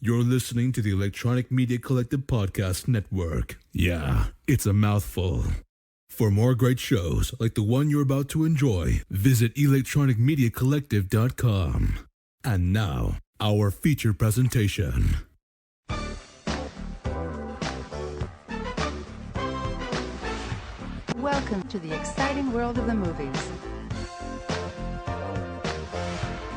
You're listening to the Electronic Media Collective Podcast Network. Yeah, it's a mouthful. For more great shows like the one you're about to enjoy, visit electronicmediacollective.com. And now, our feature presentation. Welcome to the exciting world of the movies.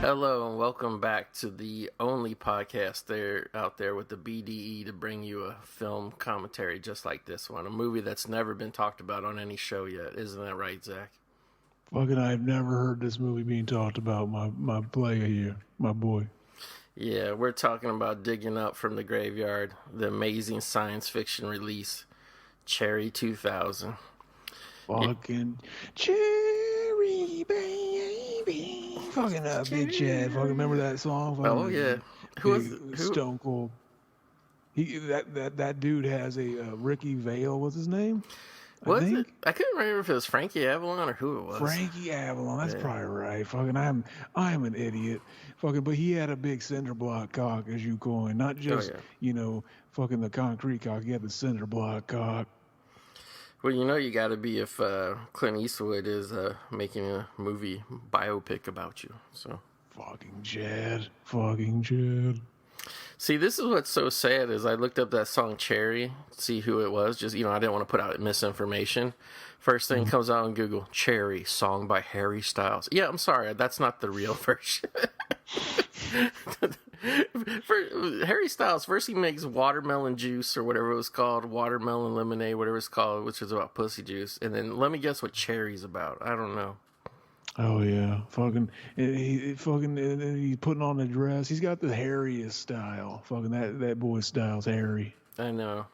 Hello and welcome back to the only podcast out there with the BDE to bring you a film commentary just like this one. A movie that's never been talked about on any show yet. Isn't that right, Zach? Fucking, I've never heard this movie being talked about, my player here, my boy. Yeah, we're talking about digging up from the graveyard, the amazing science fiction release, Carey 2000. Fucking Cherry Baby. Fucking Big Chad. Fucking remember that song? Fucking Oh yeah. Who? Stone Cold. That dude has a Ricky Vale. What's his name? I couldn't remember if it was Frankie Avalon or who it was. Frankie Avalon. That's probably right. Fucking I'm an idiot. Fucking, but he had a big cinder block cock, as you coin. Not just fucking the concrete cock. He had the cinder block cock. Well, you got to be if Clint Eastwood is making a movie biopic about you. So Fucking Chad. See, this is what's so sad is I looked up that song Cherry, see who it was. Just, I didn't want to put out misinformation. First thing comes out on Google, Cherry, song by Harry Styles. Yeah, I'm sorry, that's not the real version. Harry Styles, first he makes watermelon juice or whatever it was called, watermelon lemonade, whatever it's called, which is about pussy juice. And then let me guess what Cherry's about. I don't know. Oh yeah, fucking he's putting on a dress. He's got the hairiest style. Fucking that boy's style's hairy. I know.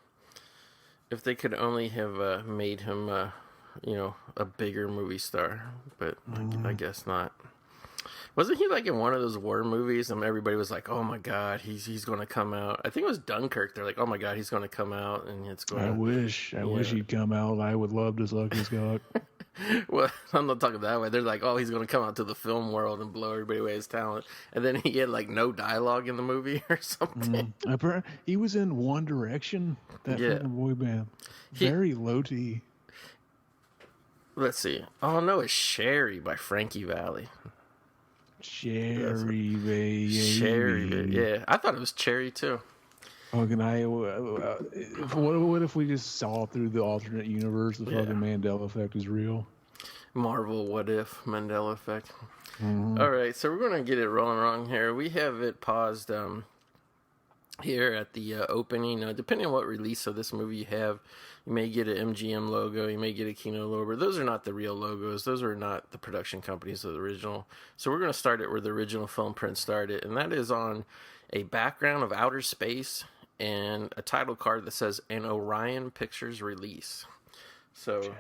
If they could only have made him, a bigger movie star, but I guess not. Wasn't he like in one of those war movies and everybody was like, oh my God, he's going to come out. I think it was Dunkirk. They're like, oh my God, he's going to come out and it's going to... I wish he'd come out. I would love to suck his cock. Well, I'm not talking that way. They're like, oh, he's going to come out to the film world and blow everybody away his talent. And then he had like no dialogue in the movie or something. He was in One Direction, that fucking boy band. Very low T. Let's see. Oh no, it's Sherry by Frankie Valli. Cherry baby. Yeah. I thought it was Cherry too. Fucking what if we just saw through the alternate universe the fucking Mandela effect is real? Marvel, what if, Mandela effect. All right, so we're going to get it rolling wrong here. We have it paused here at the opening. Depending on what release of this movie you have, you may get an MGM logo, you may get a Kino logo. Those are not the real logos. Those are not the production companies of the original. So we're going to start it where the original film print started, and that is on a background of outer space and a title card that says an Orion Pictures release. So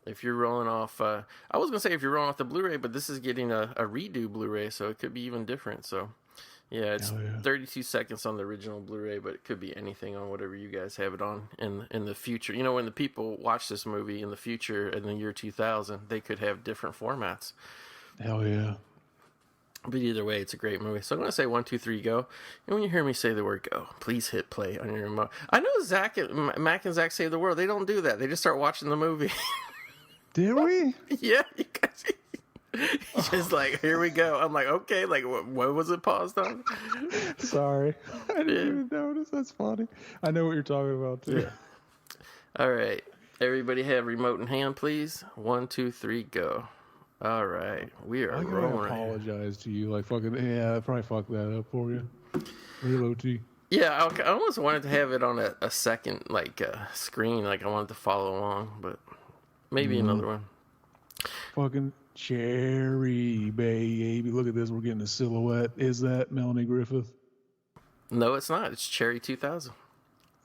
if you're rolling off, I was going to say if you're rolling off the Blu-ray, but this is getting a redo Blu-ray, so it could be even different. So yeah, it's 32 seconds on the original Blu-ray, but it could be anything on whatever you guys have it on in the future. When the people watch this movie in the future, in the year 2000, they could have different formats. Hell yeah. But either way, it's a great movie. So I'm going to say 1, 2, 3, go. And when you hear me say the word go, please hit play on your remote. I know Mac and Zach Save the World. They don't do that. They just start watching the movie. Did we? Yeah, you guys... Just like, here we go. I'm like, okay, like, what was it paused on? Sorry. I didn't even notice. That's funny. I know what you're talking about, too. Yeah. All right. Everybody have remote in hand, please. 1, 2, 3, go. All right. We are rolling. I apologize to you. Like, fucking, yeah, I probably fucked that up for you. Real OT. Yeah, I almost wanted to have it on a second, like, screen. Like, I wanted to follow along, but maybe another one. Fucking Cherry baby. Look at this. We're getting a silhouette. Is that Melanie Griffith? No, it's not. It's Carey 2000.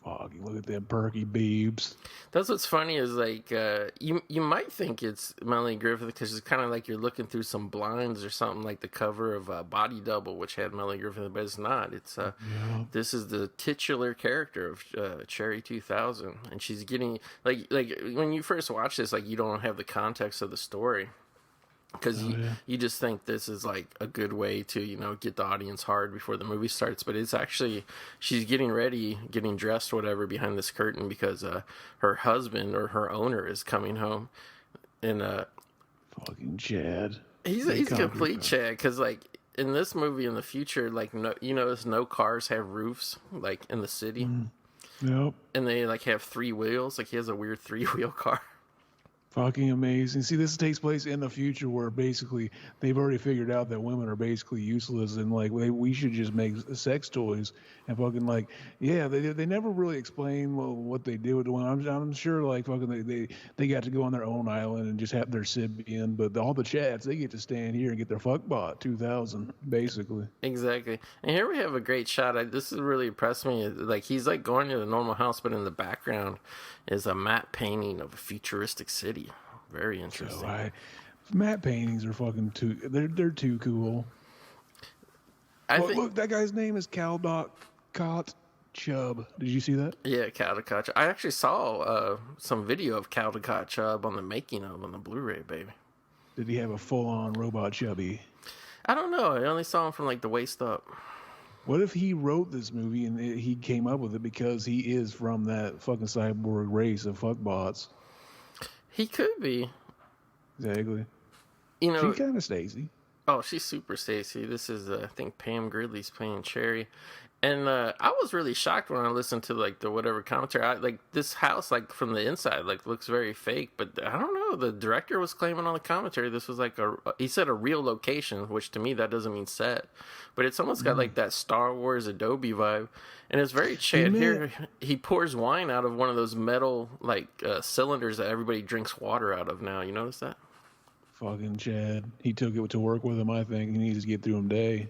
Fucking look at them perky beebs. That's what's funny is like you might think it's Melanie Griffith because it's kind of like you're looking through some blinds or something like the cover of Body Double, which had Melanie Griffith, but it's not. It's This is the titular character of Carey 2000, and she's getting like when you first watch this, like you don't have the context of the story. because you just think this is like a good way to, you know, get the audience hard before the movie starts, but it's actually, she's getting ready, getting dressed, whatever, behind this curtain because her husband or her owner is coming home, and fucking Chad. He's a complete Chad, because like in this movie in the future, like no cars have roofs like in the city. Nope. And they like have 3 wheels. Like he has a weird 3-wheel car. Fucking amazing. See, this takes place in the future where basically they've already figured out that women are basically useless and like we should just make sex toys and fucking like, yeah, they never really explain what they do with the women. I'm sure like fucking they got to go on their own island and just have their Sibian, but all the chats, they get to stand here and get their fuckbot 2000 basically. Exactly. And here we have a great shot. This is really impressed me. Like he's like going to the normal house, but in the background is a matte painting of a futuristic city. Very interesting. So matte paintings are fucking they're too cool. Look, that guy's name is Caldecott Chubb. Did you see that? Yeah, Caldecott. I actually saw some video of Caldecott Chubb on the making of on the Blu-ray, baby. Did he have a full-on robot chubby? I don't know. I only saw him from like the waist up. What if he wrote this movie and he came up with it because he is from that fucking cyborg race of fuckbots? He could be. Exactly. You know, she's kind of Stacy. Oh, she's super Stacy. This is, I think, Pam Gridley's playing Cherry. And I was really shocked when I listened to, like, the whatever commentary. Like, this house, like, from the inside, like, looks very fake. But I don't know. The director was claiming on the commentary this was, like, he said a real location, which to me, that doesn't mean set. But it's almost got, like, that Star Wars Adobe vibe. And it's very Chad. Here, he pours wine out of one of those metal, like, cylinders that everybody drinks water out of now. You notice that? Fucking Chad. He took it to work with him, I think. He needs to get through To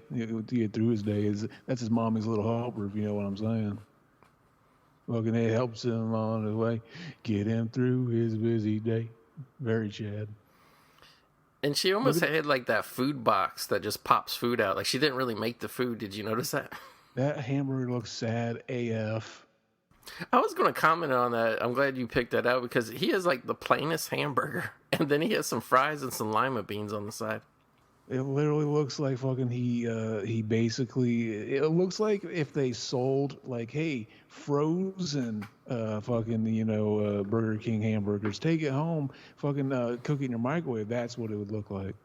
get through his day. That's his mommy's little helper, if you know what I'm saying. Fucking it helps him on his way. Get him through his busy day. Very Chad. And she almost had like that food box that just pops food out. Like she didn't really make the food. Did you notice that? That hamburger looks sad AF. I was going to comment on that. I'm glad you picked that out because he has like the plainest hamburger. And then he has some fries and some lima beans on the side. It literally looks like fucking he basically, it looks like if they sold like, hey, frozen fucking, Burger King hamburgers, take it home, fucking cook it in your microwave. That's what it would look like.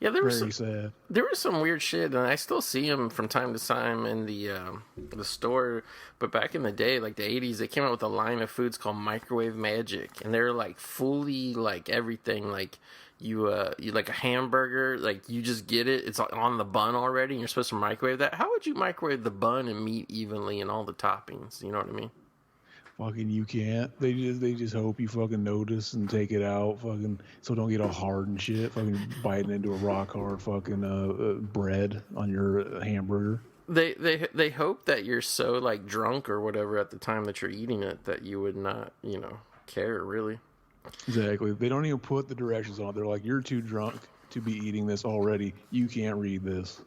Yeah, there was some weird shit, and I still see them from time to time in the store. But back in the day, like the 80s, they came out with a line of foods called Microwave Magic, and they're like fully like everything. Like you like a hamburger, like you just get it, it's on the bun already, and you're supposed to microwave that. How would you microwave the bun and meat evenly and all the toppings? You know what I mean? Fucking you can't. They just hope you fucking notice and take it out, fucking, so don't get all hard and shit. Fucking biting into a rock hard fucking bread on your hamburger. They hope that you're so like drunk or whatever at the time that you're eating it that you would not care really. Exactly. They don't even put the directions on. They're like, you're too drunk to be eating this already. You can't read this.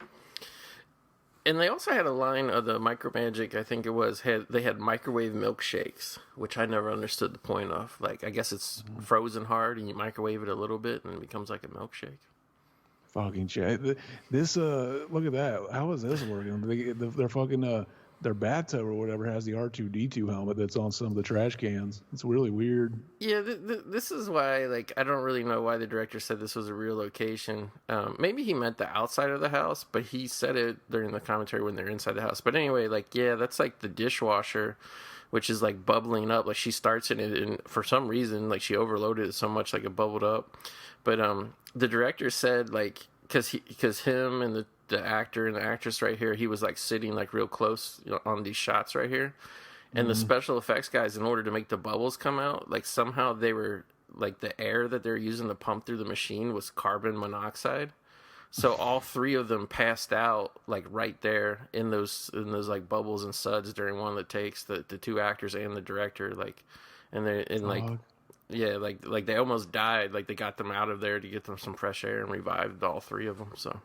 And they also had a line of the Micro Magic, I think it was, they had microwave milkshakes, which I never understood the point of. Like, I guess it's frozen hard and you microwave it a little bit and it becomes like a milkshake. Fucking shit. This, look at that. How is this working? They're fucking, their bathtub or whatever has the R2-D2 helmet that's on some of the trash cans. It's really weird. Yeah, this is why, like, I don't really know why the director said this was a real location. Maybe he meant the outside of the house, but he said it during the commentary when they're inside the house. But anyway, like, yeah, that's like the dishwasher, which is like bubbling up. Like, she starts in it, and for some reason, like, she overloaded it so much, like, it bubbled up. But the director said, like, because him and the actor and the actress right here, he was like sitting like real close on these shots right here, and the special effects guys, in order to make the bubbles come out, like somehow they were like the air that they're using to pump through the machine was carbon monoxide, so all 3 of them passed out like right there in those like bubbles and suds during one of the takes, the 2 actors and the director, like, and yeah, like they almost died. Like they got them out of there to get them some fresh air and revived all 3 of them. So.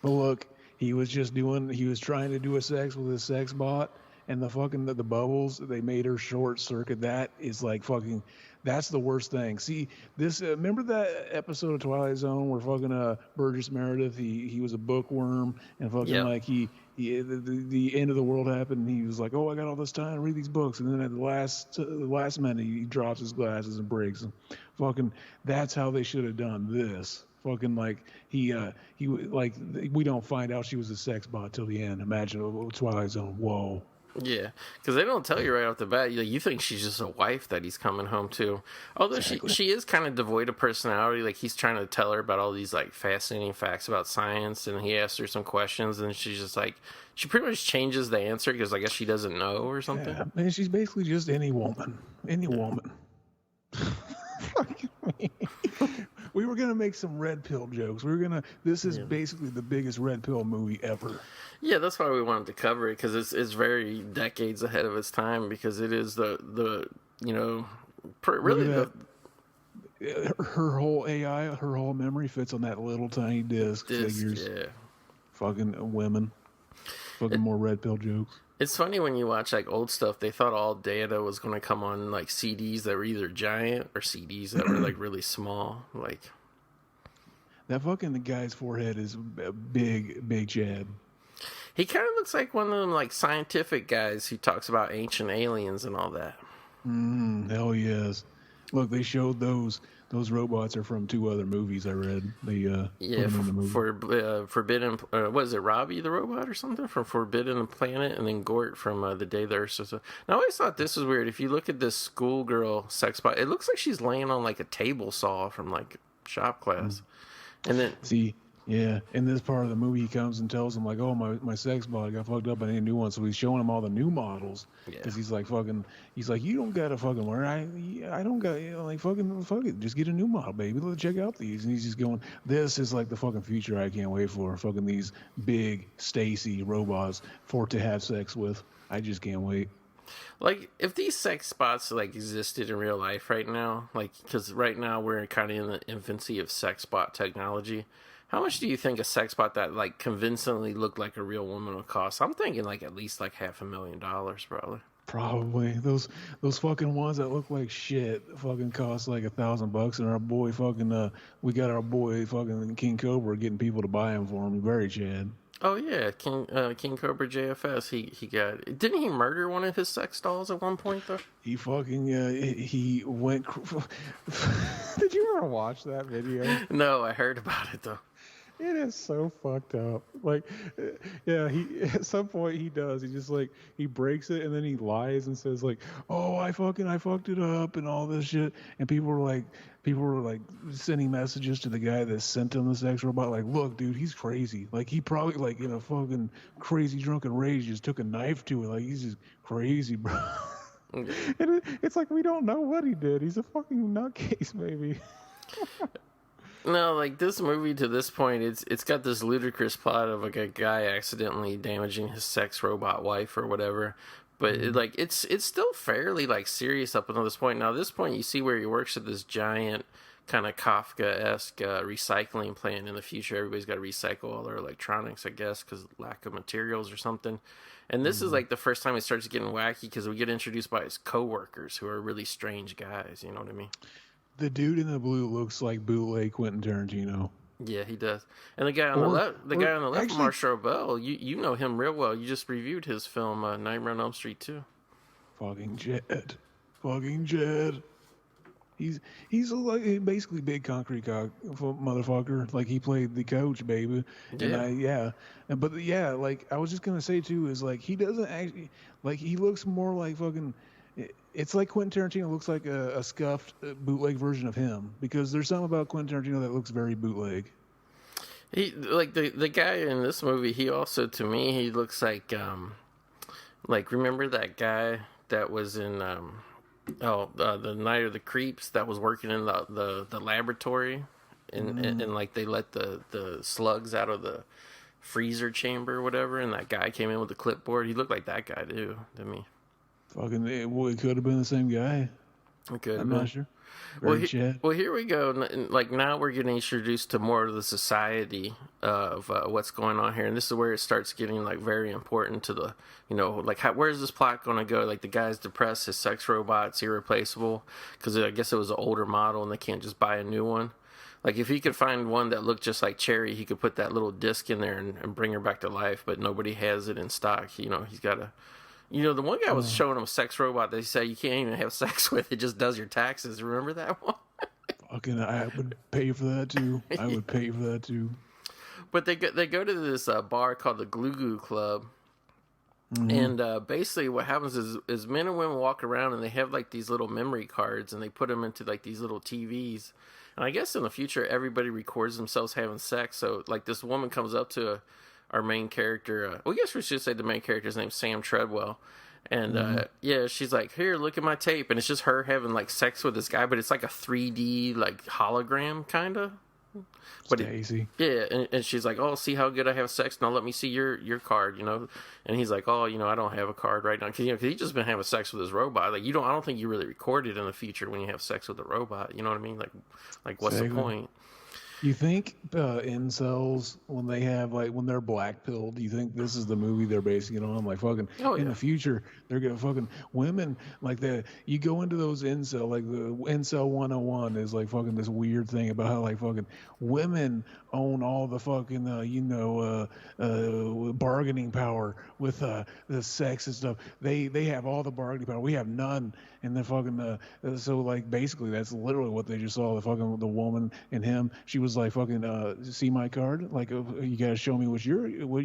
But look, he was trying to do a sex with his sex bot, and the fucking the bubbles, they made her short circuit. That is like fucking, That's the worst thing. See, this remember that episode of Twilight Zone where fucking Burgess Meredith, he was a bookworm and fucking Yep. like the end of the world happened and he was like, oh, I got all this time to read these books, and then at the last minute he drops his glasses and breaks them. Fucking, that's how they should have done this. Fucking like he like we don't find out she was a sex bot till the end. Imagine Twilight Zone. Whoa. Yeah, because they don't tell you right off the bat. You think she's just a wife that he's coming home to. Although Exactly. she is kind of devoid of personality. Like, he's trying to tell her about all these, like, fascinating facts about science, and he asks her some questions, and she's just like, she pretty much changes the answer because I guess she doesn't know or something. Yeah, man, she's basically just any woman. Any woman. We were gonna make some red pill jokes. This is basically the biggest red pill movie ever. Yeah, that's why we wanted to cover it, because it's very decades ahead of its time, because it is the you know, really her whole AI, her whole memory fits on that little tiny disc. Figures. Yeah. Fucking women. Fucking more red pill jokes. It's funny when you watch, like, old stuff, they thought all data was going to come on, like, CDs that were either giant or CDs that were, like, really small. Like, that fucking guy's forehead is big Chad. he kind of looks like one of them, like, scientific guys who talks about ancient aliens and all that. Hell yes. Look, they showed those robots are from 2 other movies I read. They put them in the movie. For Forbidden, was it Robbie the robot or something from Forbidden Planet, and then Gort from The Day the Earth. So, now I always thought this was weird. If you look at this schoolgirl sex bot, it looks like she's laying on like a table saw from like shop class, and then See, yeah, in this part of the movie, he comes and tells him like, "Oh, my sex bot got fucked up. I need a new one." So he's showing him all the new models because he's like, "You don't gotta fucking wear. I don't got like fuck it. Just get a new model, baby. Let's check out these." And he's just going, "This is like the fucking future. I can't wait for fucking these big Stacy robots to have sex with. I just can't wait." Like, if these sex bots like existed in real life right now, like, because right now we're kind of in the infancy of sex bot technology. How much do you think a sex bot that like convincingly looked like a real woman would cost? I'm thinking like at least like $500,000 probably. Probably those fucking ones that look like shit fucking cost like $1,000, and our boy fucking we got our boy fucking King Cobra getting people to buy them for him. Very Chad. Oh yeah, King Cobra JFS. He got. Didn't he murder one of his sex dolls at one point though? He fucking he went. Did you ever watch that video? No, I heard about it though. It is so fucked up. Like, yeah, he at some point he does. He just like he breaks it and then he lies and says like, "Oh, I fucked it up" and all this shit. And people were like sending messages to the guy that sent him the sex robot. Like, look, dude, he's crazy. Like, he probably like in a fucking crazy drunken rage just took a knife to it. Like, he's just crazy, bro. And it's like we don't know what he did. He's a fucking nutcase, baby. No, like this movie to this point, it's got this ludicrous plot of like a guy accidentally damaging his sex robot wife or whatever. But it's still fairly like serious up until this point. Now, at this point, you see where he works at this giant kind of Kafka-esque recycling plant in the future. Everybody's got to recycle all their electronics, I guess, because lack of materials or something. And this is like the first time it starts getting wacky because we get introduced by his coworkers who are really strange guys. You know what I mean? The dude in the blue looks like bootleg Quentin Tarantino. Yeah, he does. And the guy on the left, actually, Marshall Bell, you know him real well. You just reviewed his film Nightmare on Elm Street 2. Fucking Jed. He's like basically big concrete cock motherfucker. Like he played the coach, baby. Yeah. Like I was just gonna say too is like he doesn't actually like he looks more like fucking. It's like Quentin Tarantino looks like a scuffed bootleg version of him because there's something about Quentin Tarantino that looks very bootleg. He like the guy in this movie. He also to me he looks like remember that guy that was in the Night of the Creeps that was working in the laboratory and like they let the slugs out of the freezer chamber or whatever, and that guy came in with the clipboard. He looked like that guy too to me. Fucking, it could have been the same guy. Good. I'm not sure. Well, Very Chad. well, here we go. Like now, we're getting introduced to more of the society of what's going on here, and this is where it starts getting like very important to the, like where's this plot going to go? Like the guy's depressed, his sex robot's irreplaceable because I guess it was an older model and they can't just buy a new one. Like if he could find one that looked just like Cherry, he could put that little disc in there and bring her back to life, but nobody has it in stock. He's got to. The one guy was showing him a sex robot that he said you can't even have sex with. It just does your taxes. Remember that one? Fucking, I would pay for that too. I would pay for that too. But they go to this bar called the Glue Goo Club. Mm-hmm. And basically what happens is men and women walk around and they have like these little memory cards and they put them into like these little TVs. And I guess in the future, everybody records themselves having sex. So like this woman comes up to our main character, I guess we should say the main character's name's Sam Treadwell. And, she's like, here, look at my tape. And it's just her having, like, sex with this guy, but it's like a 3D, like, hologram, kind of. Stacy. And she's like, oh, see how good I have sex? Now let me see your card, And he's like, oh, I don't have a card right now. Because he's just been having sex with his robot. Like, I don't think you really record it in the future when you have sex with a robot. You know what I mean? Like what's the point? You think incels, when they have when they're black pilled, you think this is the movie they're basing it on? Like fucking in the future, they're gonna fucking women like that. You go into those incel, like the incel 101 is like fucking this weird thing about how like fucking women own all the fucking bargaining power with the sex and stuff. They have all the bargaining power. We have none. And then fucking so like basically that's literally what they just saw. The woman and him. She was like fucking see my card. Like you gotta show me what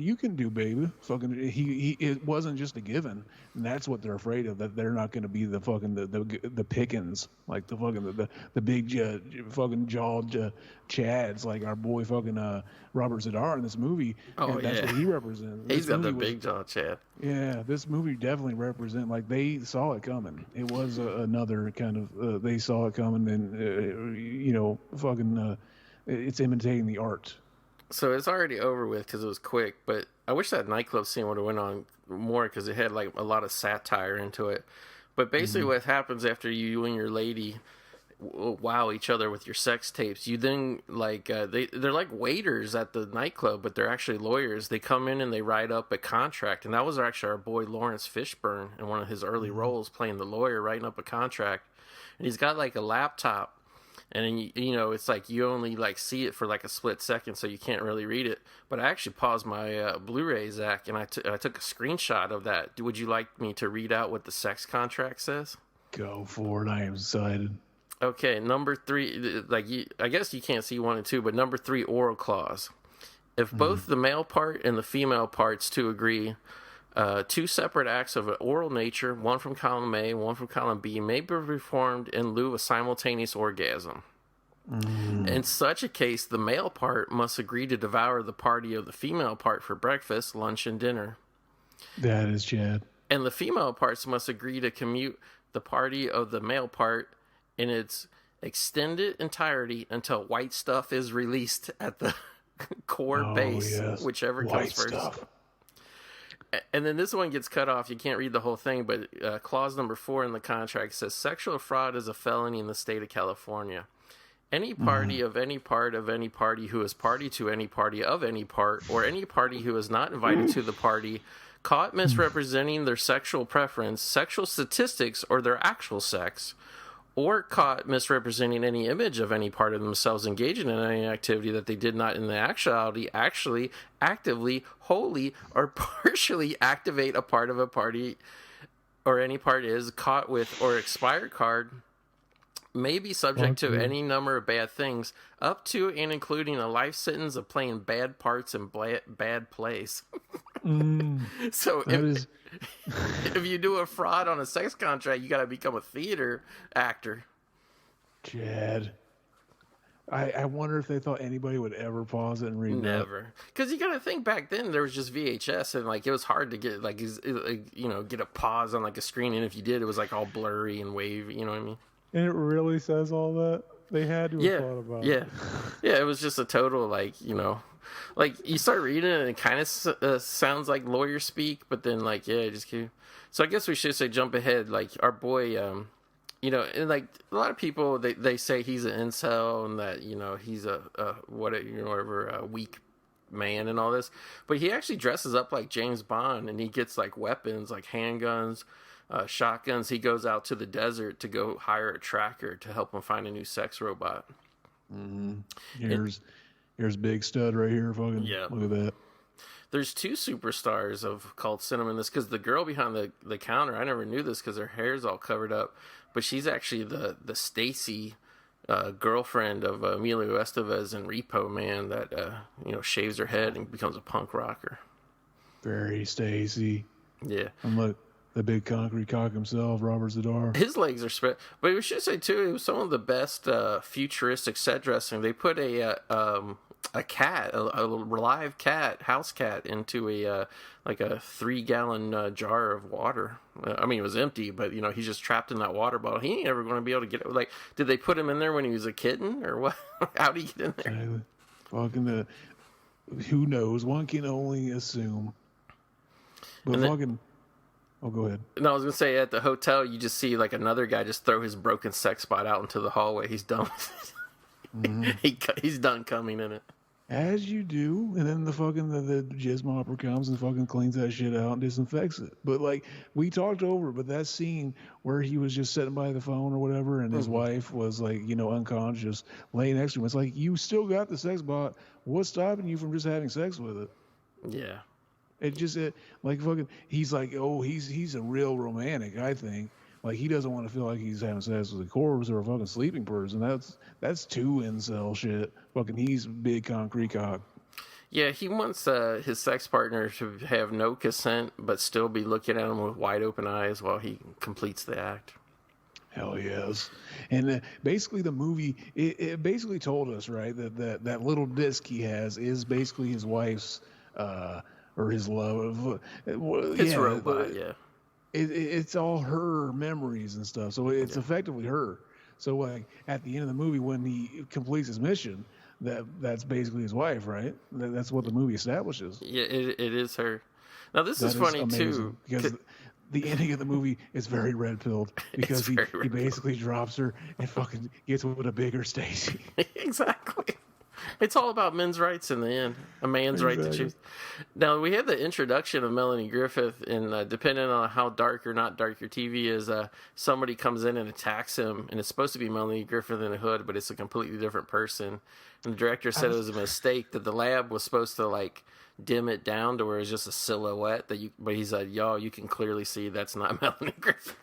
you can do, baby. Fucking he it wasn't just a given, and that's what they're afraid of. That they're not gonna be the fucking the pickings, like the fucking the big fucking jawed chads, like our boy fucking Robert Zadar in this movie. Oh, That's what he represents. He's got the big jaw chad. Yeah, this movie definitely represent like they saw it coming. It was another kind of they saw it coming, and fucking it's imitating the art. So it's already over with because it was quick, but I wish that nightclub scene would have went on more because it had like a lot of satire into it. But basically, what happens after you and your lady wow each other with your sex tapes, you then like they're like waiters at the nightclub, but they're actually lawyers. They come in and they write up a contract, and that was actually our boy Lawrence Fishburne in one of his early roles, playing the lawyer, writing up a contract. And he's got like a laptop, and then it's like you only like see it for like a split second, so you can't really read it. But I actually paused my Blu-ray, Zach, and I took a screenshot of that. Would you like me to read out what the sex contract says? Go for it. I am excited. Okay, number 3, I guess you can't see 1 and 2, but number 3, oral clause. If both the male part and the female parts to agree, 2 separate acts of an oral nature, one from column A, one from column B, may be performed in lieu of a simultaneous orgasm. In such a case, the male part must agree to devour the party of the female part for breakfast, lunch, and dinner. That is Chad. And the female parts must agree to commute the party of the male part in its extended entirety until white stuff is released at the core base, whichever comes first. Stuff. And then this one gets cut off. You can't read the whole thing, but clause number 4 in the contract says sexual fraud is a felony in the state of California. Any party of any part of any party who is party to any party of any part, or any party who is not invited to the party, caught misrepresenting their sexual preference, sexual statistics, or their actual sex, or caught misrepresenting any image of any part of themselves engaging in any activity that they did not in the actuality actually, actively, wholly, or partially activate a part of a party or any part is caught with or expired card, may be subject to any number of bad things, up to and including a life sentence of playing bad parts in bad plays. So if you do a fraud on a sex contract, you got to become a theater actor. Chad, I wonder if they thought anybody would ever pause it and read. Never, because you got to think back then there was just VHS, and like it was hard to get get a pause on like a screen, and if you did, it was like all blurry and wavy. You know what I mean? And it really says all that. They had to have thought about it. Yeah. It was just a total like you start reading it and it kind of sounds like lawyer speak, but then just keep. So I guess we should say jump ahead. Like our boy, you know, and like a lot of people, they say he's an incel and that, you know, he's a weak man and all this, but he actually dresses up like James Bond, and he gets like weapons, like handguns, shotguns. He goes out to the desert to go hire a tracker to help him find a new sex robot. Here's Big Stud right here. Fucking Yeah. look at that. There's two superstars of cult cinema in this, because the girl behind the counter, I never knew this because her hair's all covered up, but she's actually the Stacy girlfriend of Emilio Estevez in Repo Man that you know, shaves her head and becomes a punk rocker. Very Stacy. Yeah. And look, the big concrete cock himself, Robert Zadar. His legs are spread, but we should say too, it was some of the best futuristic set dressing. They put a cat, a live cat, house cat, into a like a 3-gallon jar of water. I mean, it was empty, but you know, he's just trapped in that water bottle. He ain't ever going to be able to get it. Like, did they put him in there when he was a kitten, or what? How did he get in there? Exactly. Fucking who knows? One can only assume. But fucking. Oh, go ahead. No, I was gonna say, at the hotel, you just see like another guy just throw his broken sex spot out into the hallway. He's done. He's done coming in it. As you do, and then the jizz mopper comes and fucking cleans that shit out and disinfects it. But like, we talked over it, but that scene where he was just sitting by the phone or whatever, and his wife was like, you know, unconscious, laying next to him. It's like, you still got the sex bot. What's stopping you from just having sex with it? Yeah. Like fucking, he's like, oh, he's a real romantic, I think. Like, he doesn't want to feel like he's having sex with a corpse or a fucking sleeping person. That's too incel shit. Fucking, he's big concrete cock. Yeah, he wants his sex partner to have no consent, but still be looking at him with wide open eyes while he completes the act. Hell yes. And basically the movie, it basically told us, right, that little disc he has is basically his wife's, or his love. His robot, yeah. It's all her memories and stuff. So it's effectively her. So like at the end of the movie, when he completes his mission, that's basically his wife, right? That's what the movie establishes. Yeah, it is her. Now this is funny too, because the ending of the movie is very red pilled, because he basically drops her and fucking gets with a bigger Stacy. Exactly. It's all about men's rights in the end. A man's right to choose. Now, we had the introduction of Melanie Griffith, and depending on how dark or not dark your TV is, somebody comes in and attacks him, and it's supposed to be Melanie Griffith in a hood, but it's a completely different person. And the director said it was a mistake, that the lab was supposed to, like, dim it down to where it's just a silhouette. But he said, y'all, you can clearly see that's not Melanie Griffith.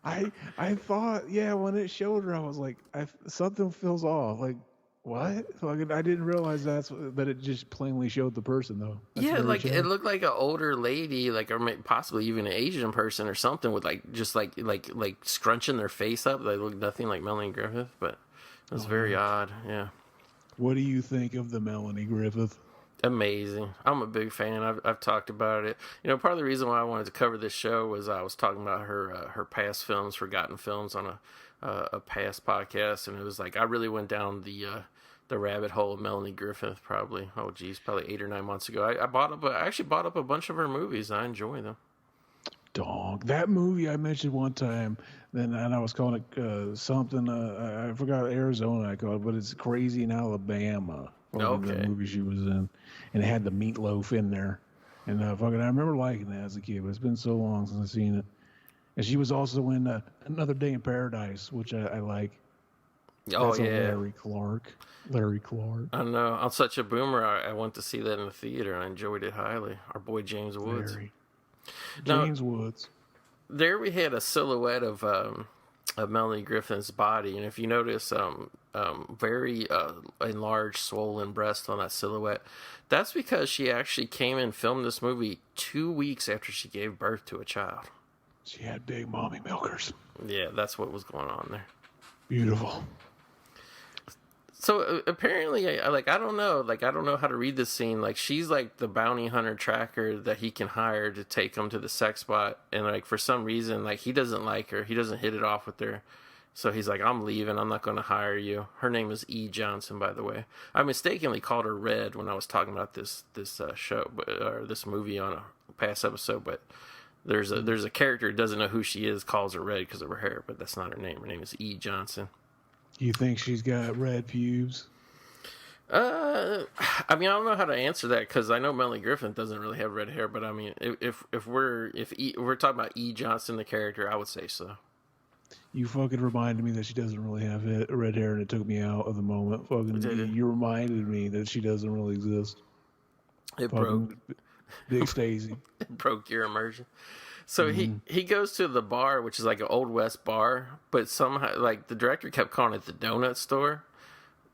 I thought, yeah, when it showed her, I was like, something feels off. Like, what? I didn't realize that it just plainly showed the person, though. Yeah, like it looked like an older lady, like, or possibly even an Asian person or something, with like just like scrunching their face up. They looked nothing like Melanie Griffith, but it was very odd. Yeah. What do you think of the Melanie Griffith? Amazing. I'm a big fan. I've talked about it. You know, part of the reason why I wanted to cover this show was I was talking about her past films, forgotten films, on a past podcast, and it was like I really went down the rabbit hole of Melanie Griffith probably 8 or 9 months ago. I actually bought up a bunch of her movies. I enjoy them. Dog, that movie I mentioned one time, and I was calling it something. I forgot Arizona I called it, but it's Crazy in Alabama. Okay. The movie she was in, and it had the meatloaf in there, and I remember liking that as a kid, but it's been so long since I've seen it. And she was also in Another Day in Paradise, which I like. Oh, That's yeah. Larry Clark. I know. I'm such a boomer. I went to see that in the theater, and I enjoyed it highly. Our boy James Woods. James Woods. There we had a silhouette of Melanie Griffith's body, and if you notice, very enlarged, swollen breasts on that silhouette. That's because she actually came and filmed this movie 2 weeks after she gave birth to a child. She had big mommy milkers. Yeah, that's what was going on there. Beautiful. So apparently, I don't know how to read this scene. Like, she's like the bounty hunter tracker that he can hire to take him to the sex spot, and like for some reason, like he doesn't like her. He doesn't hit it off with her. So he's like, I'm leaving. I'm not going to hire you. Her name is E. Johnson, by the way. I mistakenly called her Red when I was talking about this show, or this movie on a past episode, but There's a character who doesn't know who she is, calls her Red because of her hair, but that's not her name. Her name is E. Johnson. You think she's got red pubes? I mean, I don't know how to answer that because I know Melanie Griffith doesn't really have red hair, but I mean, if we're talking about E. Johnson, the character, I would say so. You fucking reminded me that she doesn't really have red hair, and it took me out of the moment. Fucking, you reminded me that she doesn't really exist. It fucking broke. Big Stacy. It broke your immersion. So he goes to the bar, which is like an Old West bar, but somehow like the director kept calling it the donut store,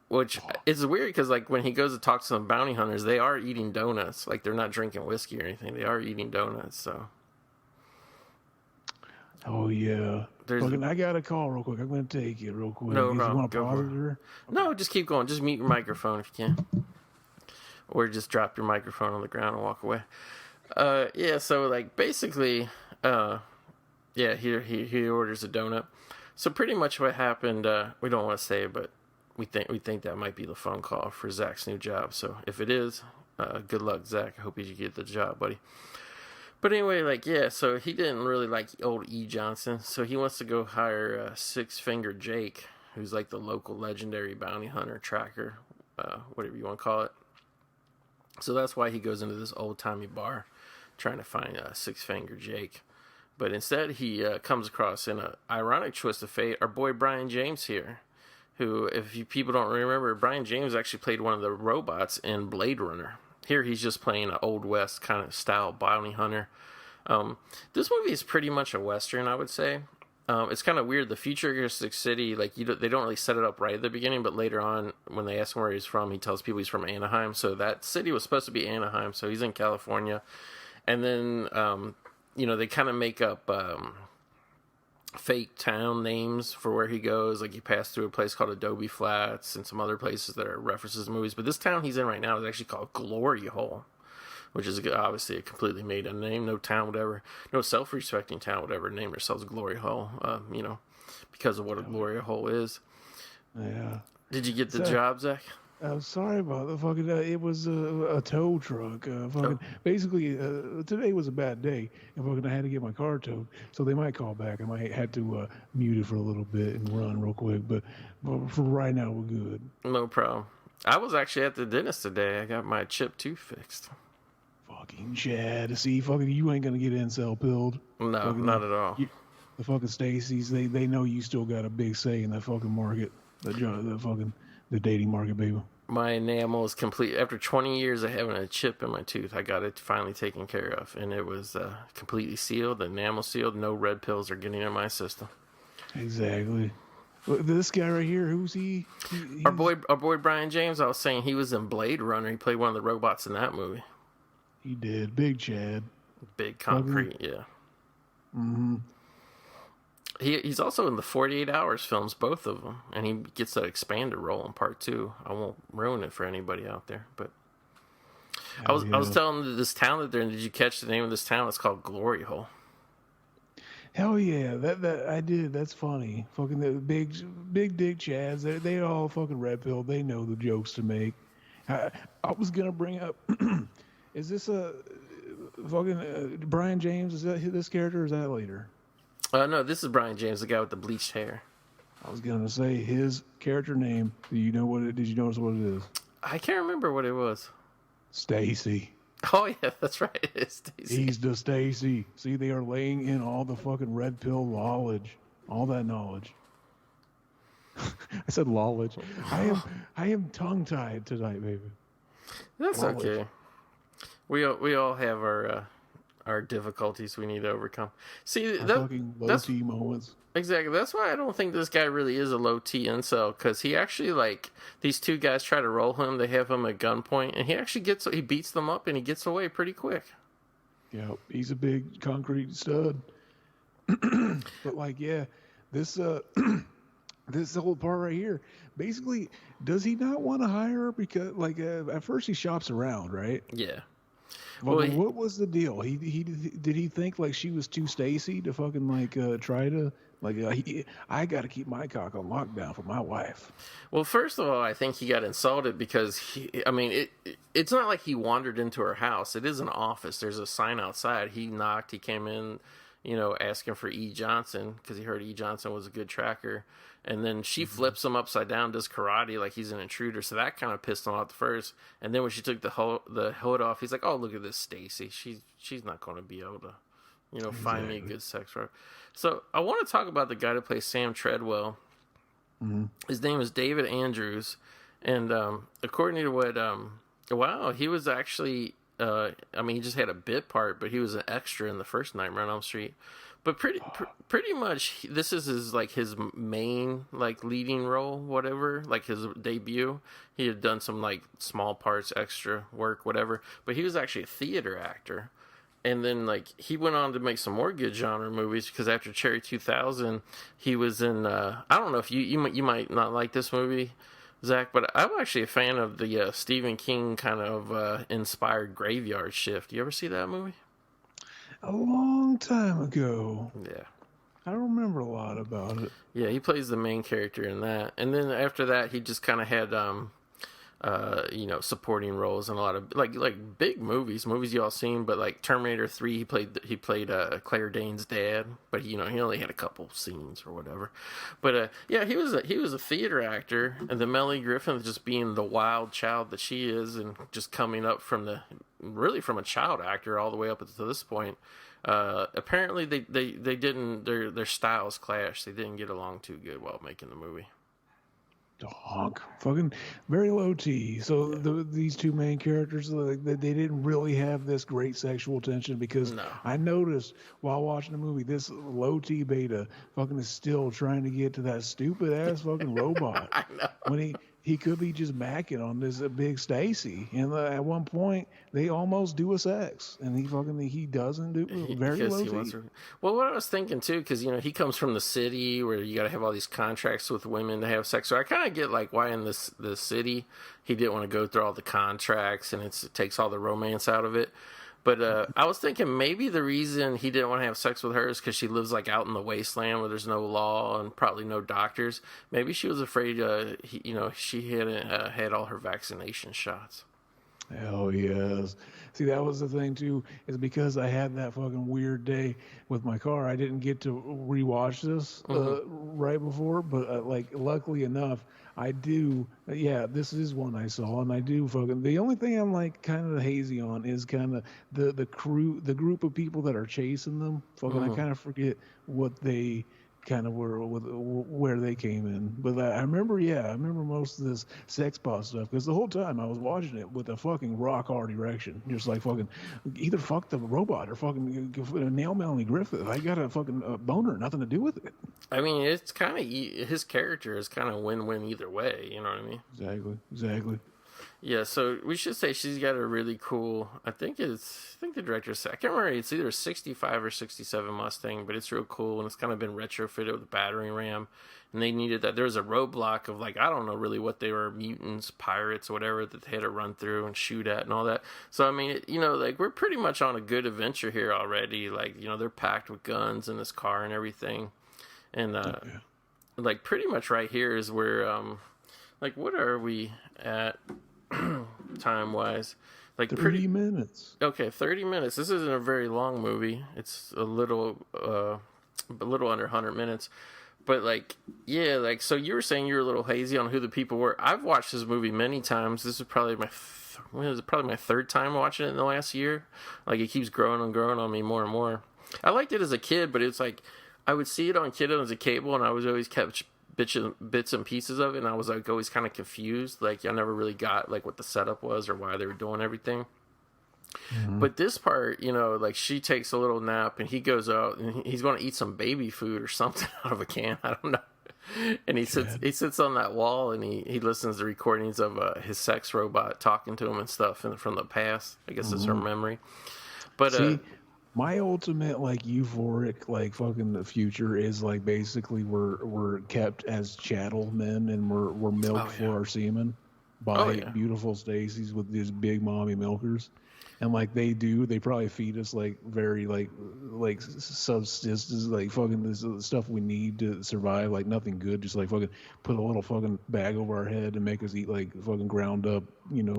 which is weird because like when he goes to talk to some bounty hunters, they are eating donuts. Like they're not drinking whiskey or anything. They are eating donuts. So. Oh yeah. I got a call real quick. I'm gonna take it real quick. No You problem. want to Go pause for it it. or? No, just keep going. Just mute your microphone if you can, or just drop your microphone on the ground and walk away. Yeah. So like basically, yeah, he orders a donut. So pretty much what happened, we don't want to say, but we think that might be the phone call for Zach's new job. So if it is, good luck, Zach. I hope you get the job, buddy. But anyway, like, yeah, so he didn't really like old E. Johnson, so he wants to go hire Six Finger Jake, who's like the local legendary bounty hunter, tracker, whatever you want to call it. So that's why he goes into this old-timey bar trying to find Six Finger Jake. But instead, he comes across, in an ironic twist of fate, our boy Brian James here, who, if you people don't remember, Brian James actually played one of the robots in Blade Runner. Here he's just playing an Old West kind of style bounty hunter. This movie is pretty much a Western, I would say. It's kind of weird. The futuristic city, like they don't really set it up right at the beginning, but later on, when they ask him where he's from, he tells people he's from Anaheim. So that city was supposed to be Anaheim, so he's in California. And then, they kind of make up fake town names for where he goes. Like he passed through a place called Adobe Flats and some other places that are references to movies. But this town he's in right now is actually called Glory Hole, which is obviously a completely made up name. No town would ever, no self-respecting town would ever name themselves Glory Hole, because of what a Glory Hole is. Yeah. Did you get the job, Zach? I'm sorry about the fucking. It was a tow truck. Basically, today was a bad day, and I had to get my car towed. So they might call back. I might have to mute it for a little bit and run real quick. But for right now, we're good. No problem. I was actually at the dentist today. I got my chipped tooth fixed. Fucking Chad. See, fucking, you ain't gonna get incel pilled. No, fucking, not at all. The fucking Stacys, they know you still got a big say in that fucking market. The dating market, baby. My enamel is complete. After 20 years of having a chip in my tooth, I got it finally taken care of, and it was completely sealed, the enamel sealed. No red pills are getting in my system. Exactly. This guy right here, who's he? Our boy Brian James. I was saying he was in Blade Runner. He played one of the robots in that movie. He did. Big Chad. Big concrete, yeah. Mm-hmm. He's also in the 48 Hours films, both of them, and he gets that expanded role in part 2. I won't ruin it for anybody out there, but I was telling this town that they're in. Did you catch the name of this town? It's called Glory Hole. Hell yeah, that I did. That's funny. Fucking the big dick Chads. They all fucking red pill. They know the jokes to make. I was gonna bring up. Is this a fucking Brian James? Is that this character? Or is that later? No, this is Brian James, the guy with the bleached hair. I was gonna say his character name. Did you notice what it is? I can't remember what it was. Stacy. Oh yeah, that's right. It's Stacy. He's the Stacy. See, they are laying in all the fucking red pill knowledge, all that knowledge. I said knowledge. I am tongue tied tonight, baby. That's knowledge. Okay. We all have our difficulties we need to overcome. See, fucking low T moments. Exactly. That's why I don't think this guy really is a low T incel, because he actually, like, these two guys try to roll him. They have him at gunpoint, and he actually he beats them up, and he gets away pretty quick. Yeah, he's a big concrete stud. But like, yeah, this this whole part right here, basically, does he not want to hire her? Because like at first he shops around, right? Yeah. Well, Fucking, what was the deal? Did he think like she was too Stacy to fucking like try to like I got to keep my cock on lockdown for my wife. well, first of all, I think he got insulted because it's not like he wandered into her house. It is an office. There's a sign outside. He knocked. He came in, asking for E. Johnson because he heard E. Johnson was a good tracker. And then she flips him upside down, does karate like he's an intruder. So that kind of pissed him off at first. And then when she took the hood off, he's like, "Oh, look at this Stacy. She's not going to be able to, find me a good sex worker." So I want to talk about the guy that plays Sam Treadwell. Mm-hmm. His name is David Andrews, and according to what, he was actually, he just had a bit part, but he was an extra in the first Nightmare on Elm Street. But pretty much, this is his main leading role, whatever, like his debut. He had done some small parts, extra work, whatever. But he was actually a theater actor, and then he went on to make some more good genre movies. Because after Cherry 2000, he was in. I don't know if you might not like this movie, Zach, but I'm actually a fan of the Stephen King kind of inspired Graveyard Shift. You ever see that movie? A long time ago. Yeah. I don't remember a lot about it. Yeah, he plays the main character in that. And then after that, he just kind of had, supporting roles in a lot of, big movies y'all seen, but, Terminator 3, he played Claire Danes' dad, but, he only had a couple scenes or whatever. But, he was a theater actor, and then Melanie Griffith just being the wild child that she is, and just coming up from a child actor all the way up to this point. Apparently they didn't, their styles clashed. They didn't get along too good while making the movie. Dog, fucking very low T. So these two main characters, they didn't really have this great sexual tension because I noticed while watching the movie, this low T beta fucking is still trying to get to that stupid ass fucking robot. I know. When he could be just macking on this big Stacy, and at one point they almost do a sex, and he doesn't do very low T. Well, what I was thinking too, because he comes from the city where you got to have all these contracts with women to have sex. So I kind of get why in the city he didn't want to go through all the contracts, and it takes all the romance out of it. But I was thinking maybe the reason he didn't want to have sex with her is because she lives out in the wasteland where there's no law and probably no doctors. Maybe she was afraid, she hadn't had all her vaccination shots. Hell yes. See, that was the thing too, is because I had that fucking weird day with my car. I didn't get to rewatch this right before, but luckily enough, I do. Yeah, this is one I saw, and I do fucking. The only thing I'm kind of hazy on is kind of the group of people that are chasing them. Fucking, I kind of forget what they kind of were where they came in. But I remember most of this sex bot stuff because the whole time I was watching it with a fucking rock hard erection, just fucking either fuck the robot or fucking nail Melanie Griffith. I got a fucking boner, nothing to do with it. I mean, it's kind of his character is kind of win-win either way. You know what I mean? Exactly. Yeah, so we should say she's got a really cool. I think the director said, I can't remember. It's either a 65 or 67 Mustang, but it's real cool, and it's kind of been retrofitted with a battering ram. And they needed that. There was a roadblock of I don't know really what they were, mutants, pirates, whatever that they had to run through and shoot at and all that. So I mean, we're pretty much on a good adventure here already. They're packed with guns in this car and everything, and pretty much right here is where what are we at? Time wise, 30 minutes. Okay, 30 minutes. This isn't a very long movie. It's a little under 100 minutes. But so you were saying you were a little hazy on who the people were. I've watched this movie many times. This is probably my third time watching it in the last year. It keeps growing and growing on me more and more. I liked it as a kid, but it's I would see it on Kiddo as a cable, and I was always kept bits and pieces of it, and I was always kind of confused. I never really got what the setup was or why they were doing everything. Mm-hmm. But this part, she takes a little nap and he goes out and he's going to eat some baby food or something out of a can. I don't know. And he sits on that wall and he listens to recordings of his sex robot talking to him and stuff from the past. I guess it's her memory. But see, my ultimate euphoric fucking the future is basically we're kept as chattel men and we're milked for our semen by beautiful Stacys with these big mommy milkers. And like they probably feed us like very like substances, like fucking this stuff we need to survive, like nothing good, just like fucking put a little fucking bag over our head and make us eat like fucking ground up,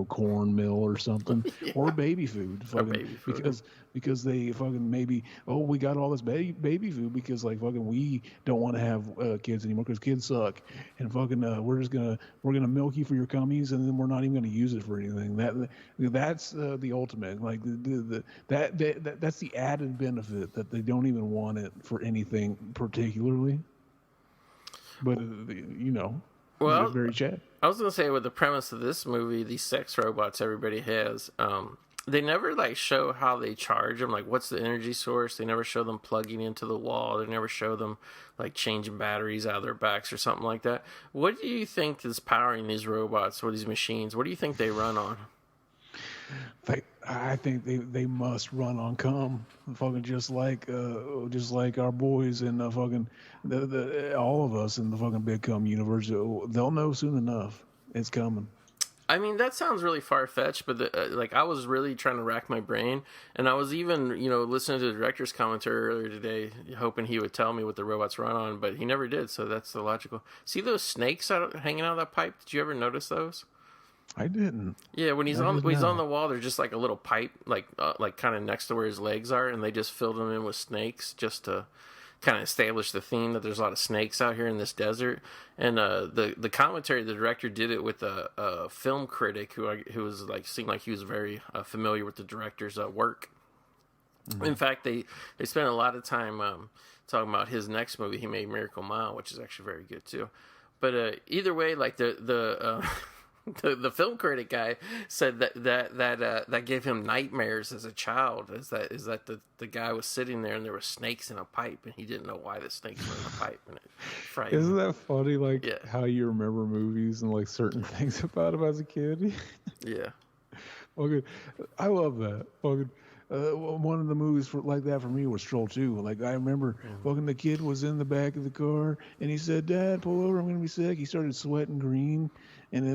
cornmeal or something, or baby food, fucking baby food. because they fucking maybe, oh, we got all this baby food because like fucking we don't want to have kids anymore because kids suck, and fucking we're gonna milk you for your cummies, and then we're not even gonna use it for anything. That's the ultimate, like that's the added benefit, that they don't even want it for anything particularly, but Well, very chat. I was gonna say, with the premise of this movie, these sex robots everybody has, they never like show how they charge them. Like, what's the energy source? They never show them plugging into the wall. They never show them like changing batteries out of their backs or something like that. What do you think is powering these robots or these machines? What do you think they run on? I think they must run on cum, fucking just like our boys in the fucking all of us in the fucking big cum universe. They'll know soon enough. It's coming. I mean, that sounds really far-fetched, but I was really trying to rack my brain, and I was even, listening to the director's commentary earlier today, hoping he would tell me what the robots run on, but he never did, so that's the logical. See those snakes hanging out of that pipe? Did you ever notice those? I didn't. Yeah, when he's on the wall, there's just like a little pipe, like kind of next to where his legs are, and they just filled them in with snakes just to kind of establish the theme that there's a lot of snakes out here in this desert. And the commentary, the director did it with a film critic who was like, seemed like he was very familiar with the director's work. Mm-hmm. In fact, they spent a lot of time talking about his next movie he made, Miracle Mile, which is actually very good too. But either way, like the film critic guy said that gave him nightmares as a child. Is that the guy was sitting there and there were snakes in a pipe and he didn't know why the snakes were in a pipe, and it frightened him. Isn't that funny? Like, yeah, how you remember movies and like certain things about them as a kid. Yeah. Okay, I love that. Fucking. One of the movies like that for me was Troll 2. Like, I remember fucking the kid was in the back of the car and he said, "Dad, pull over, I'm gonna be sick." He started sweating green, and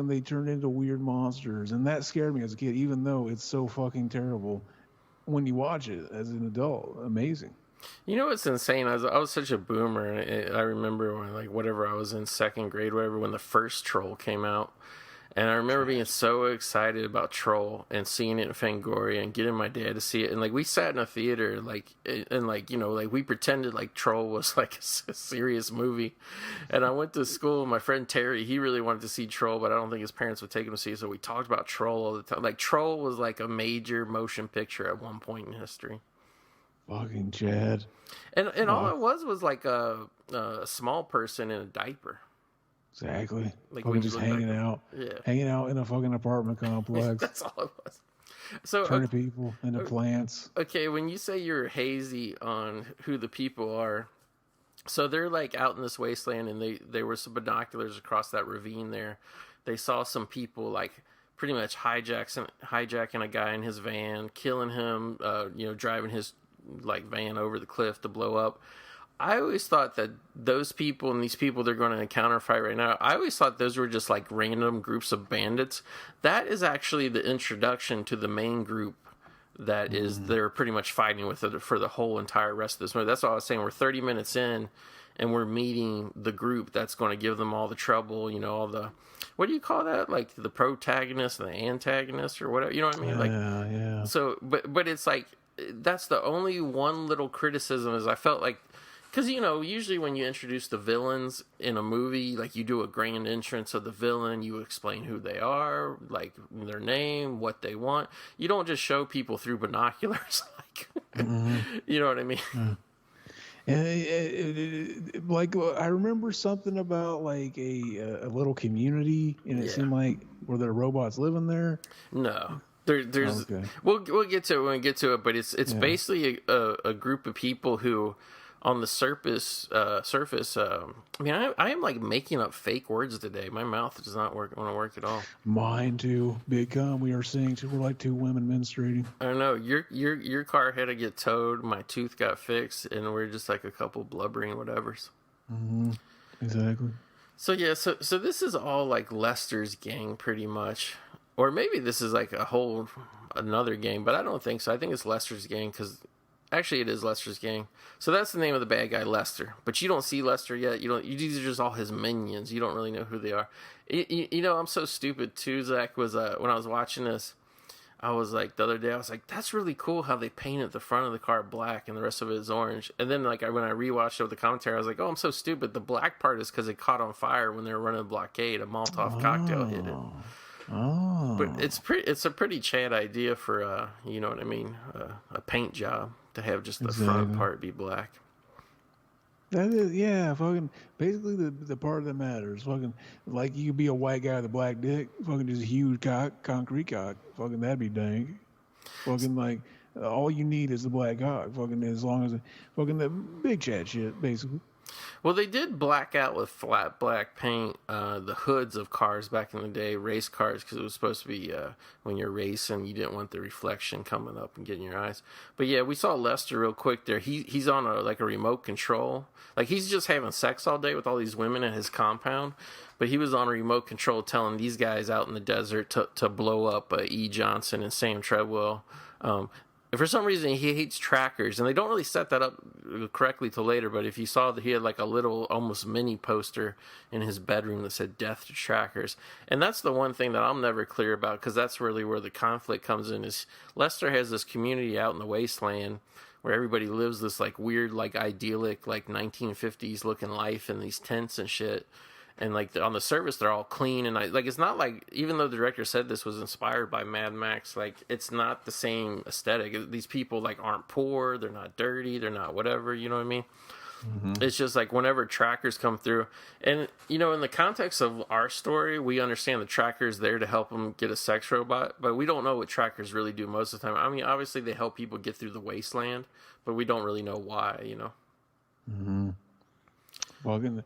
they turned into weird monsters, and that scared me as a kid, even though it's so fucking terrible when you watch it as an adult. Amazing. You know what's insane? I was such a boomer, and I remember when, like, whatever, I was in second grade, whatever, when the first Troll came out. And I remember being so excited about Troll and seeing it in Fangoria and getting my dad to see it. And, like, we sat in a theater, we pretended like Troll was, like, a serious movie. And I went to school, my friend Terry, he really wanted to see Troll, but I don't think his parents would take him to see it. So we talked about Troll all the time. Like, Troll was, like, a major motion picture at one point in history. Fucking Chad. And all it was like a small person in a diaper. Exactly. Like, fucking just hanging out. Yeah. Hanging out in a fucking apartment complex. That's all it was. So turning people into plants. Okay, when you say you're hazy on who the people are, so they're like out in this wasteland, and they were some binoculars across that ravine there. They saw some people like pretty much hijacking a guy in his van, killing him, driving his like van over the cliff to blow up. I always thought that those people and these people they're going to encounter fight right now, I always thought those were just like random groups of bandits. That is actually the introduction to the main group that is they're pretty much fighting with it for the whole entire rest of this movie. That's what I was saying. We're 30 minutes in and we're meeting the group that's going to give them all the trouble, all the, what do you call that? Like the protagonist and the antagonist or whatever, you know what I mean? Yeah. So, but it's like, that's the only one little criticism is I felt like, because, usually when you introduce the villains in a movie, like you do a grand entrance of the villain, you explain who they are, like their name, what they want. You don't just show people through binoculars, like, you know what I mean? And like, I remember something about like a little community, and it seemed like, were there robots living there? No. There's okay. We'll get to it when we get to it, but it's basically a group of people who, on the surface, I am like making up fake words today. My mouth does not want to work at all. Mine too. Big cum. We are seeing we're like two women menstruating. I don't know. Your car had to get towed. My tooth got fixed, and we're just like a couple blubbering whatevers. Exactly. So yeah, so this is all like Lester's gang, pretty much. or maybe this is like another gang, but I don't think so. I think it's Lester's gang, because actually it is Lester's gang. So that's the name of the bad guy, Lester. But you don't see Lester yet. These are just all his minions. You don't really know who they are. I'm so stupid too, Zach, was when I was watching this, I was like, the other day, I was like, that's really cool how they painted the front of the car black and the rest of it is orange. And then like when I rewatched it with the commentary, I was like, oh, I'm so stupid. The black part is because it caught on fire when they were running a blockade. A Molotov cocktail hit it. Oh. But it's a pretty Chad idea for you know what I mean, a paint job, to have just the front part be black. That is, yeah, fucking, basically the part that matters. Fucking, like, you could be a white guy with a black dick, fucking just a huge cock, concrete cock. Fucking, that'd be dank. Fucking, like, all you need is the black cock. Fucking, as long as, fucking, the big chat shit, basically. Well, they did black out with flat black paint the hoods of cars back in the day, race cars, because it was supposed to be when you're racing, you didn't want the reflection coming up and getting your eyes. But yeah, we saw Lester real quick there. He's on a remote control. Like, he's just having sex all day with all these women in his compound. But he was on a remote control telling these guys out in the desert to blow up E. Johnson and Sam Treadwell. And for some reason, he hates trackers, and they don't really set that up correctly till later, but if you saw that he had like a little, almost mini poster in his bedroom that said "Death to Trackers." And that's the one thing that I'm never clear about, because that's really where the conflict comes in, is Lester has this community out in the wasteland where everybody lives this like weird, like idyllic, like 1950s looking life in these tents and shit. And like on the surface, they're all clean, and like it's not like, even though the director said this was inspired by Mad Max, like it's not the same aesthetic. These people like aren't poor, they're not dirty, they're not whatever. You know what I mean? Mm-hmm. It's just like whenever trackers come through, and in the context of our story, we understand the tracker's there to help them get a sex robot, but we don't know what trackers really do most of the time. I mean, obviously they help people get through the wasteland, but we don't really know why. Mm-hmm. Well,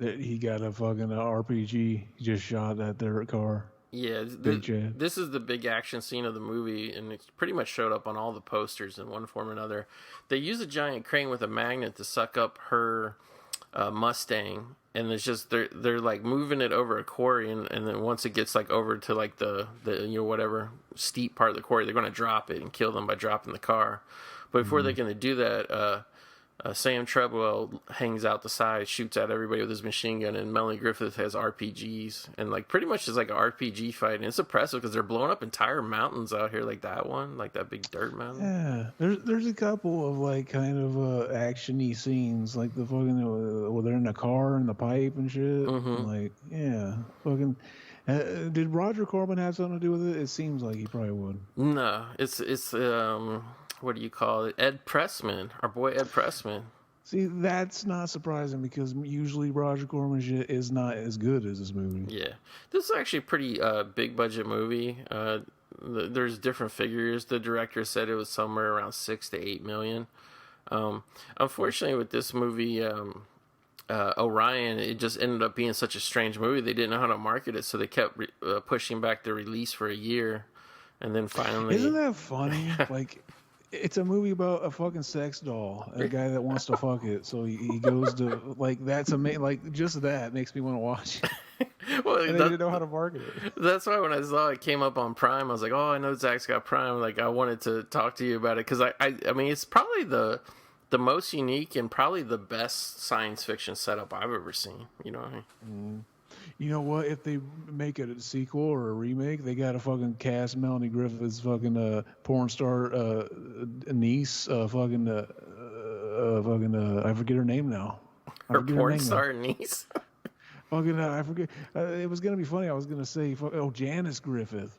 that he got a fucking RPG just shot at their car. Yeah, this is the big action scene of the movie, and it's pretty much showed up on all the posters in one form or another. They use a giant crane with a magnet to suck up her Mustang, and it's just they're like moving it over a quarry, and then once it gets like over to like the whatever steep part of the quarry, they're going to drop it and kill them by dropping the car. But before they can do that, Sam Treadwell hangs out the side, shoots at everybody with his machine gun, and Melanie Griffith has RPGs, and like pretty much is like an RPG fight, and it's impressive because they're blowing up entire mountains out here, like that one, like that big dirt mountain. Yeah, there's a couple of like kind of action-y scenes, like the fucking where they're in the car and the pipe and shit. Mm-hmm. Like, yeah, fucking. Did Roger Corman have something to do with it? It seems like he probably would. No, it's what do you call it? Ed Pressman, our boy Ed Pressman. See, that's not surprising because usually Roger Corman shit is not as good as this movie. Yeah, this is actually a pretty big budget movie. There's different figures. The director said it was somewhere around $6 to $8 million. Unfortunately, with this movie, Orion, it just ended up being such a strange movie. They didn't know how to market it, so they kept pushing back the release for a year, and then finally. Isn't that funny? Like. It's a movie about a fucking sex doll, a guy that wants to fuck it. So he goes to, like, that's amazing. Like, just that makes me want to watch it. Well, and they didn't know how to market it. That's why when I saw it came up on Prime, I was like, oh, I know Zach's got Prime. Like, I wanted to talk to you about it because I mean, it's probably the most unique and probably the best science fiction setup I've ever seen. You know what I mean? Mm. You know what? If they make it a sequel or a remake, they gotta fucking cast Melanie Griffith's fucking porn star niece. I forget her name now. Her porn star niece. Fucking I forget. It was gonna be funny. I was gonna say, Janice Griffith.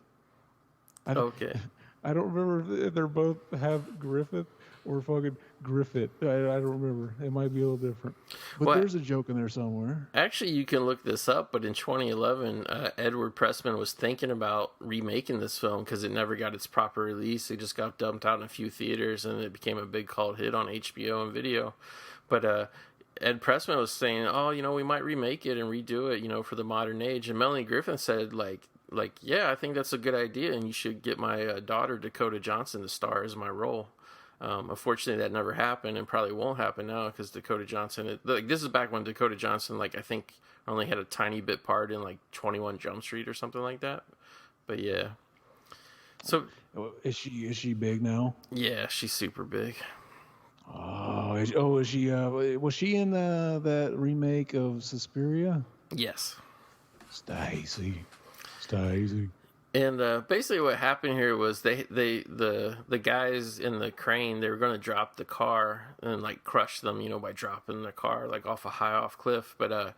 Okay. I don't remember if they're both have Griffith or fucking Griffith. I don't remember. It might be a little different. But there's a joke in there somewhere. Actually, you can look this up, but in 2011, Edward Pressman was thinking about remaking this film because it never got its proper release. It just got dumped out in a few theaters, and it became a big cult hit on HBO and video. But Ed Pressman was saying, oh, we might remake it and redo it, for the modern age. And Melanie Griffith said, like, yeah, I think that's a good idea, and you should get my daughter, Dakota Johnson, to star as my role. Unfortunately, that never happened and probably won't happen now because Dakota Johnson, this is back when Dakota Johnson, I think only had a tiny bit part in 21 Jump Street or something like that. But yeah. So is she big now? yeah, she's super big. Is she? Was she in that remake of Suspiria? Yes. Stacy. And basically, what happened here was the guys in the crane, they were going to drop the car and like crush them, by dropping the car like off a high cliff. But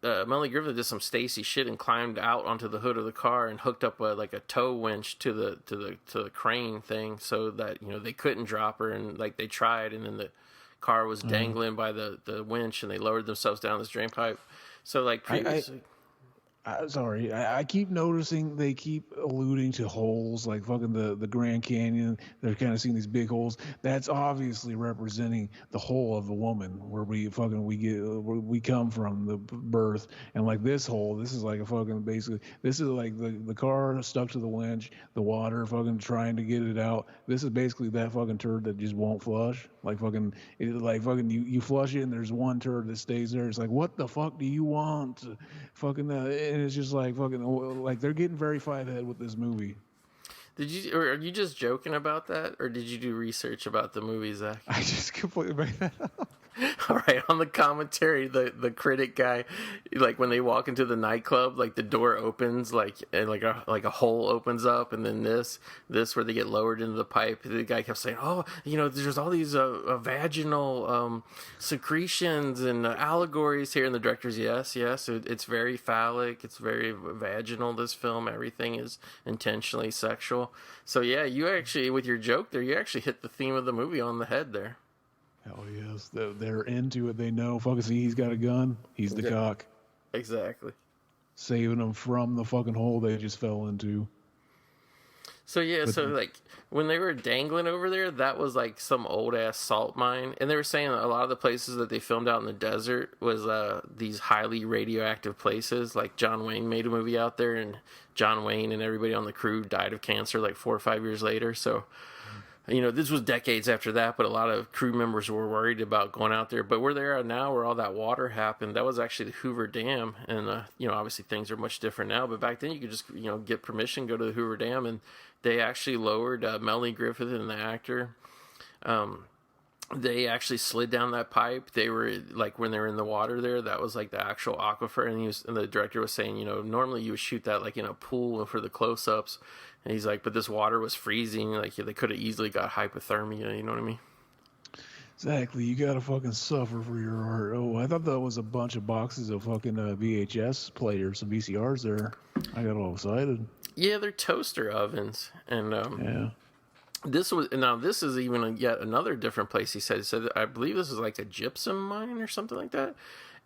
Melanie Griffith did some Stacy shit and climbed out onto the hood of the car and hooked up a tow winch to the crane thing, so that they couldn't drop her, and like they tried, and then the car was dangling by the winch, and they lowered themselves down this drain pipe. So like previously. Sorry, I keep noticing they keep alluding to holes, like fucking the Grand Canyon. They're kind of seeing these big holes. That's obviously representing the hole of the woman, where we come from, the birth. And like this hole, this is like this is like the car stuck to the winch, the water fucking trying to get it out. This is basically that fucking turd that just won't flush. You flush it and there's one turd that stays there. It's like, what the fuck do you want? And it's just like they're getting very 5-head with this movie. Or are you just joking about that, or did you do research about the movie, Zach? I just completely made that up. All right, on the commentary, the critic guy, like when they walk into the nightclub, like the door opens, and like a hole opens up, and then this where they get lowered into the pipe. The guy kept saying, "Oh, there's all these vaginal secretions and allegories here." And the director's, yes, it's very phallic, it's very vaginal. This film, everything is intentionally sexual. So yeah, you actually, with your joke there, you actually hit the theme of the movie on the head there. Hell yes, they're into it. They know. See, he's got a gun. He's the cock. Exactly. Saving them from the fucking hole they just fell into. So yeah, like when they were dangling over there, that was like some old ass salt mine, and they were saying a lot of the places that they filmed out in the desert was these highly radioactive places. Like John Wayne made a movie out there, and John Wayne and everybody on the crew died of cancer like 4 or 5 years later. So. This was decades after that, but a lot of crew members were worried about going out there. But where they are now, where all that water happened, that was actually the Hoover Dam. And, obviously things are much different now. But back then you could just, get permission, go to the Hoover Dam. And they actually lowered Melanie Griffith and the actor. They actually slid down that pipe. They were, like, when they were in the water there, that was, like, the actual aquifer. And the director was saying, normally you would shoot that, like, in a pool for the close-ups. And he's like, but this water was freezing. Like, they could have easily got hypothermia. You know what I mean? Exactly. You gotta fucking suffer for your art. Oh, I thought that was a bunch of boxes of fucking VHS players, some VCRs there. I got all excited. Yeah, they're toaster ovens. And, yeah. This is even yet another different place. He said, I believe this is like a gypsum mine or something like that.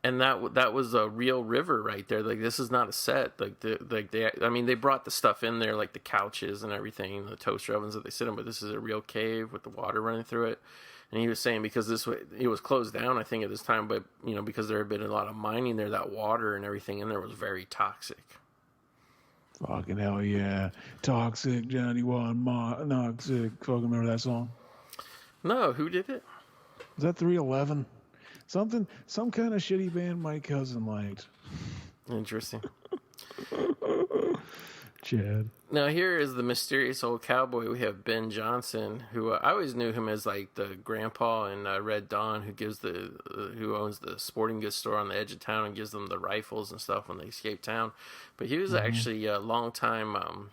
And that was a real river right there. Like, this is not a set. They brought the stuff in there, like the couches and everything, the toaster ovens that they sit in. But this is a real cave with the water running through it. And he was saying because it was closed down, I think, at this time. But because there had been a lot of mining there, that water and everything in there was very toxic. Fucking hell yeah, toxic Johnny One Noxic. Fucking remember that song? No, who did it? Was that 311? Some kind of shitty band my cousin liked. Interesting. Chad. Now here is the mysterious old cowboy. We have Ben Johnson, who I always knew him as like the grandpa in Red Dawn, who owns the sporting goods store on the edge of town and gives them the rifles and stuff when they escape town. But he was actually a longtime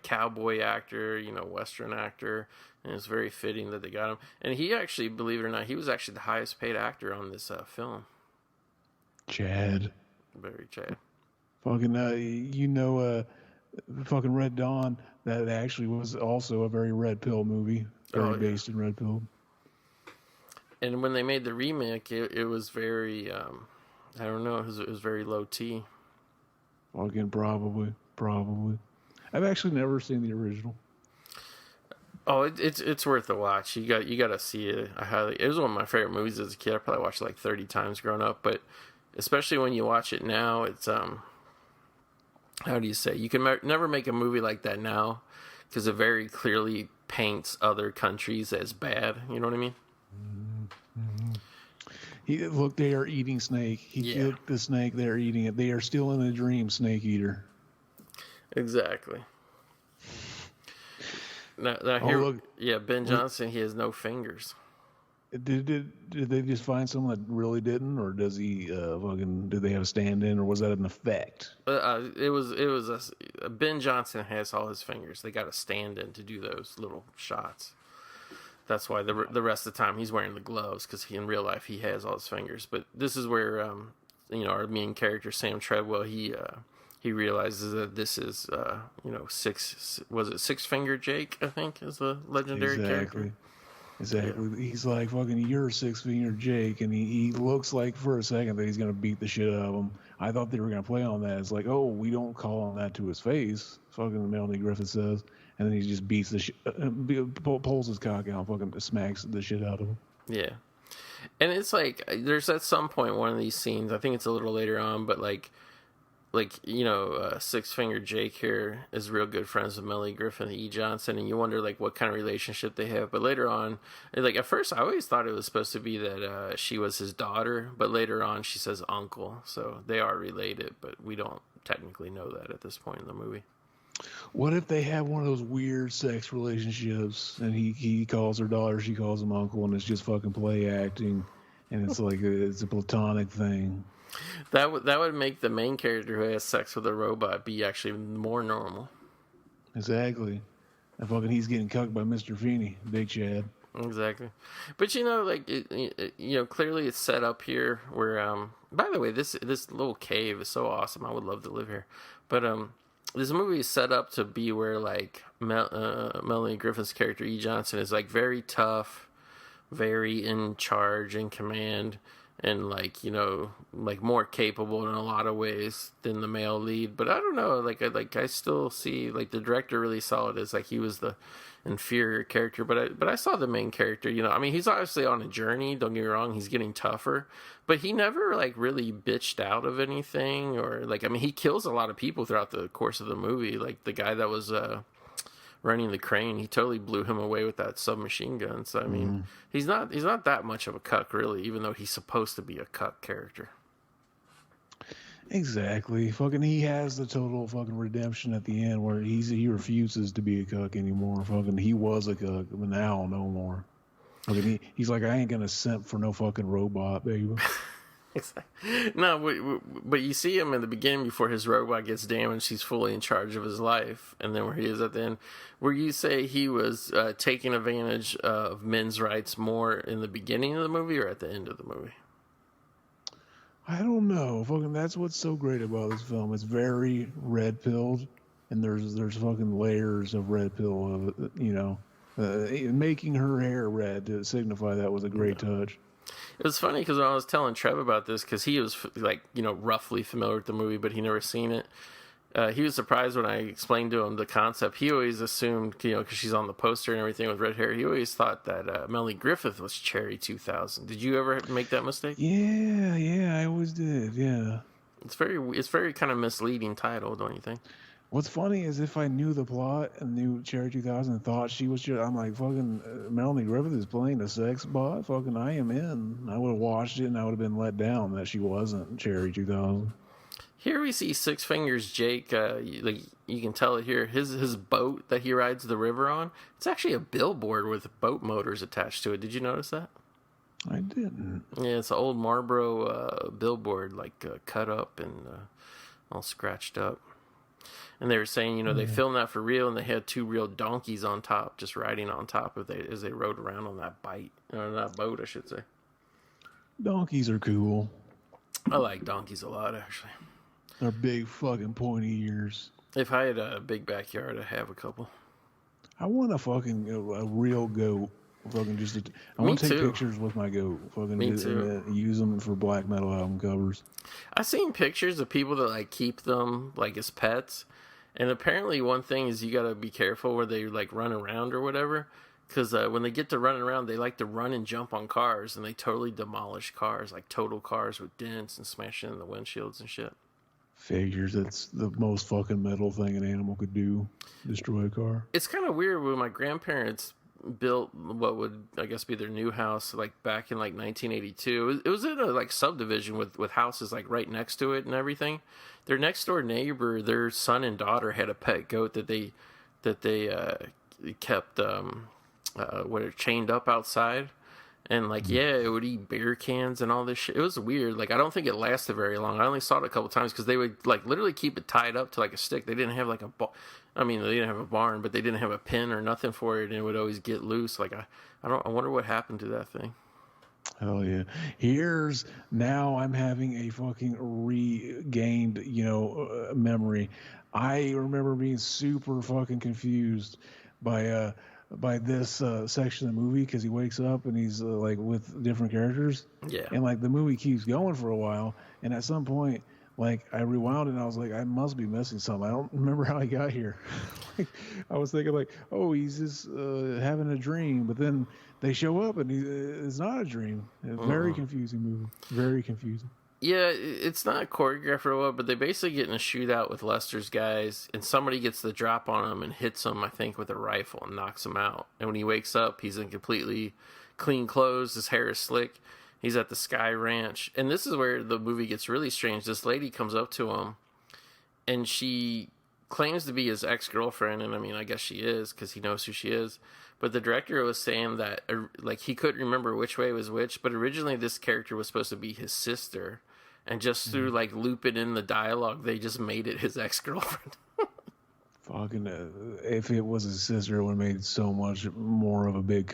cowboy actor, Western actor. And it's very fitting that they got him. And he actually, believe it or not, he was actually the highest paid actor on this film. Chad. Very Chad. Fucking, fucking Red Dawn, that actually was also a very red pill movie. Based in red pill. And when they made the remake, it was very, I don't know, it was very low T. Fucking probably. I've actually never seen the original. Oh, it's worth a watch. You got to see it. It was one of my favorite movies as a kid. I probably watched it like 30 times growing up, but especially when you watch it now, it's how do you say? You can never make a movie like that now because it very clearly paints other countries as bad. You know what I mean? Mm-hmm. Look, they are eating snake. He killed the snake. They're eating it. They are still in a dream, snake eater. Exactly. Now here, look. yeah, Ben Johnson, he has no fingers. Did they just find someone that really didn't, or does he fucking? Did they have a stand-in, or was that an effect? It was Ben Johnson has all his fingers. They got a stand-in to do those little shots. That's why the rest of the time he's wearing the gloves, because in real life he has all his fingers. But this is where our main character Sam Treadwell, he realizes that this is Six Finger Jake, I think is the legendary character. Exactly. Yeah. He's like, fucking, you're Six Finger Jake, and he looks like for a second that he's gonna beat the shit out of him. I thought they were gonna play on that. It's like, oh, we don't call on that to his face. Fucking Melanie Griffith says, and then he just beats the shit, pulls his cock out, fucking smacks the shit out of him. Yeah, and it's like there's at some point one of these scenes. I think it's a little later on, but Six Finger Jake here is real good friends with Melanie Griffith and E. Johnson, and you wonder like what kind of relationship they have. But later on, like at first I always thought it was supposed to be that she was his daughter, but later on she says uncle, so they are related, but we don't technically know that at this point in the movie. What if they have one of those weird sex relationships, and he calls her daughter, she calls him uncle, and it's just fucking play acting, and it's like it's a platonic thing. That would make the main character who has sex with a robot be actually more normal. Exactly. And fucking he's getting cucked by Mr. Feeney, Big Chad. Exactly. But clearly it's set up here where by the way, this little cave is so awesome. I would love to live here. But this movie is set up to be where like Melanie Griffith's character E. Johnson is like very tough, very in charge, in command, and like more capable in a lot of ways than the male lead. But I don't know, I still see like the director really saw it as like he was the inferior character, but I saw the main character, he's obviously on a journey, don't get me wrong, he's getting tougher, but he never like really bitched out of anything, or he kills a lot of people throughout the course of the movie. Like the guy that was running the crane, he totally blew him away with that submachine gun. So he's not that much of a cuck really, even though he's supposed to be a cuck character. Exactly. Fucking he has the total fucking redemption at the end where he refuses to be a cuck anymore. Fucking he was a cuck, but now no more. Fucking he's like, I ain't gonna simp for no fucking robot, baby. No, but you see him in the beginning before his robot gets damaged. He's fully in charge of his life, and then where he is at the end, where you say he was taking advantage of men's rights more in the beginning of the movie or at the end of the movie? I don't know. Fucking that's what's so great about this film. It's very red pilled, and there's fucking layers of red pill of making her hair red to signify that was a great touch. It was funny because when I was telling Trev about this, because he was roughly familiar with the movie, but he never seen it. He was surprised when I explained to him the concept. He always assumed, because she's on the poster and everything with red hair, he always thought that Melanie Griffith was Cherry 2000. Did you ever make that mistake? Yeah, I always did. Yeah. It's very kind of misleading title, don't you think? What's funny is if I knew the plot and knew Cherry 2000 and thought she was, I'm like, fucking Melanie Griffith is playing a sex bot. Fucking I am in. I would have watched it and I would have been let down that she wasn't Cherry 2000. Here we see Six Fingers Jake. You can tell it here. His boat that he rides the river on, it's actually a billboard with boat motors attached to it. Did you notice that? I didn't. Yeah, it's an old Marlboro billboard, cut up and all scratched up. And they were saying, they filmed that for real, and they had two real donkeys on top, just riding on top as they rode around on that boat, I should say. Donkeys are cool. I like donkeys a lot, actually. They're big fucking pointy ears. If I had a big backyard, I'd have a couple. I want a real goat. Fucking I want to take pictures with my goat. Fucking Me too. Use them for black metal album covers. I've seen pictures of people that keep them as pets, and apparently one thing is you got to be careful where they run around or whatever, because when they get to running around, they like to run and jump on cars, and they totally demolish cars, total cars with dents and smashing in the windshields and shit. Figures. That's the most fucking metal thing an animal could do. Destroy a car. It's kind of weird when my grandparents built what would, I guess, be their new house, like back in like 1982. It was in a like subdivision with houses like right next to it and everything. Their next door neighbor, their son and daughter had a pet goat that they kept chained up outside. And, like, yeah, it would eat beer cans and all this shit. It was weird. Like, I don't think it lasted very long. I only saw it a couple times because they would, like, literally keep it tied up to, like, a stick. They didn't have, like, they didn't have a barn, but they didn't have a pin or nothing for it, and it would always get loose. Like, I wonder what happened to that thing. Hell yeah. Now I'm having a fucking regained, memory. I remember being super fucking confused by this section of the movie because he wakes up and he's like with different characters. Yeah. And like the movie keeps going for a while, and at some point, like I rewound it and I was like, I must be missing something. I don't remember how he got here. I was thinking like, oh, he's just having a dream, but then they show up and it's not a dream. Very confusing movie. Very confusing. Yeah, it's not choreographed or what, but they basically get in a shootout with Lester's guys, and somebody gets the drop on him and hits him, I think, with a rifle and knocks him out. And when he wakes up, he's in completely clean clothes. His hair is slick. He's at the Sky Ranch. And this is where the movie gets really strange. This lady comes up to him, and she claims to be his ex-girlfriend, and I mean, I guess she is, because he knows who she is. But the director was saying that, like, he couldn't remember which way was which, but originally this character was supposed to be his sister. And just through, like, looping in the dialogue, they just made it his ex-girlfriend. Fucking, if it was his sister, it would have made so much more of a big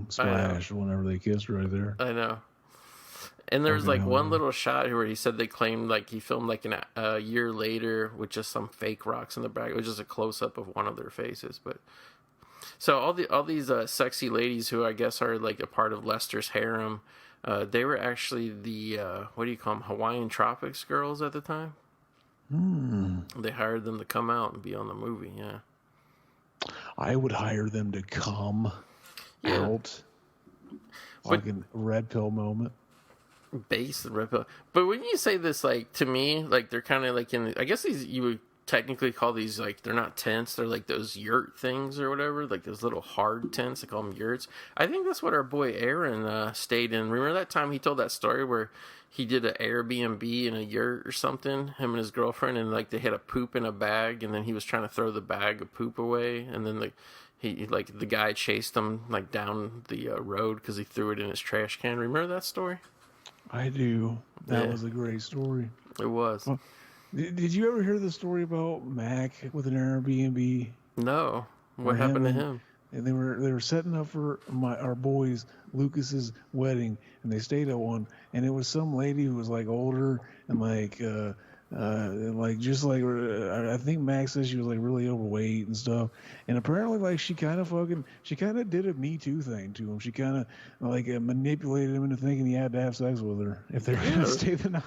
splash whenever they kissed right there. I know. And there was, like, one little shot where he said they claimed, like, he filmed, like, a year later with just some fake rocks in the back. It was just a close-up of one of their faces. But so all these sexy ladies who I guess are, like, a part of Lester's harem, they were actually the, what do you call them, Hawaiian Tropics girls at the time. They hired them to come out and be on the movie, yeah. I would hire them to come out. Fucking red pill moment. Base the red pill. But when you say this, like, to me, like, they're kind of like I guess these, you would technically call these, like, they're not tents, they're like those yurt things or whatever, like those little hard tents. They call them yurts. I think that's what our boy Aaron stayed in. Remember that time he told that story where he did an Airbnb in a yurt or something, him and his girlfriend, and like they had a poop in a bag, and then he was trying to throw the bag of poop away, and then the guy chased him like down the road because he threw it in his trash can. Remember that story? I do. That was a great story. It was. Well, did you ever hear the story about Mac with an Airbnb? No. What happened to him? And they were setting up for our boys Lucas's wedding, and they stayed at one, and it was some lady who was like older and I think Max said she was like really overweight and stuff, and apparently like she kind of did a Me Too thing to him. She kind of like manipulated him into thinking he had to have sex with her if they're gonna stay the night.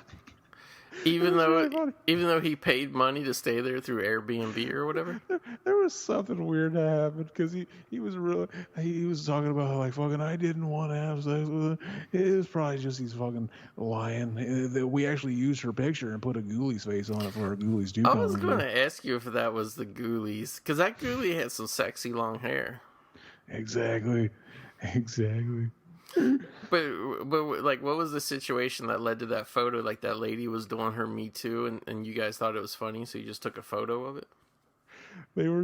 Even though he paid money to stay there through Airbnb or whatever. There was something weird that happened because he was talking about how like fucking I didn't want to have sex with her. It was probably just he's fucking lying. We actually used her picture and put a Ghoulies face on it for our Ghoulies 2. I was going to ask you if that was the Ghoulies, because that Ghoulie had some sexy long hair. Exactly. But like, what was the situation that led to that photo? Like, that lady was doing her Me Too, and you guys thought it was funny, so you just took a photo of it? They were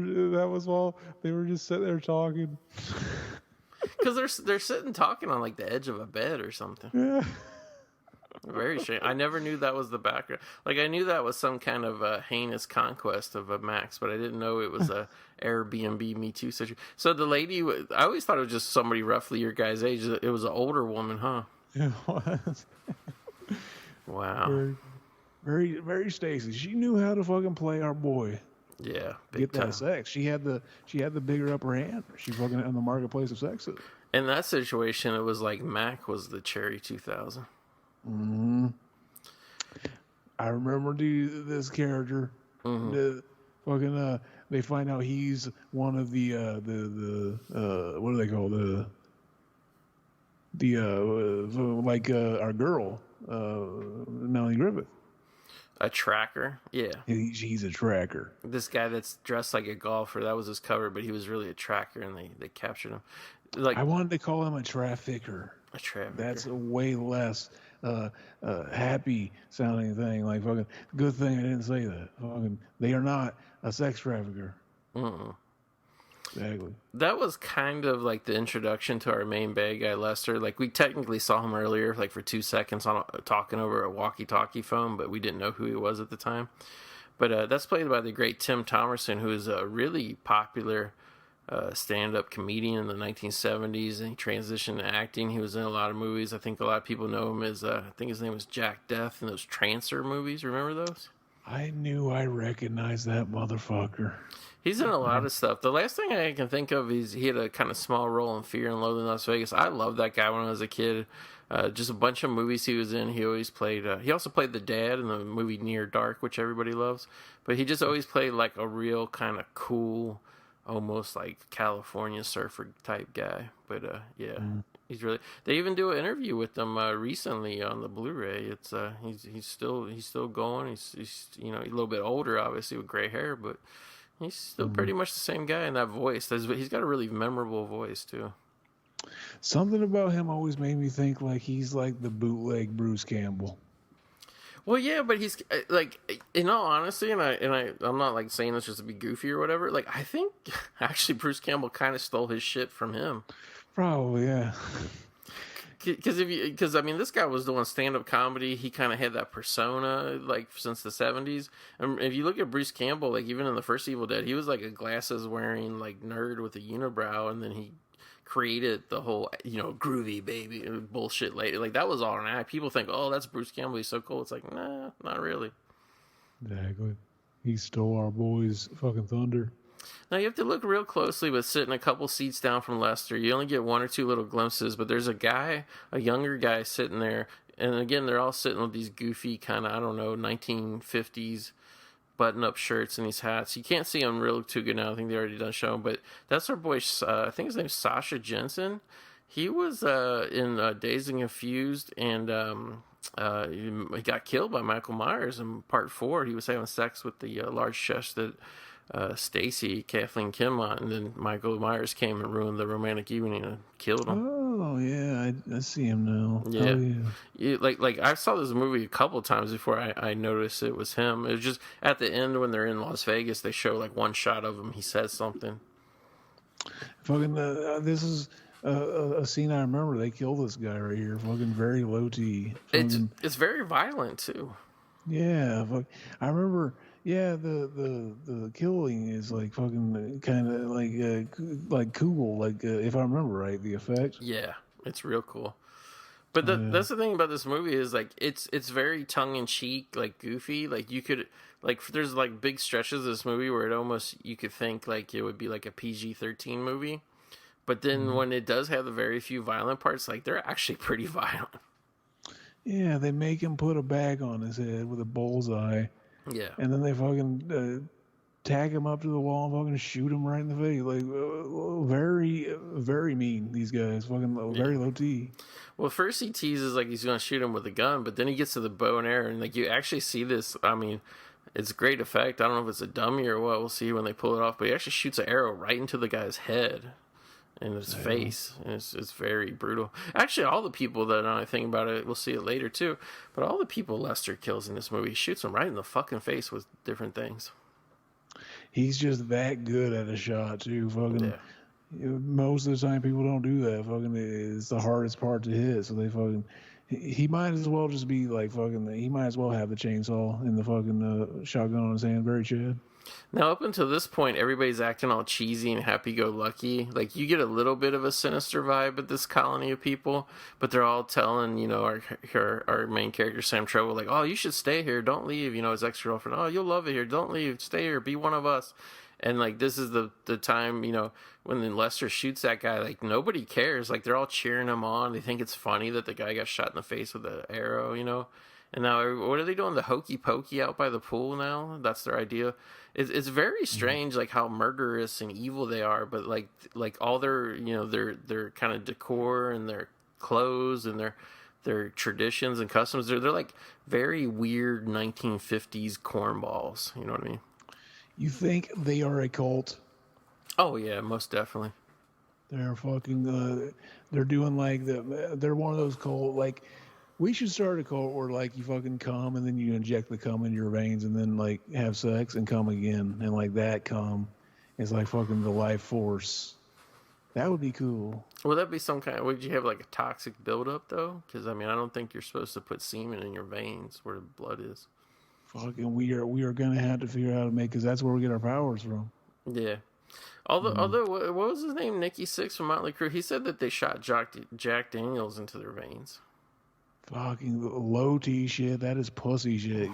just sitting there talking. Because they're sitting talking on like the edge of a bed or something. Yeah. Very strange. I never knew that was the background. Like, I knew that was some kind of heinous conquest of a Max, but I didn't know it was a Airbnb Me Too situation. So the lady, I always thought it was just somebody roughly your guys' age. It was an older woman, huh? It was. Wow. Very, very, very Stacy. She knew how to fucking play our boy. Yeah, get that sex. She had the bigger upper hand. She fucking in the marketplace of sex. In that situation, it was like Mac was the Cherry 2000. Mm-hmm. I remember this character. Mm-hmm. They find out he's one of the what do they call our girl, Melanie Griffith. A tracker? Yeah. He's a tracker. This guy that's dressed like a golfer, that was his cover, but he was really a tracker, and they captured him. Like I wanted to call him a trafficker. a trafficker. That's a way less happy sounding thing. Like fucking good thing I didn't say that. Fucking they are not a sex trafficker. Mm-mm. Exactly. That was kind of like the introduction to our main bad guy, Lester. Like, we technically saw him earlier, like for 2 seconds, talking over a walkie-talkie phone, but we didn't know who he was at the time. But that's played by the great Tim Thomerson, who is a really popular stand-up comedian in the 1970s, and he transitioned to acting. He was in a lot of movies. I think a lot of people know him as, I think his name was Jack Death in those Trancer movies. Remember those? I knew I recognized that motherfucker. He's in a lot of stuff. The last thing I can think of is he had a kind of small role in Fear and Loathing in Las Vegas. I loved that guy when I was a kid. Just a bunch of movies he was in. He always played. He also played the dad in the movie Near Dark, which everybody loves. But he just always played like a real kind of cool, almost like California surfer type guy. But yeah, he's really. They even do an interview with him recently on the Blu-ray. It's he's still going. He's a little bit older, obviously with gray hair, but. He's still pretty much the same guy in that voice. He's got a really memorable voice, too. Something about him always made me think like he's like the bootleg Bruce Campbell. Well, yeah, but he's like, in all honesty, I'm not like saying this just to be goofy or whatever. Like, I think actually Bruce Campbell kind of stole his shit from him. Probably, yeah. Because I mean, this guy was doing stand-up comedy. He kind of had that persona like since the 70s. And if you look at Bruce Campbell, like even in the first Evil Dead, he was like a glasses-wearing like nerd with a unibrow, and then he created the whole groovy baby bullshit later. Like that was all an act. People think, oh, that's Bruce Campbell. He's so cool. It's like, nah, not really. Exactly. He stole our boys' fucking thunder. Now, you have to look real closely, but sitting a couple seats down from Lester, you only get one or two little glimpses, but there's a younger guy sitting there, and again, they're all sitting with these goofy kind of, 1950s button-up shirts and these hats. You can't see them real too good now. I think they already done show them, but that's our boy, I think his name's Sasha Jensen. He was in Dazed and Confused, and he got killed by Michael Myers in part 4. He was having sex with the large chest that Stacy, Kathleen Kim on, and then Michael Myers came and ruined the romantic evening and killed him. Oh yeah, I see him now. Yeah, oh, yeah. Like I saw this movie a couple times before I noticed it was him. It was just at the end when they're in Las Vegas, they show like one shot of him. He says something. Fucking this is a scene I remember. They killed this guy right here. Fucking very low T. It's very violent too. Yeah, I remember. Yeah, the killing is like fucking kind of like cool. Like if I remember right, the effect. Yeah, it's real cool. But that's the thing about this movie is like it's very tongue in cheek, like goofy. Like you could there's like big stretches of this movie where it almost you could think like it would be like a PG-13 movie. But then when it does have the very few violent parts, like they're actually pretty violent. Yeah, they make him put a bag on his head with a bullseye. Yeah. And then they fucking tag him up to the wall and fucking shoot him right in the face. Like, very, very mean, these guys. Fucking very low T. Well, first he teases like he's going to shoot him with a gun, but then he gets to the bow and arrow, and like you actually see this. I mean, it's a great effect. I don't know if it's a dummy or what. We'll see when they pull it off. But he actually shoots an arrow right into the guy's head and his face. And it's very brutal. Actually, all the people that I think about it, we'll see it later too. But all the people Lester kills in this movie, he shoots them right in the fucking face with different things. He's just that good at a shot too. Fucking. Yeah. Most of the time, people don't do that. Fucking, it's the hardest part to hit. So they fucking. He might as well just be like fucking. He might as well have the chainsaw and the fucking shotgun on his hand. Very Chad. Now, up until this point, everybody's acting all cheesy and happy-go-lucky. Like, you get a little bit of a sinister vibe with this colony of people, but they're all telling, our main character, Sam Trevor, like, oh, you should stay here. Don't leave. His ex-girlfriend, oh, you'll love it here. Don't leave. Stay here. Be one of us. And, like, this is the time, when Lester shoots that guy, like, nobody cares. Like, they're all cheering him on. They think it's funny that the guy got shot in the face with an arrow, And now, what are they doing? The hokey pokey out by the pool now? That's their idea. It's very strange, like how murderous and evil they are. But like all their their kind of decor and their clothes and their traditions and customs, they're like very weird 1950s cornballs. You know what I mean? You think they are a cult? Oh yeah, most definitely. They're fucking. They're doing like they're one of those cult like. We should start a cult where like you fucking come and then you inject the cum in your veins and then like have sex and come again and like that cum is like fucking the life force. That would be cool. Would that be some kind? Would you have like a toxic buildup though? Because I mean, I don't think you're supposed to put semen in your veins where the blood is. Fucking, we are gonna have to figure out how to make because that's where we get our powers from. Yeah. Although, what was his name? Nikki Sixx from Motley Crue. He said that they shot Jack Daniels into their veins. Fucking low T shit. That is pussy shit.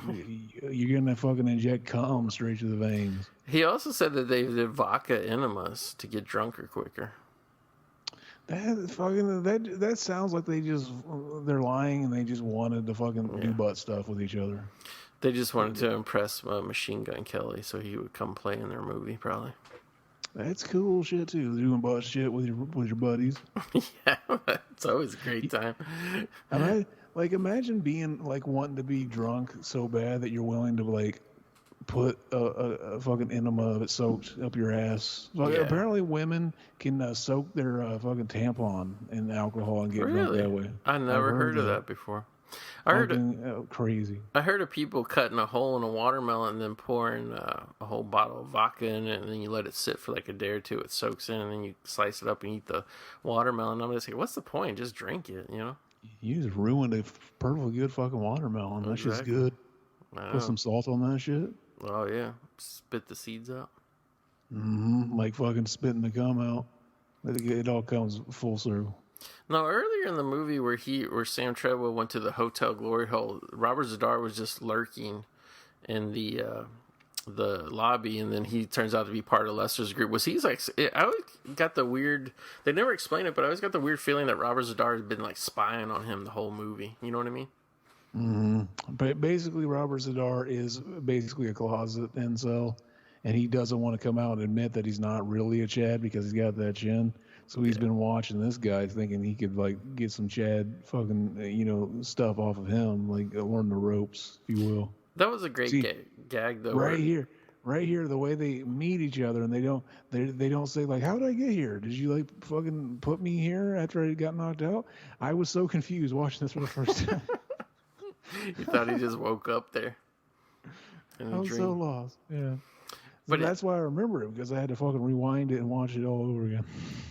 You're gonna fucking inject cum straight to the veins. He also said that they did vodka enemas to get drunker quicker. That sounds like they're lying and they just wanted to fucking do butt stuff with each other. They just wanted to impress Machine Gun Kelly, so he would come play in their movie, probably. That's cool shit too. Doing butt shit with your buddies. Yeah, it's always a great time. And imagine being like wanting to be drunk so bad that you're willing to like put a fucking enema of it soaked up your ass. Apparently women can soak their fucking tampon in alcohol and get drunk that way. I never heard of that before. I heard crazy. I heard of people cutting a hole in a watermelon and then pouring a whole bottle of vodka in it, and then you let it sit for like a day or two. It soaks in, and then you slice it up and eat the watermelon. I'm just like, what's the point? Just drink it, you know? You just ruined a perfectly good fucking watermelon. That shit's good. Put some salt on that shit. Oh yeah, spit the seeds out. Like fucking spitting the gum out. It all comes full circle. Now, earlier in the movie where Sam Treadwell went to the Hotel Glory Hole, Robert Zadar was just lurking in the lobby, and then he turns out to be part of Lester's group. I always got the weird, they never explain it, but I always got the weird feeling that Robert Zadar has been like spying on him the whole movie. You know what I mean? But basically, Robert Zadar is basically a closet incel, and he doesn't want to come out and admit that he's not really a Chad because he's got that chin. So he's been watching this guy thinking he could like get some Chad fucking stuff off of him, like learn the ropes, if you will. That was a great gag though. Right here, the way they meet each other and they don't say like, how did I get here? Did you like fucking put me here after I got knocked out? I was so confused watching this for the first time. You thought he just woke up there. I was so lost. Yeah. But that's why I remember it, because I had to fucking rewind it and watch it all over again.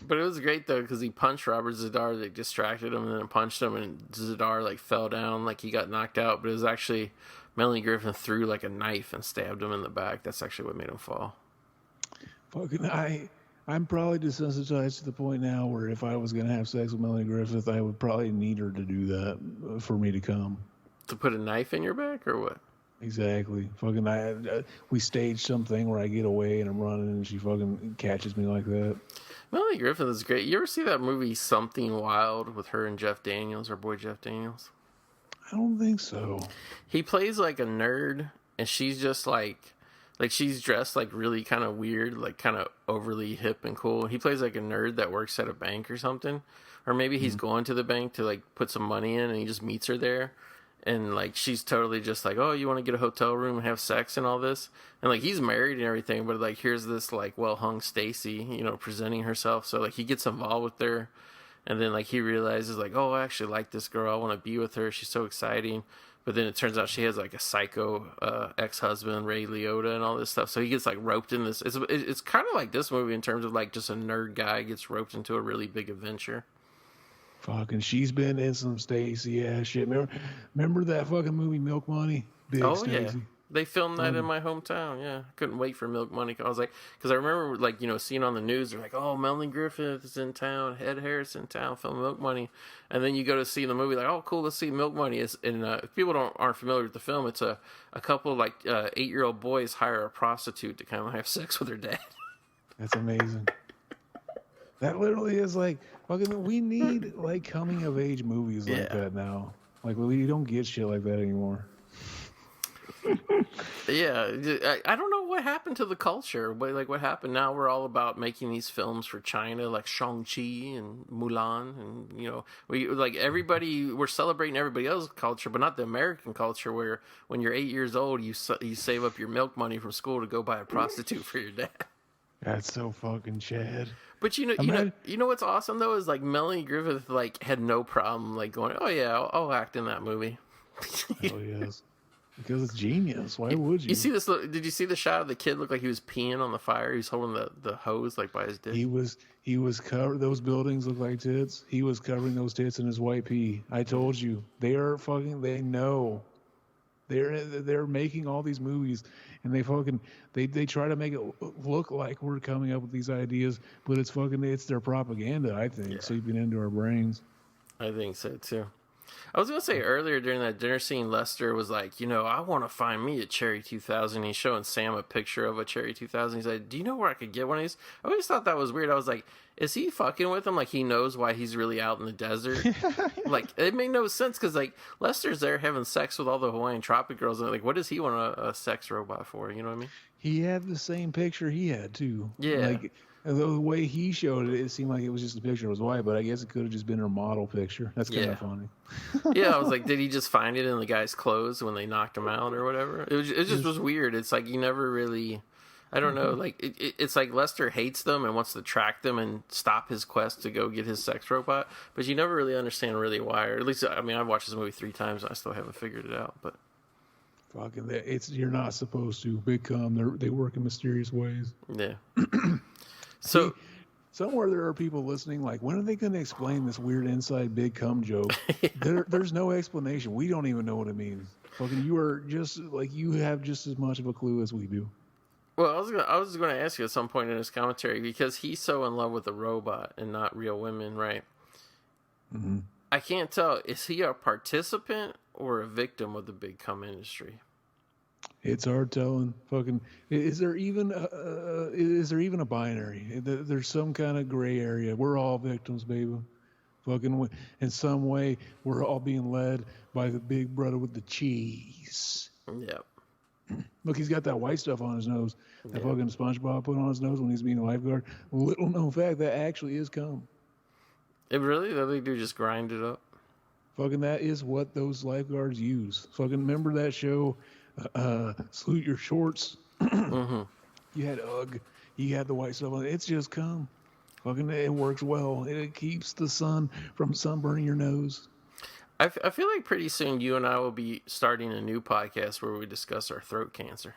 But it was great though, because he punched Robert Zadar, they distracted him, and then punched him, and Zadar like fell down, like he got knocked out. But it was actually Melanie Griffith threw like a knife and stabbed him in the back. That's actually what made him fall. Fucking I'm probably desensitized to the point now where if I was gonna have sex with Melanie Griffith, I would probably need her to do that for me to come. To put a knife in your back or what? Exactly. Fucking, we staged something where I get away and I'm running and she fucking catches me like that. Melanie Griffith is great. You ever see that movie Something Wild with her and Jeff Daniels, our boy Jeff Daniels? I don't think so. He plays like a nerd, and she's just like she's dressed like really kind of weird, like kind of overly hip and cool. He plays like a nerd that works at a bank or something, or maybe he's going to the bank to like put some money in, and he just meets her there. And, like, she's totally just like, oh, you want to get a hotel room and have sex and all this? And, like, he's married and everything, but, like, here's this, like, well-hung Stacy, presenting herself. So, like, he gets involved with her. And then, like, he realizes, like, oh, I actually like this girl. I want to be with her. She's so exciting. But then it turns out she has, like, a psycho ex-husband, Ray Liotta, and all this stuff. So he gets, like, roped in this. It's kind of like this movie in terms of, like, just a nerd guy gets roped into a really big adventure. Fucking, she's been in some Stacy ass shit. Remember that fucking movie Milk Money? Big Stacy. Yeah. They filmed that in my hometown. Yeah, couldn't wait for Milk Money. I was like, because I remember like seeing on the news, they're like, oh, Melanie Griffith is in town, Ed Harris in town, film Milk Money, and then you go to see the movie, like, oh, cool, let's see Milk Money. If people aren't familiar with the film, it's a couple like 8-year-old boys hire a prostitute to kind of have sex with their dad. That's amazing. That literally is like fucking. We need like coming of age movies like that now. Like we don't get shit like that anymore. Yeah, I don't know what happened to the culture, but like what happened now, we're all about making these films for China, like Shang-Chi and Mulan, and we like everybody. We're celebrating everybody else's culture, but not the American culture. Where when you're 8 years old, you save up your milk money from school to go buy a prostitute for your dad. That's so fucking Chad. But you know what's awesome though is like Melanie Griffith like had no problem like going, oh yeah, I'll act in that movie. Oh yes, because it's genius. Why would you? You see this? Did you see the shot of the kid look like he was peeing on the fire? He was holding the hose like by his dick. He was covered. Those buildings look like tits. He was covering those tits in his white pee. I told you, they are fucking. They know. They're making all these movies, and they try to make it look like we're coming up with these ideas, but it's their propaganda. I think seeping into our brains. I think so too. I was going to say earlier during that dinner scene, Lester was like, I want to find me a Cherry 2000. He's showing Sam a picture of a Cherry 2000. He's like, do you know where I could get one of these? I always thought that was weird. I was like, is he fucking with him? Like, he knows why he's really out in the desert? Like, it made no sense because, like, Lester's there having sex with all the Hawaiian tropic girls. And, like, what does he want a sex robot for? You know what I mean? He had the same picture he had, too. Yeah. Like, the way he showed it, it seemed like it was just a picture of his wife, but I guess it could have just been her model picture. That's kind of funny. Yeah, I was like, did he just find it in the guy's clothes when they knocked him out or whatever? It just was weird. It's like you never really, I don't know, like it's like Lester hates them and wants to track them and stop his quest to go get his sex robot, but you never really understand really why. Or at least, I mean, I've watched this movie 3 times and I still haven't figured it out. But fucking, you're not supposed to. Big cum, they work in mysterious ways. Yeah. So. See, somewhere there are people listening like, when are they going to explain this weird inside big cum joke? There's no explanation. We don't even know what it means. Fucking, you are just like, you have just as much of a clue as we do. Well, I was going to ask you at some point in his commentary, because he's so in love with a robot and not real women, right? Mm-hmm. I can't tell. Is he a participant or a victim of the big cum industry? It's hard telling. Fucking, is there even a binary? There's some kind of gray area. We're all victims, baby. Fucking, in some way, we're all being led by the big brother with the cheese. Yep. Look, he's got that white stuff on his nose. That fucking SpongeBob put on his nose when he's being a lifeguard. Little known fact, that actually is cum. It really? They do just grind it up? Fucking, that is what those lifeguards use. Fucking, remember that show? Salute Your Shorts. Mm-hmm. You had UGG. You had the white stuff on it. It's just cum. Fucking, it works well. It keeps the sun from sunburning your nose. I feel like pretty soon you and I will be starting a new podcast where we discuss our throat cancer.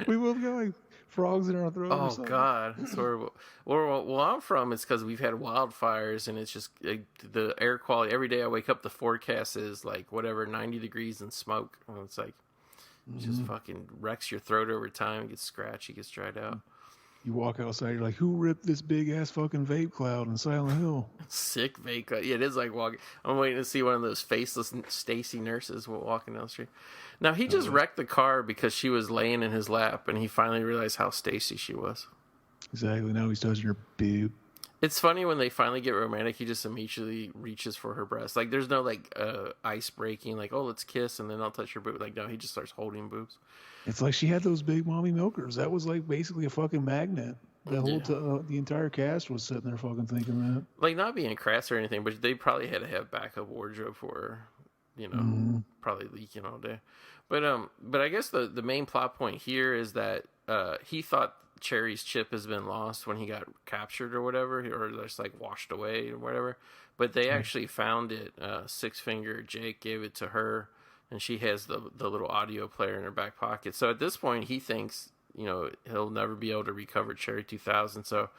We will go like frogs in our throat. Oh God, it's horrible. Well, I'm from, it's because we've had wildfires and it's just the air quality. Every day I wake up, the forecast is like whatever 90 degrees and smoke. And it's like it just fucking wrecks your throat over time. It gets scratchy, gets dried out. You walk outside, you're like, who ripped this big ass fucking vape cloud in Silent Hill? Sick vape cloud. Yeah, it is like walking. I'm waiting to see one of those faceless Stacy nurses walking down the street. Now he just wrecked the car because she was laying in his lap, and he finally realized how Stacy she was. Exactly. Now he's touching her boob. It's funny when they finally get romantic, he just immediately reaches for her breast. Like, there's no, like, ice breaking, like, oh, let's kiss, and then I'll touch your boob. Like, no, he just starts holding boobs. It's like she had those big mommy milkers. That was, like, basically a fucking magnet. The entire cast was sitting there fucking thinking that. Like, not being crass or anything, but they probably had to have backup wardrobe for her, you know, probably leaking all day. But I guess the main plot point here is that he thought Cherry's chip has been lost when he got captured or whatever, or just like washed away or whatever. But they actually found it. Six Finger Jake gave it to her, and she has the little audio player in her back pocket. So at this point, he thinks, you know, he'll never be able to recover Cherry 2000. So,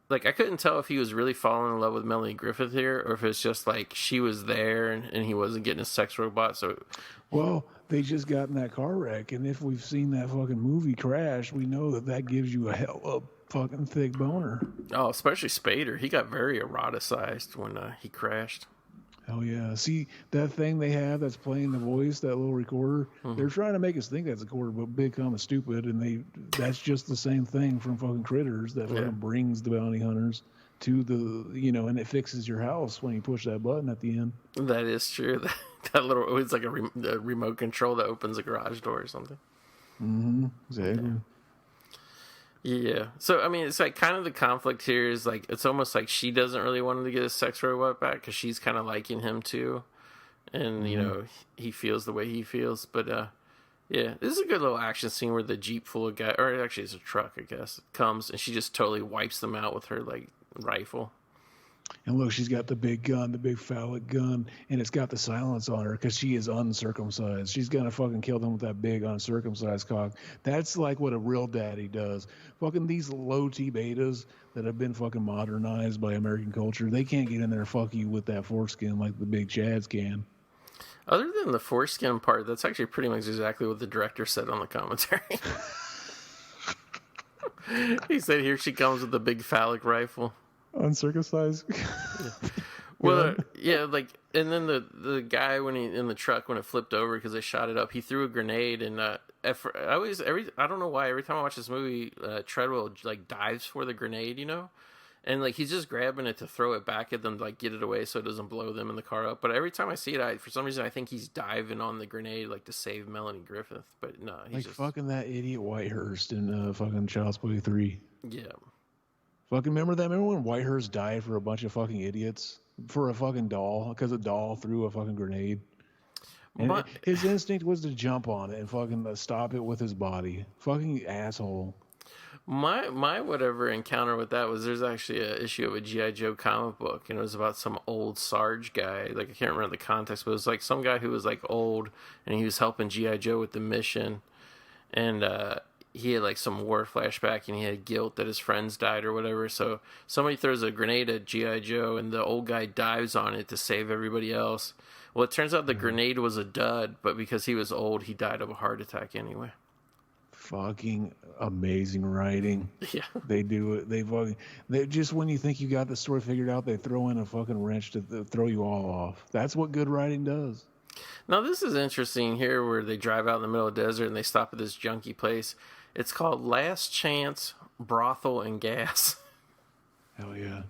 like, I couldn't tell if he was really falling in love with Melanie Griffith here, or if it's just like she was there and he wasn't getting a sex robot. So, well, they just got in that car wreck, and if we've seen that fucking movie Crash, we know that gives you a hell of fucking thick boner. Oh, especially Spader. He got very eroticized when he crashed. Hell yeah. See, that thing they have that's playing the voice, that little recorder, they're trying to make us think that's a recorder, but Big Cum is stupid, and that's just the same thing from fucking Critters that fucking brings the bounty hunters to the, you know, and it fixes your house when you push that button at the end. That is true. That little, it's like a remote control that opens a garage door or something. Mm-hmm. Exactly. Yeah. So, I mean, it's like kind of the conflict here is like, it's almost like she doesn't really want him to get his sex robot back because she's kind of liking him too. And, you know, he feels the way he feels. But Yeah, this is a good little action scene where the Jeep full of guys, or actually it's a truck, I guess, comes and she just totally wipes them out with her like rifle. And look, she's got the big gun, the big phallic gun, and it's got the silence on her because she is uncircumcised. She's gonna fucking kill them with that big uncircumcised cock. That's like what a real daddy does. Fucking these low T betas that have been fucking modernized by American culture, they can't get in there and fuck you with that foreskin like the big Chads can. Other than the foreskin part, that's actually pretty much exactly what the director said on the commentary. He said, "Here she comes with the big phallic rifle." Uncircumcised. Well, yeah, like, and then the guy when he in the truck when it flipped over because they shot it up, he threw a grenade and I don't know why every time I watch this movie, Treadwell like dives for the grenade, you know, and like he's just grabbing it to throw it back at them, like get it away so it doesn't blow them in the car up. But every time I see it, for some reason I think he's diving on the grenade like to save Melanie Griffith. But no, he's like just fucking that idiot Whitehurst in fucking Child's Play 3. Yeah. Fucking remember that? Remember when Whitehurst died for a bunch of fucking idiots? For a fucking doll? Because a doll threw a fucking grenade. And his instinct was to jump on it and fucking stop it with his body. Fucking asshole. My whatever encounter with that was there's actually an issue of a G.I. Joe comic book, and it was about some old Sarge guy. Like, I can't remember the context, but it was like some guy who was like old, and he was helping G.I. Joe with the mission. And, he had like some war flashback and he had guilt that his friends died or whatever. So somebody throws a grenade at G.I. Joe and the old guy dives on it to save everybody else. Well, it turns out the grenade was a dud, but because he was old, he died of a heart attack anyway. Fucking amazing writing. Yeah. They do it. They just when you think you got the story figured out, they throw in a fucking wrench to throw you all off. That's what good writing does. Now, this is interesting here where they drive out in the middle of the desert and they stop at this junky place. It's called Last Chance Brothel and Gas. Hell yeah.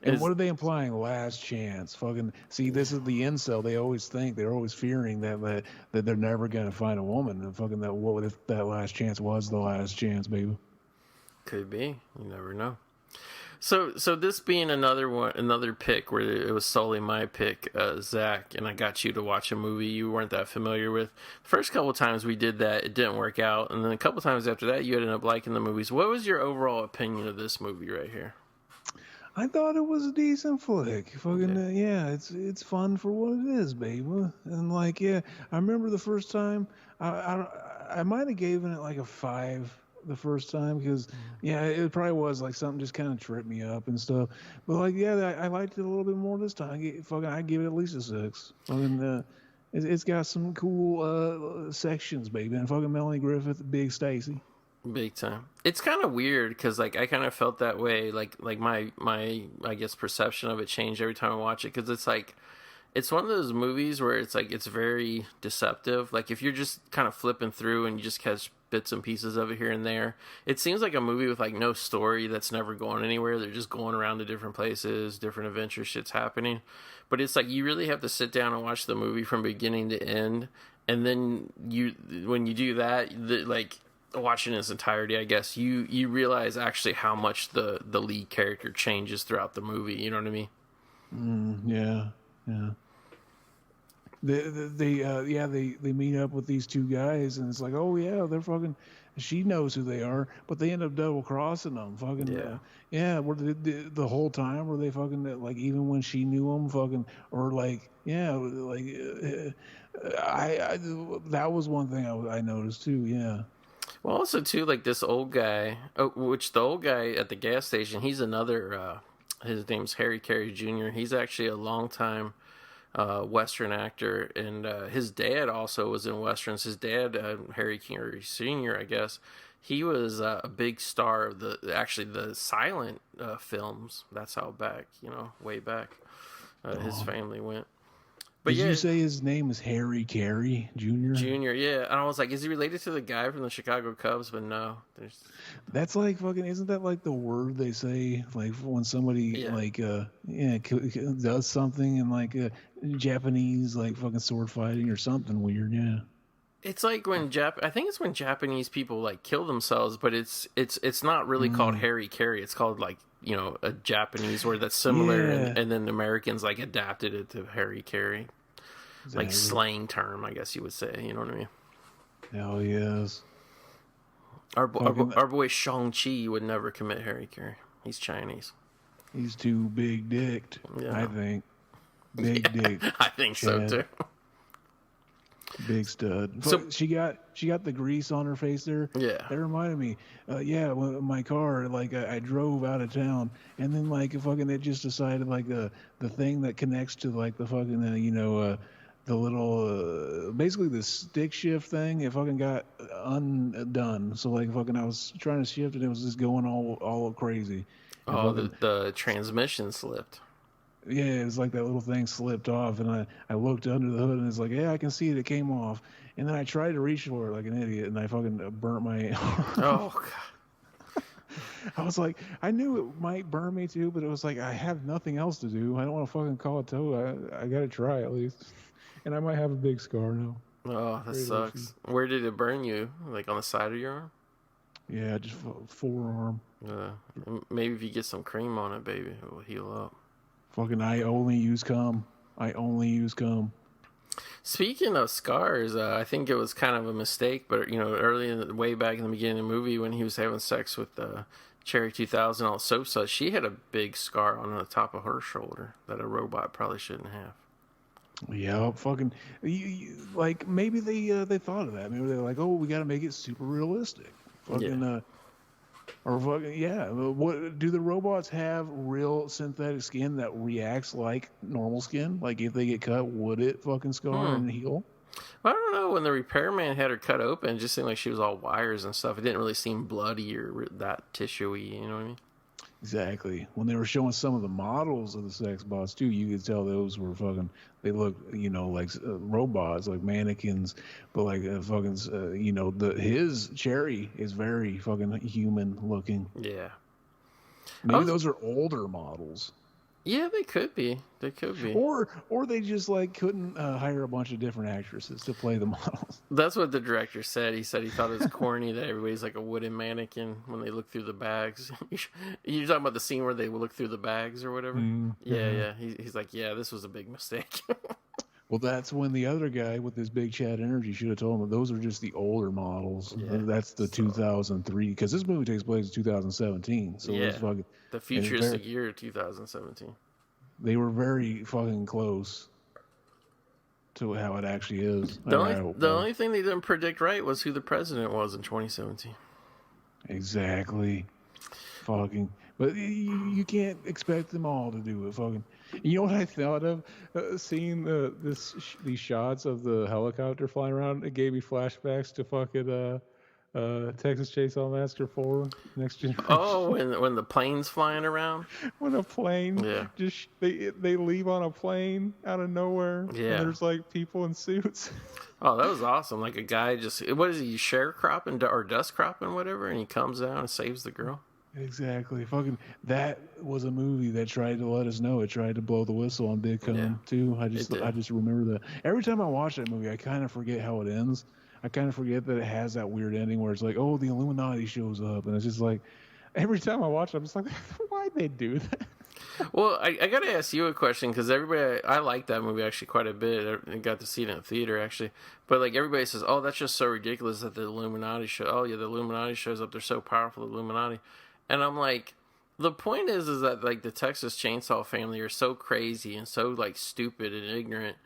And what are they implying? Last chance. Fucking see, this is the incel. They always think they're always fearing that they're never gonna find a woman. And fucking that what if that last chance was the last chance, baby? Could be. You never know. So this being another pick where it was solely my pick, Zach, and I got you to watch a movie you weren't that familiar with. The first couple of times we did that, it didn't work out, and then a couple of times after that, you ended up liking the movies. What was your overall opinion of this movie right here? I thought it was a decent flick. Fucking yeah, it's fun for what it is, baby. And like I remember the first time I might have given it like a 5. The first time because it probably was like something just kind of tripped me up and stuff, but like I liked it a little bit more this time. I give it at least a 6. I mean it's got some cool sections, baby, and fucking Melanie Griffith, big Stacy, big time. It's kind of weird because like I kind of felt that way, like my I guess perception of it changed every time I watch it, because it's like it's one of those movies where it's like it's very deceptive. Like if you're just kind of flipping through and you just catch bits and pieces of it here and there, it seems like a movie with like no story that's never going anywhere. They're just going around to different places, different adventure shit's happening. But it's like you really have to sit down and watch the movie from beginning to end, and then when you do that, like watching its entirety, I guess you realize actually how much the lead character changes throughout the movie. You know what I mean? Yeah. They meet up with these two guys, and it's like, oh yeah, they're fucking. She knows who they are, but they end up double crossing them. Fucking Were the whole time were they fucking like even when she knew them, fucking or like I that was one thing I noticed too. Yeah. Well, also too, like this old guy, which the old guy at the gas station, he's another. His name's Carey Jr. He's actually a longtime Western actor, and his dad also was in Westerns. His dad, Carey Sr., I guess, he was a big star of the silent films. That's how way back his family went. But Did you say his name is Carey Jr.? Jr., yeah. And I was like, is he related to the guy from the Chicago Cubs? But no. That's like fucking, isn't that like the word they say, like when somebody does something in like Japanese, like fucking sword fighting or something weird, yeah. It's like when I think it's when Japanese people like kill themselves, but it's not really called Harry Carey. It's called like, a Japanese word that's similar, and then Americans like adapted it to Harry Carey. like slang term, I guess you would say. You know what I mean? Hell yes. Our boy Shang-Chi would never commit Harry. He's Chinese. He's too big dicked, Yeah. I think. Big dick. I think so too. Big stud. So she got the grease on her face there. Yeah. That reminded me. My car, like I drove out of town, and then like fucking it just decided like the thing that connects to like the fucking the little basically the stick shift thing. It fucking got undone. So like fucking I was trying to shift and it was just going all crazy. Oh, the transmission slipped. Yeah, it's like that little thing slipped off, and I looked under the hood, and it's like, yeah, I can see it. It came off, and then I tried to reach for it like an idiot, and I fucking burnt my arm. Oh god! I was like, I knew it might burn me too, but it was like I have nothing else to do. I don't want to fucking call it tow. I gotta try at least, and I might have a big scar now. Oh, that sucks. Where did it burn you? Like on the side of your arm? Yeah, just forearm. Maybe if you get some cream on it, baby, it will heal up. Fucking, I only use cum. Speaking of scars, I think it was kind of a mistake, but way back in the beginning of the movie when he was having sex with Cherry 2000 on Sosa, she had a big scar on the top of her shoulder that a robot probably shouldn't have. Yeah, fucking, like maybe they thought of that. Maybe they're like, oh, we got to make it super realistic. Fucking, What do the robots have? Real synthetic skin that reacts like normal skin? Like if they get cut, would it fucking scar and heal? Well, I don't know. When the repairman had her cut open, it just seemed like she was all wires and stuff. It didn't really seem bloody or that tissuey. You know what I mean? Exactly. When they were showing some of the models of the sex bots too, you could tell those were fucking. They look, like robots, like mannequins, but like his Cherry is very fucking human looking. Yeah. Maybe those are older models. Yeah, they could be. Or they just like couldn't hire a bunch of different actresses to play the models. That's what the director said. He said he thought it was corny that everybody's like a wooden mannequin when they look through the bags. You're talking about the scene where they look through the bags or whatever? Yeah. He's like, yeah, this was a big mistake. Well, that's when the other guy with his big Chad energy should have told him those are just the older models. Yeah, that's the 2003, because this movie takes place in 2017. So yeah, fucking, the futuristic year 2017. They were very fucking close to how it actually is. The only thing they didn't predict right was who the president was in 2017. Exactly. Fucking. But you can't expect them all to do it. Fucking. You know what I thought of? Seeing these shots of the helicopter flying around, it gave me flashbacks to fucking Texas Chainsaw Massacre 4 Next Generation. Oh, when the plane's flying around? When a plane, just they leave on a plane out of nowhere. Yeah. And there's like people in suits. Oh, that was awesome. Like a guy what is he, sharecropping or dust cropping, whatever, and he comes down and saves the girl. Exactly. Fucking, that was a movie that tried to let us know. It tried to blow the whistle on Big Cum too. I just remember that. Every time I watch that movie, I kind of forget how it ends. I kind of forget that it has that weird ending where it's like, oh, the Illuminati shows up, and it's just like, every time I watch it, I'm just like, why'd they do that? Well, I got to ask you a question, because I like that movie actually quite a bit. I got to see it in the theater actually, but like everybody says, oh, that's just so ridiculous that the Illuminati the Illuminati shows up. They're so powerful, the Illuminati. And I'm like, the point is that like the Texas Chainsaw family are so crazy and so like stupid and ignorant.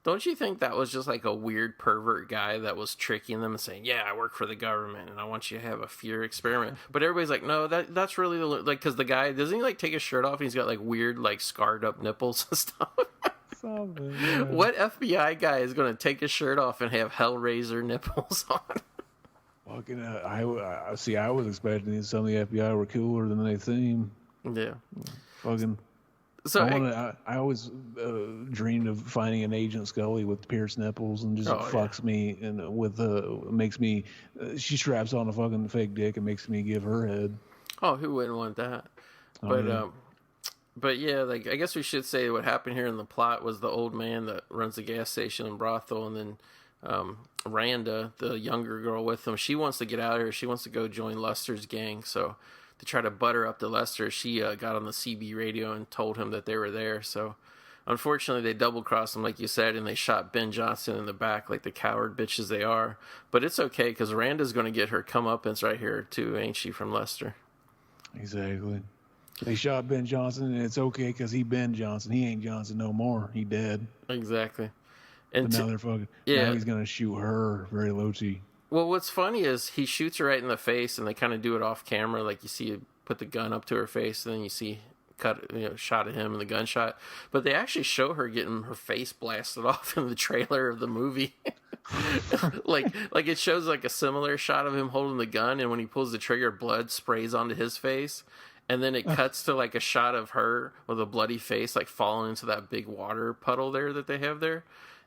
Don't you think that was just like a weird pervert guy that was tricking them and saying, yeah, I work for the government and I want you to have a fear experiment? But everybody's like, no, that's really like, because the guy, doesn't he like take his shirt off and he's got like weird like scarred up nipples and stuff? What FBI guy is going to take his shirt off and have Hellraiser nipples on? Fucking, I was expecting some of the FBI were cooler than they seem. Yeah. Fucking. So I always dreamed of finding an Agent Scully with pierced nipples and just fucks me and makes me. She straps on a fucking fake dick and makes me give her head. Oh, who wouldn't want that? But yeah, like I guess we should say what happened here in the plot was the old man that runs the gas station and brothel, and then Randa, the younger girl with him, she wants to get out of here. She wants to go join Lester's gang. So to try to butter up to Lester, she got on the CB radio and told him that they were there. So unfortunately, they double-crossed him, like you said, and they shot Ben Johnson in the back like the coward bitches they are. But it's okay, because Randa's going to get her comeuppance right here, too, ain't she, from Lester? Exactly. They shot Ben Johnson, and it's okay, because he Ben Johnson. He ain't Johnson no more. He dead. Exactly. And but now they're fucking... Yeah. Now he's going to shoot her very low T. Well, what's funny is he shoots her right in the face, and they kind of do it off camera, like you see put the gun up to her face, and then you see shot at him and the gunshot. But they actually show her getting her face blasted off in the trailer of the movie. like it shows like a similar shot of him holding the gun, and when he pulls the trigger, blood sprays onto his face. And then it cuts to like a shot of her with a bloody face, like falling into that big water puddle there that they have there.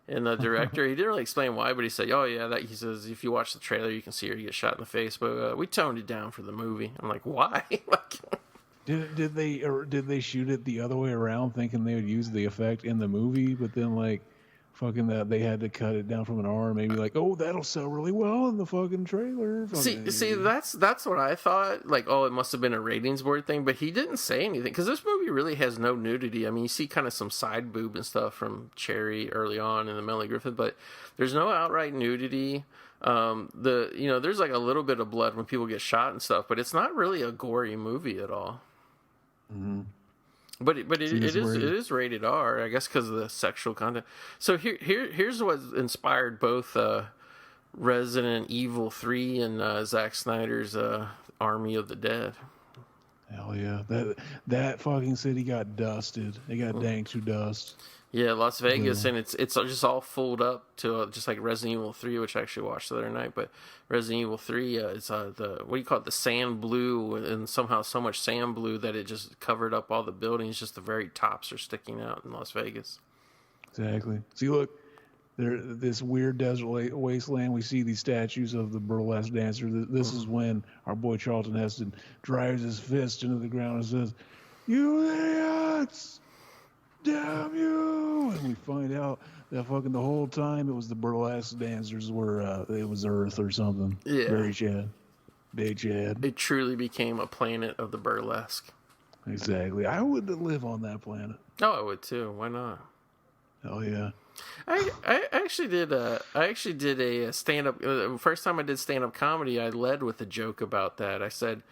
And the director, he didn't really explain why, but he said, "Oh yeah, he says if you watch the trailer, you can see her get shot in the face." But we toned it down for the movie. I'm like, why? Did they shoot it the other way around, thinking they would use the effect in the movie, but then like fucking that they had to cut it down from an R, maybe like, oh, that'll sell really well in the fucking trailer. See, that's what I thought. Like, oh, it must have been a ratings board thing, but he didn't say anything because this movie really has no nudity. I mean, you see kind of some side boob and stuff from Cherry early on in the Melanie Griffith, but there's no outright nudity. There's like a little bit of blood when people get shot and stuff, but it's not really a gory movie at all. Mm-hmm. But it is rated R, I guess, because of the sexual content. So here's what inspired both Resident Evil 3 and Zack Snyder's Army of the Dead. Hell yeah, that fucking city got dusted. It got dang to dust. Yeah, Las Vegas, and it's just all fooled up to just like Resident Evil 3, which I actually watched the other night. But Resident Evil 3, it's the what do you call it, the sand blue, and somehow so much sand blue that it just covered up all the buildings. Just the very tops are sticking out in Las Vegas. Exactly. See, look, this weird desert wasteland. We see these statues of the burlesque dancer. This is when our boy Charlton Heston drives his fist into the ground and says, "You idiots! Damn you!" And we find out that fucking the whole time it was the burlesque dancers were it was Earth or something. Yeah. Very Chad. Big Chad. It truly became a planet of the burlesque. Exactly. I would live on that planet. Oh, I would too. Why not? Hell yeah. I actually did a stand up. First time I did stand up comedy, I led with a joke about that. I said,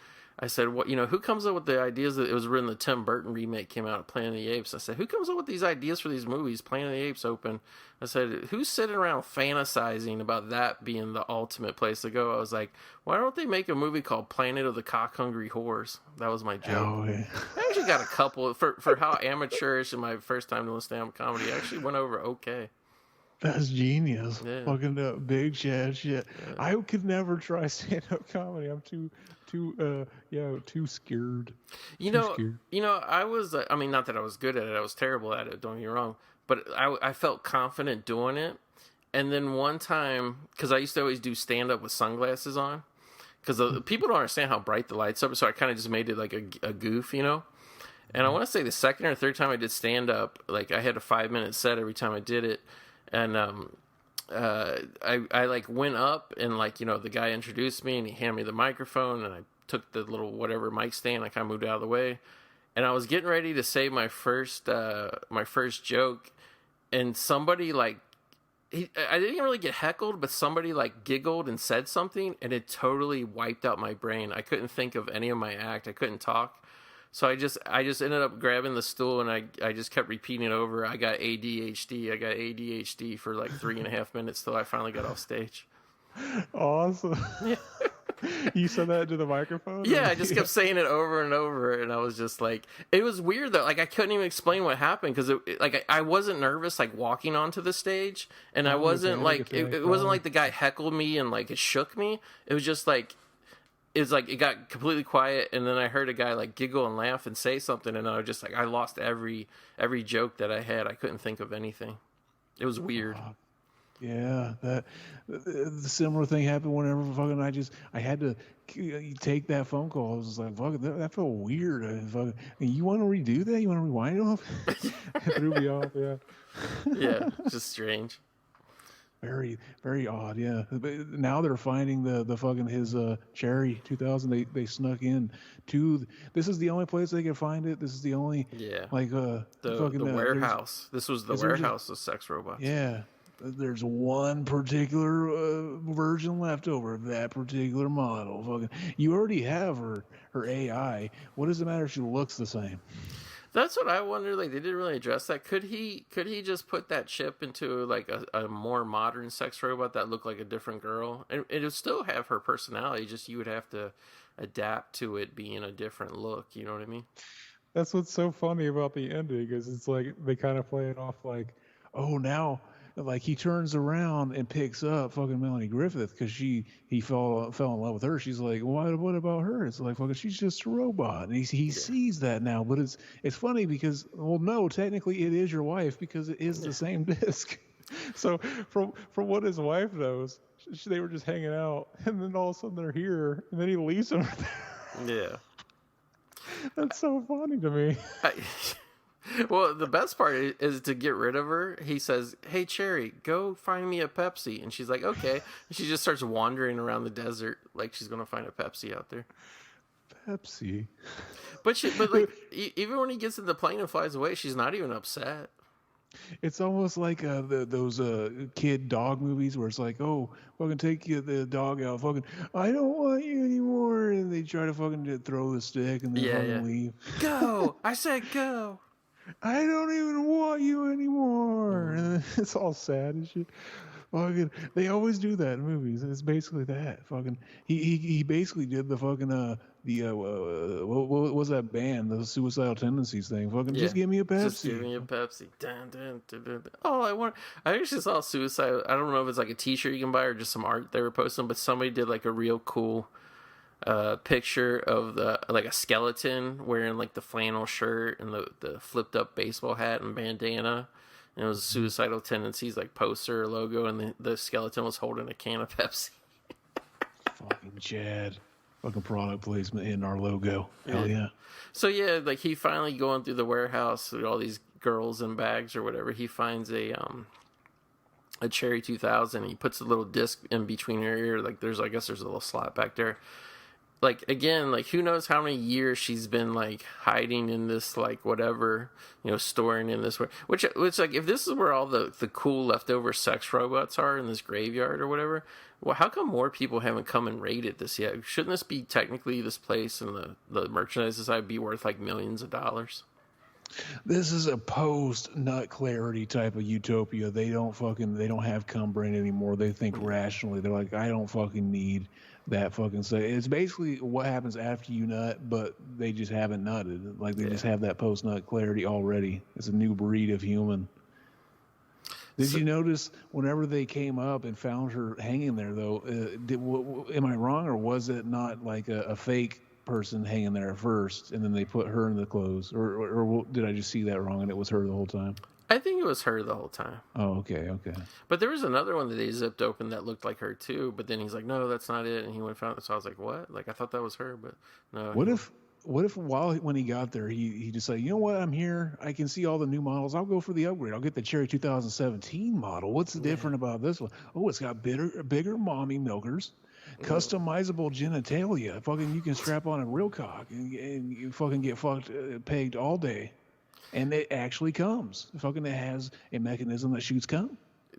what, who comes up with the ideas that it was when the Tim Burton remake came out of Planet of the Apes? I said, who comes up with these ideas for these movies? Planet of the Apes open. I said, who's sitting around fantasizing about that being the ultimate place to go? I was like, why don't they make a movie called Planet of the Cock Hungry Whores? That was my joke. Oh, yeah. I actually got a couple for how amateurish in my first time doing stand up comedy. I actually went over okay. That's genius. Yeah. Fucking Big Chad shit. Yeah. I could never try stand-up comedy. I'm too scared. I was. I mean, not that I was good at it. I was terrible at it. Don't get me wrong. But I felt confident doing it. And then one time, because I used to always do stand-up with sunglasses on, because people don't understand how bright the lights are. So I kind of just made it like a goof, And I want to say the second or third time I did stand-up, like I had a 5-minute set every time I did it. And I like went up and the guy introduced me and he handed me the microphone and I took the little whatever mic stand. I kind of moved out of the way, and I was getting ready to say my first joke, and somebody I didn't really get heckled, but somebody giggled and said something, and it totally wiped out my brain. I couldn't think of any of my act. I couldn't talk. So I just ended up grabbing the stool and I just kept repeating it over. I got ADHD. I got ADHD for 3.5 minutes till I finally got off stage. Awesome. Yeah. You said that to the microphone? Yeah, I just kept saying it over and over, and I was just it was weird though. I couldn't even explain what happened because I wasn't nervous walking onto the stage, and I wasn't it wasn't like the guy heckled me and it shook me. It was just it's it got completely quiet, and then I heard a guy giggle and laugh and say something, and I was just I lost every joke that I had. I couldn't think of anything. It was weird. Yeah, the similar thing happened whenever I had to take that phone call. I was just like, fuck, that felt weird. You want to redo that? You want to rewind it off? It threw me off. Yeah. Yeah, it's just strange. Very, very odd. Yeah. But now they're finding the fucking his Cherry 2000. They snuck in to. This is the only place they can find it. This is the only Yeah. like The warehouse. This was the warehouse of sex robots. Yeah. There's one particular version left over of that particular model. Fucking, you already have her AI. What does it matter if she looks the same? That's what I wonder. Like, they didn't really address that. Could he just put that chip into like a more modern sex robot that looked like a different girl, and it would still have her personality? Just you would have to adapt to it being a different look. You know what I mean? That's what's so funny about the ending is it's like they kind of play it off like, Oh, now like he turns around and picks up fucking Melanie Griffith because he fell in love with her. She's like, what about her? It's like fucking she's just a robot. And he sees that now, but it's funny because well no, technically it is your wife because it is the same disc. so from what his wife knows, they were just hanging out, and then all of a sudden they're here, and then he leaves them there. Yeah. That's so funny to me. Well, the best part is to get rid of her. He says, "Hey, Cherry, go find me a Pepsi." And she's like, "Okay." And she just starts wandering around the desert like she's gonna find a Pepsi out there. Pepsi. But like even when he gets in the plane and flies away, she's not even upset. It's almost like those kid dog movies where it's like, oh, fucking take the dog out, fucking, I don't want you anymore, and they try to fucking throw the stick and then leave. Go! I said go! I don't even want you anymore. And it's all sad and shit. Fucking, they always do that in movies. It's basically that. Fucking, he basically did the fucking what was that band? The Suicidal Tendencies thing. Fucking, just give me a Pepsi. Just give me a Pepsi. Dun, dun, dun, dun, dun. Oh, I actually saw Suicide. I don't know if it's like a T-shirt you can buy or just some art they were posting, but somebody did like a real cool picture of a skeleton wearing like the flannel shirt and the flipped up baseball hat and bandana. And it was Suicidal Tendencies like poster or logo, and the skeleton was holding a can of Pepsi. Fucking Chad. Fucking product placement in our logo. Hell yeah. So yeah, like he finally going through the warehouse with all these girls in bags or whatever. He finds a Cherry 2000. He puts a little disc in between her ear. Like I guess there's a little slot back there. Like again, like who knows how many years she's been like hiding in this like whatever, storing in this way. Which like if this is where all the cool leftover sex robots are in this graveyard or whatever, well, how come more people haven't come and raided this yet? Shouldn't this be technically this place and the merchandise inside be worth like millions of dollars? This is a post nut clarity type of utopia. They don't have cum brain anymore. They think rationally. They're like, I don't fucking need that fucking stuff. It's basically what happens after you nut, but they just haven't nutted. Like they just have that post nut clarity already. It's a new breed of human. Did you notice whenever they came up and found her hanging there though? Am I wrong, or was it not like a fake person hanging there at first, and then they put her in the clothes, or did I just see that wrong and it was her the whole time? I think it was her the whole time. Oh, okay. But there was another one that they zipped open that looked like her too. But then he's like, "No, that's not it." And he went and found it. So I was like, "What?" Like I thought that was her, but no. What if when he got there, he just said, "You know what? I'm here. I can see all the new models. I'll go for the upgrade. I'll get the Cherry 2017 model. What's different about this one? Oh, it's got bigger mommy milkers." Customizable genitalia. Fucking, you can strap on a real cock and you fucking get pegged all day, and it actually comes. Fucking, it has a mechanism that shoots cum.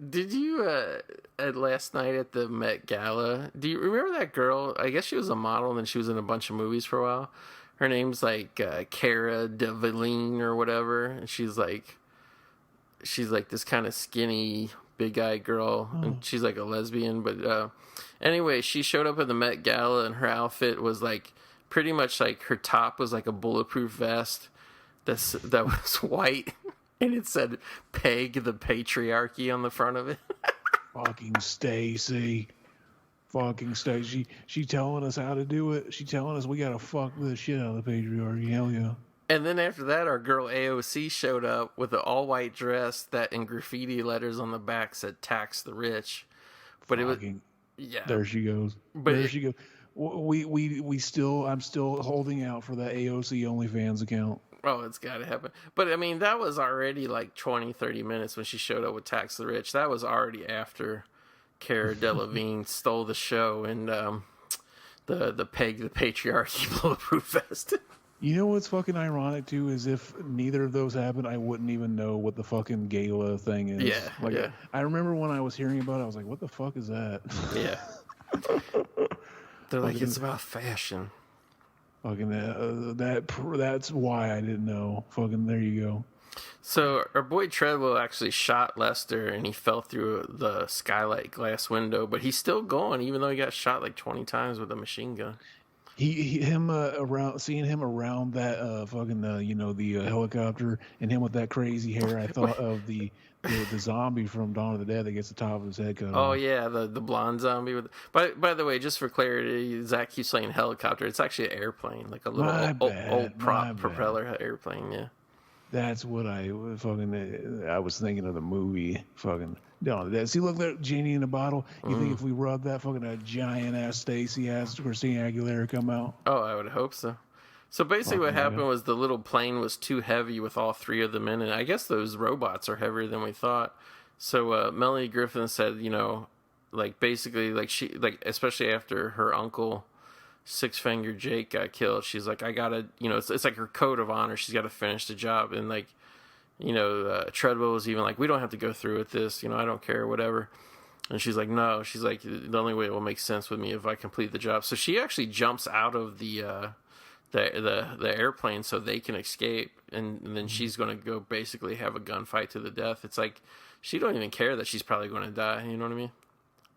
Did you at last night at the Met Gala? Do you remember that girl? I guess she was a model, and then she was in a bunch of movies for a while. Her name's like Cara Delevingne or whatever, and she's like this kind of skinny, big-eyed girl, and she's like a lesbian, but. Anyway, she showed up at the Met Gala, and her outfit was like pretty much like her top was like a bulletproof vest that was white, and it said "Peg the Patriarchy" on the front of it. Fucking Stacy. She telling us how to do it. She telling us we gotta fuck the shit out of the patriarchy. Hell yeah. And then after that, our girl AOC showed up with an all-white dress that in graffiti letters on the back said "Tax the Rich," but it was. Yeah. There she goes. She goes. I'm still holding out for that AOC OnlyFans account. Oh, it's got to happen. But I mean, that was already like 20, 30 minutes when she showed up with Tax the Rich. That was already after Cara Delevingne stole the show and the Peg the Patriarchy bulletproof vest. You know what's fucking ironic too is if neither of those happened, I wouldn't even know what the fucking gala thing is. Yeah, like, yeah. I remember when I was hearing about it, I was like, "What the fuck is that?" Yeah. They're like, it's about fashion. Fucking that's why I didn't know. Fucking there you go. So our boy Treadwell actually shot Lester, and he fell through the skylight glass window, but he's still going, even though he got shot like 20 times with a machine gun. Seeing him around that the helicopter and him with that crazy hair, I thought of the zombie from Dawn of the Dead that gets the top of his head cut off. Oh yeah, the blonde zombie with. By the way, just for clarity, Zach keeps saying helicopter. It's actually an airplane, like a little old prop propeller airplane. Yeah. That's what I was thinking of the movie. Fucking Dawn of the Dead. See, look, there, genie in a bottle. You think if we rubbed that, fucking a giant ass Stacy ass Christina Aguilera come out? Oh, I would hope so. So basically, what happened was the little plane was too heavy with all three of them in it. I guess those robots are heavier than we thought. So Melanie Griffith said, especially after her uncle Six Finger Jake got killed, she's like, I gotta, it's like her code of honor. She's got to finish the job. And Treadwell was even like, we don't have to go through with this. I don't care, whatever. And she's like, no. She's like, the only way it will make sense with me if I complete the job. So she actually jumps out of the airplane so they can escape, and then she's going to go basically have a gunfight to the death. It's like she don't even care that she's probably going to die. You know what I mean?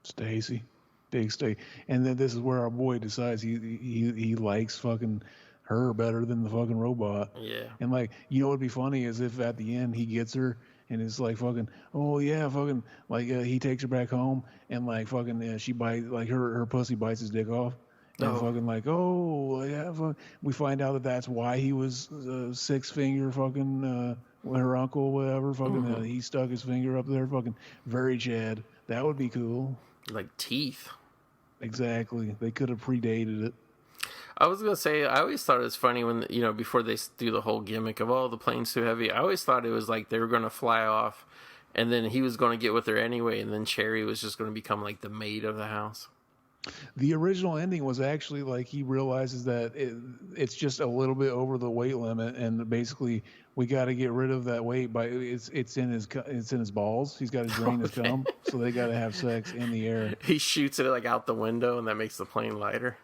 Stacy, big Stacy, and then this is where our boy decides he likes fucking her better than the fucking robot. Yeah. And what'd be funny is if at the end he gets her and it's like fucking, oh yeah, fucking he takes her back home and she bites her pussy bites his dick off. And we find out that that's why he was Six Finger fucking her uncle, whatever. Fucking he stuck his finger up there. Fucking very Chad. That would be cool. Like teeth. Exactly. They could have predated it. I was gonna say, I always thought it was funny when before they do the whole gimmick of the plane's too heavy. I always thought it was like they were gonna fly off, and then he was gonna get with her anyway, and then Cherry was just gonna become like the maid of the house. The original ending was actually like he realizes that it's just a little bit over the weight limit, and basically we got to get rid of that weight by it's in his balls. He's got to drain his cum, so they got to have sex in the air. He shoots it out the window, and that makes the plane lighter.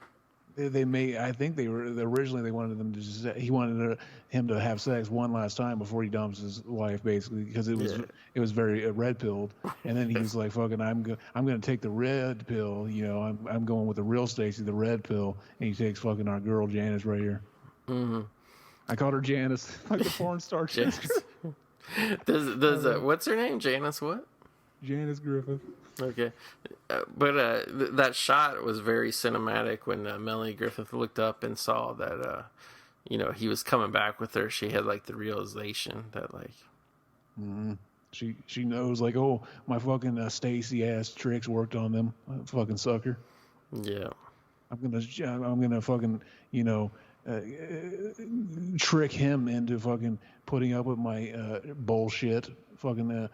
I think they were originally they wanted them to he wanted him to have sex one last time before he dumps his wife, basically, because it was very red pilled, and then he was like, "Fucking, I'm gonna take the red pill, I'm going with the real Stacy, the red pill," and he takes fucking our girl Janice right here. Mm-hmm. I called her Janice, like the porn star. Janice. Does what's her name? Janice what? Janice Griffith. Okay, but that shot was very cinematic when Melanie Griffith looked up and saw that he was coming back with her. She had like the realization that she knows oh, my fucking Stacy ass tricks worked on them, fucking sucker. Yeah, I'm gonna fucking trick him into fucking putting up with my bullshit, fucking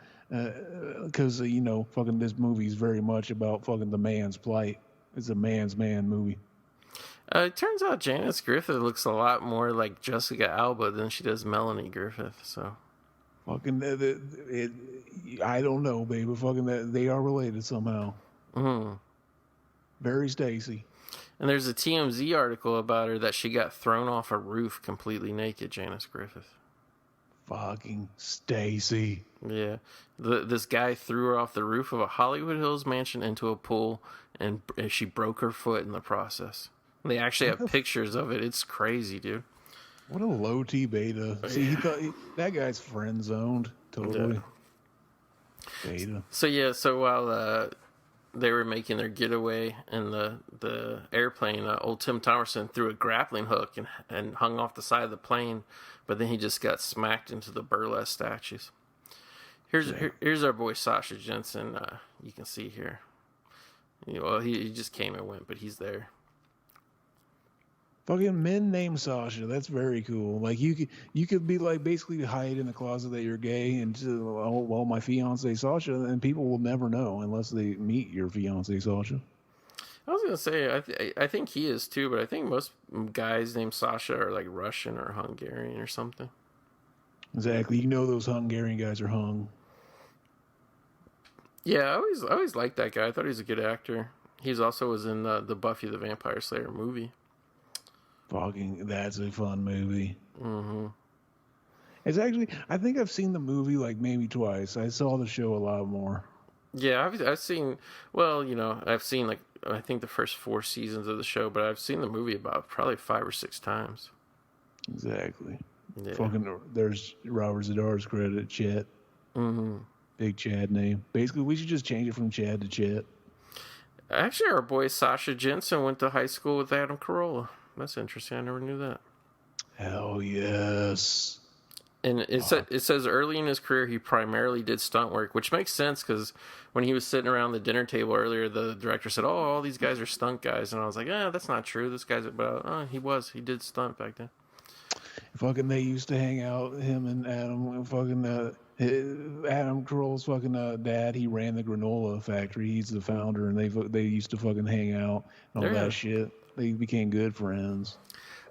because fucking this movie is very much about fucking the man's plight. It's a man's man movie. It turns out Janice Griffith looks a lot more like Jessica Alba than she does Melanie Griffith. So fucking I don't know, baby. Fucking they are related somehow. Mm-hmm. Very Stacy. And there's a TMZ article about her that she got thrown off a roof completely naked, Janice Griffith. Fucking Stacy. Yeah. This guy threw her off the roof of a Hollywood Hills mansion into a pool, and she broke her foot in the process. They actually have pictures of it. It's crazy, dude. What a low T beta. See, he thought that guy's friend zoned. Totally. Yeah. Beta. So while they were making their getaway in the airplane, old Tim Thomerson threw a grappling hook and hung off the side of the plane, but then he just got smacked into the burlesque statues. Here's our boy Sasha Jensen. You can see here. He just came and went, but he's there. Fucking men named Sasha. That's very cool. Like you could be like basically hide in the closet that you're gay and just, oh well, my fiance Sasha, and people will never know unless they meet your fiance Sasha. I was gonna say I think he is too, but I think most guys named Sasha are like Russian or Hungarian or something. Exactly. You know those Hungarian guys are hung. Yeah, I always liked that guy. I thought he was a good actor. He's also was in the Buffy the Vampire Slayer movie. Fucking, that's a fun movie. Mm-hmm. It's actually, I think I've seen the movie like maybe twice. I saw the show a lot more. Yeah, I've seen. Well, I've seen like I think the first 4 seasons of the show, but I've seen the movie about probably 5 or 6 times. Exactly. Yeah. Fucking, there's Robert Zadar's credit, Chet. Mm-hmm. Big Chad name. Basically, we should just change it from Chad to Chet. Actually, our boy Sasha Jensen went to high school with Adam Carolla. That's interesting. I never knew that. Hell yes. And it says early in his career he primarily did stunt work, which makes sense because when he was sitting around the dinner table earlier, the director said, "Oh, all these guys are stunt guys," and I was like, that's not true. This guy's, but he did stunt back then. Fucking, they used to hang out, him and Adam. Fucking Adam Carolla's fucking dad. He ran the granola factory. He's the founder, and they used to fucking hang out and all that shit. They became good friends.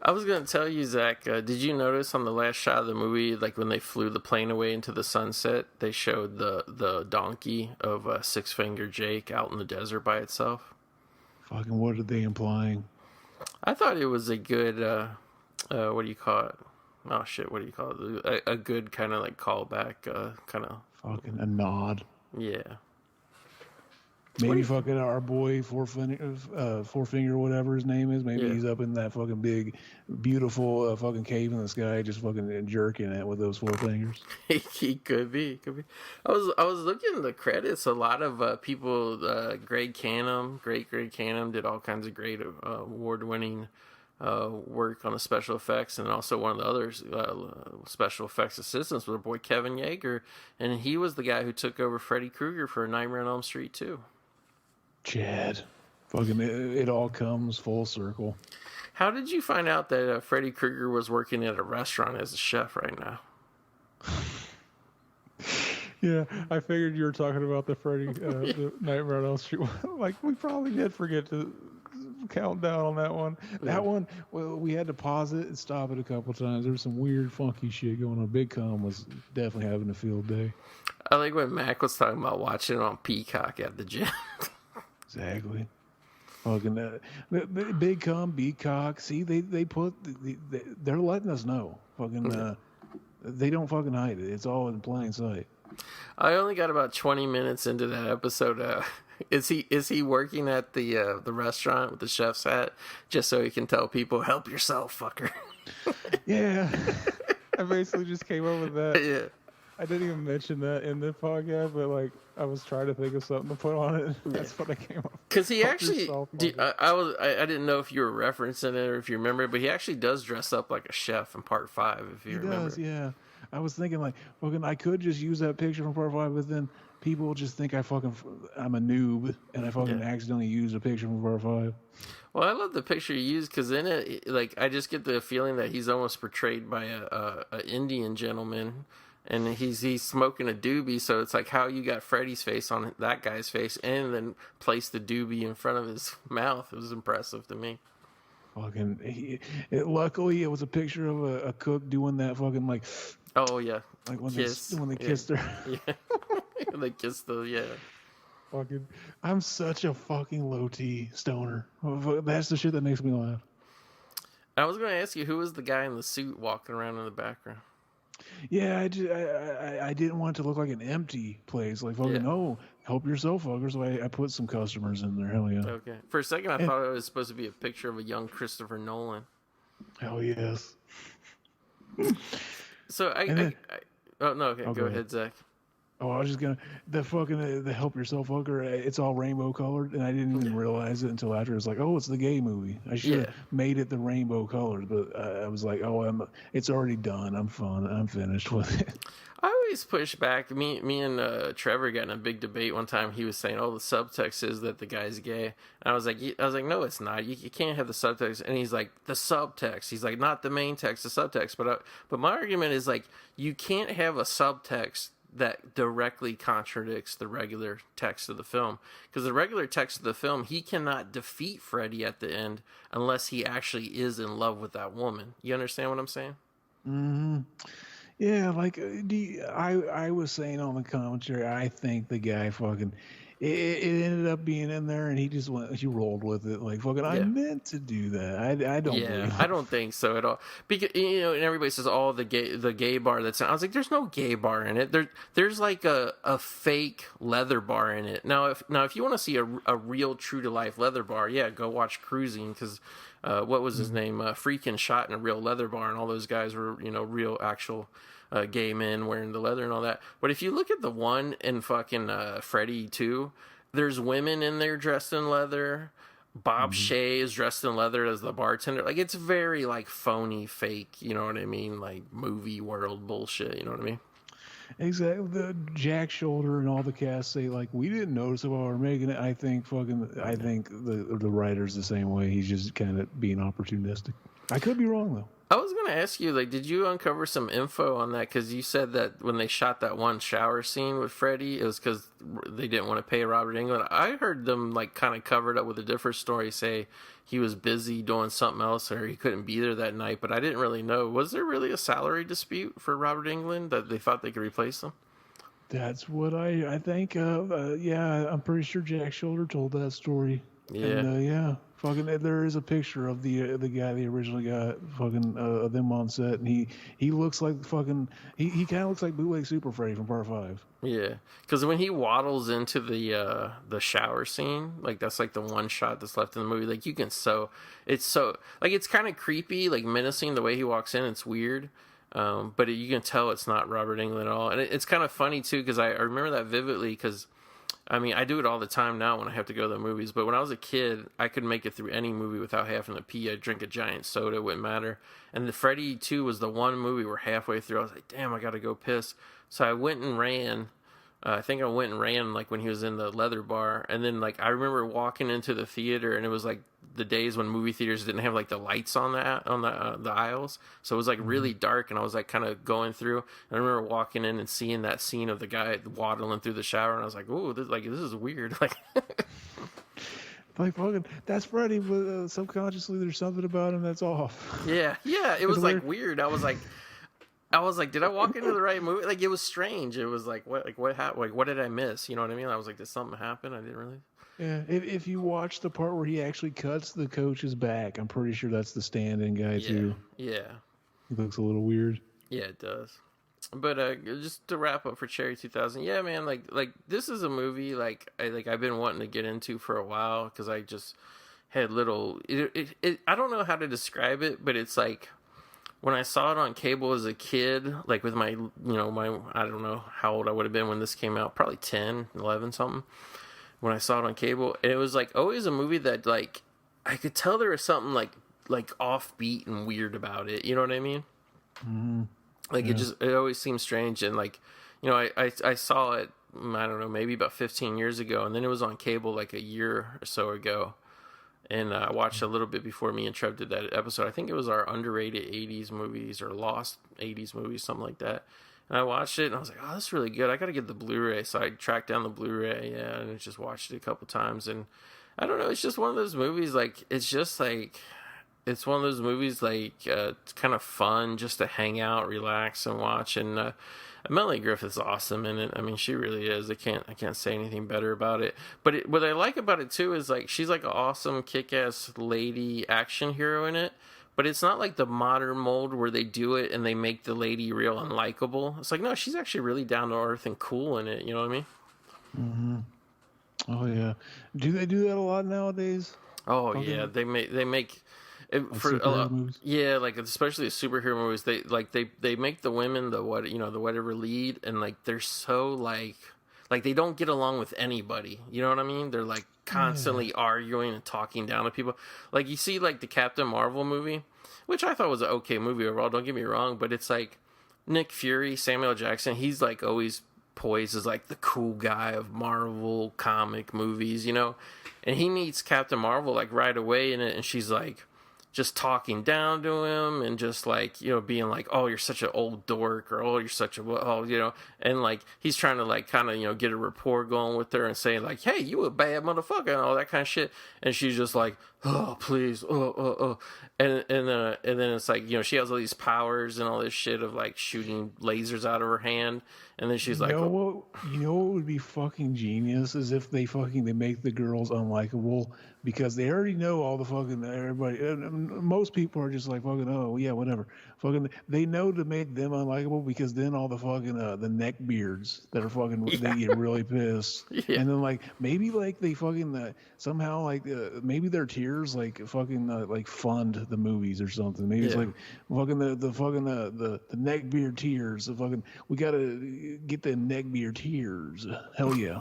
I was going to tell you, Zach, did you notice on the last shot of the movie, like when they flew the plane away into the sunset, they showed the donkey of Six Finger Jake out in the desert by itself? Fucking, what are they implying? I thought it was a good, what do you call it? Oh, shit, what do you call it? A good kind of like callback, kind of... Fucking a nod. Yeah. Maybe fucking our boy Fourfinger, whatever his name is. Maybe he's up in that fucking big, beautiful fucking cave in the sky, just fucking jerking it with those 4 fingers. He could be. I was looking at the credits. A lot of people. Greg Canham, great Greg Canham, did all kinds of great award-winning work on the special effects, and also one of the other special effects assistants was our boy Kevin Yeager, and he was the guy who took over Freddy Krueger for Nightmare on Elm Street 2. Chad. Fucking, it all comes full circle. How did you find out that Freddy Krueger was working at a restaurant as a chef right now? Yeah, I figured you were talking about the Freddy, the Nightmare on Elm Street. Like, we probably did forget to count down on that one. That one, well, we had to pause it and stop it a couple times. There was some weird, funky shit going on. Big Com was definitely having a field day. I like when Mac was talking about watching it on Peacock at the gym. Exactly. Fucking Big Com, Beacock. See, they put, they're letting us know. Fucking, they don't fucking hide it. It's all in plain sight. I only got about 20 minutes into that episode. Is he working at the restaurant with the chef's hat just so he can tell people, "Help yourself, fucker"? Yeah. I basically just came up with that. Yeah. I didn't even mention that in the podcast, but like I was trying to think of something to put on it. That's what I came up with. Because he actually, I didn't know if you were referencing it or if you remember, but he actually does dress up like a chef in part 5. If you remember, he does. Yeah. I was thinking like, fucking, I could just use that picture from part 5, but then people will just think I'm a noob and I fucking accidentally used a picture from part 5. Well, I love the picture you used because in it, like, I just get the feeling that he's almost portrayed by a Indian gentleman. And he's smoking a doobie, so it's like how you got Freddy's face on that guy's face and then placed the doobie in front of his mouth. It was impressive to me. Fucking, luckily it was a picture of a cook doing that fucking like. Oh yeah, like when kiss. They kissed her. Yeah, they kissed Fucking, I'm such a fucking low T stoner. That's the shit that makes me laugh. I was going to ask you, who was the guy in the suit walking around in the background? Yeah, I didn't want it to look like an empty place. Like, fucking, help yourself, fucker. So I put some customers in there. Hell yeah. Okay. For a second, I thought it was supposed to be a picture of a young Christopher Nolan. Hell yes. So go ahead, Zach. Oh, I was just gonna the fucking the help yourself hooker. It's all rainbow colored, and I didn't even realize it until after. It's like, oh, it's the gay movie. I should Yeah. have made it the rainbow colors, but I was like, oh, it's already done. I'm finished with it. I always push back. Me and Trevor got in a big debate one time. He was saying, "Oh, the subtext is that the guy's gay," and I was like, "No, it's not. You can't have the subtext." And he's like, "The subtext." He's like, "Not the main text, the subtext." But my argument is like, you can't have a subtext that directly contradicts the regular text of the film, because the regular text of the film, he cannot defeat Freddy at the end unless he actually is in love with that woman. You understand what I'm saying? Hmm. Yeah, like I was saying on the commentary, I think the guy fucking it ended up being in there, and he rolled with it like fucking. I Yeah. meant to do that. I don't Yeah, believe I don't think so at all. Because and everybody says, "Oh, the gay bar that's." I was like, "There's no gay bar in it. There's like a fake leather bar in it." Now, if you want to see a real true to life leather bar, yeah, go watch Cruising, because what was his name? Freakin' shot in a real leather bar, and all those guys were real actual gay men wearing the leather and all that. But if you look at the one in fucking Freddy 2, there's women in there dressed in leather. Bob Shea is dressed in leather as the bartender. Like, it's very like phony, fake. You know what I mean? Like movie world bullshit. You know what I mean? exactly. The Jack Shoulder and all the cast say like we didn't notice it while we were making it. I think the writer's the same way. He's just kind of being opportunistic. I could be wrong though. I was going to ask you, like, did you uncover some info on that? Because you said that when they shot that one shower scene with Freddy, it was because they didn't want to pay Robert Englund. I heard them, like, kind of covered up with a different story, say he was busy doing something else or he couldn't be there that night, but I didn't really know. Was there really a salary dispute for Robert Englund that they thought they could replace him? That's what I think. Yeah, I'm pretty sure Jack Shoulder told that story. Yeah. And, yeah, fucking. There is a picture of the guy they originally got, fucking them on set, and he looks like fucking. He kind of looks like bootleg Super Freddy from Part 5. Yeah, because when he waddles into the shower scene, like that's like the one shot that's left in the movie. Like it's kind of creepy, like menacing the way he walks in. It's weird, but you can tell it's not Robert Englund at all. And it's kind of funny too, because I remember that vividly. Because I mean, I do it all the time now when I have to go to the movies. But when I was a kid, I could make it through any movie without having to pee. I'd drink a giant soda, it wouldn't matter. And the Freddy 2 was the one movie where halfway through I was like, damn, I got to go piss. So I went and ran. I think I went and ran like when he was in the leather bar, and then like I remember walking into the theater, and it was like the days when movie theaters didn't have like the lights on the aisles, so it was like really dark, and I was like kind of going through. And I remember walking in and seeing that scene of the guy waddling through the shower, and I was like, "Ooh, this is weird." Like, Like fucking, that's Freddy, but subconsciously there's something about him that's off. yeah, it was like weird. I was like, did I walk into the right movie? Like, it was strange. It was like, what happened? Like, what did I miss? You know what I mean? I was like, did something happen? I didn't really. Yeah, if you watch the part where he actually cuts the coach's back, I'm pretty sure that's the stand-in guy too. Yeah. He looks a little weird. Yeah, it does. But just to wrap up for Cherry 2000, yeah, man, like this is a movie I've been wanting to get into for a while, because I just had little. I don't know how to describe it, but it's like, when I saw it on cable as a kid, like with my, I don't know how old I would have been when this came out, probably 10, 11, something, when I saw it on cable. And it was like always a movie that like, I could tell there was something like offbeat and weird about it. You know what I mean? Mm-hmm. Like, yeah. It always seemed strange. And like, I saw it, I don't know, maybe about 15 years ago. And then it was on cable like a year or so ago. And I watched a little bit before me and Trev did that episode. I think it was our underrated 80s movies or lost 80s movies, something like that. And I watched it, and I was like, oh, that's really good. I got to get the Blu-ray. So I tracked down the Blu-ray, and I just watched it a couple times. And I don't know, it's just one of those movies, like, it's one of those movies, like, it's kind of fun just to hang out, relax, and watch. And Melanie Griffith's awesome in it. I mean, she really is. I can't say anything better about it. But what I like about it too is like she's like an awesome kick-ass lady action hero in it. But it's not like the modern mold where they do it and they make the lady real unlikable. It's like, no, she's actually really down to earth and cool in it. You know what I mean? Mm-hmm. Oh yeah. Do they do that a lot nowadays? Oh yeah, they make. For a lot, movies? yeah, like especially the superhero movies, they make the women the whatever lead, and like they're so like they don't get along with anybody. You know what I mean? They're like constantly arguing and talking down to people. Like you see like the Captain Marvel movie, which I thought was an okay movie overall. Don't get me wrong, but it's like Nick Fury, Samuel Jackson. He's like always poised as like the cool guy of Marvel comic movies, you know, and he meets Captain Marvel like right away in it, and she's like just talking down to him and just like, you know, being like, oh, you're such an old dork, or oh, you're such a, oh, you know, and like he's trying to like kind of, you know, get a rapport going with her and saying like, hey, you a bad motherfucker and all that kind of shit, and she's just like, oh, please, and then it's like, you know, she has all these powers and all this shit of like shooting lasers out of her hand, and then she's like, you know what would be fucking genius is if they make the girls unlikable, because they already know all the fucking everybody. Most people are just like fucking, oh yeah, whatever. Fucking, they know to make them unlikable, because then all the fucking the neck beards that are fucking they get really pissed, and then like maybe like they fucking somehow like maybe their tears like fucking like fund the movies or something. Maybe it's like fucking the neck beard tears. The fucking, we gotta get the neck beard tears. Hell yeah.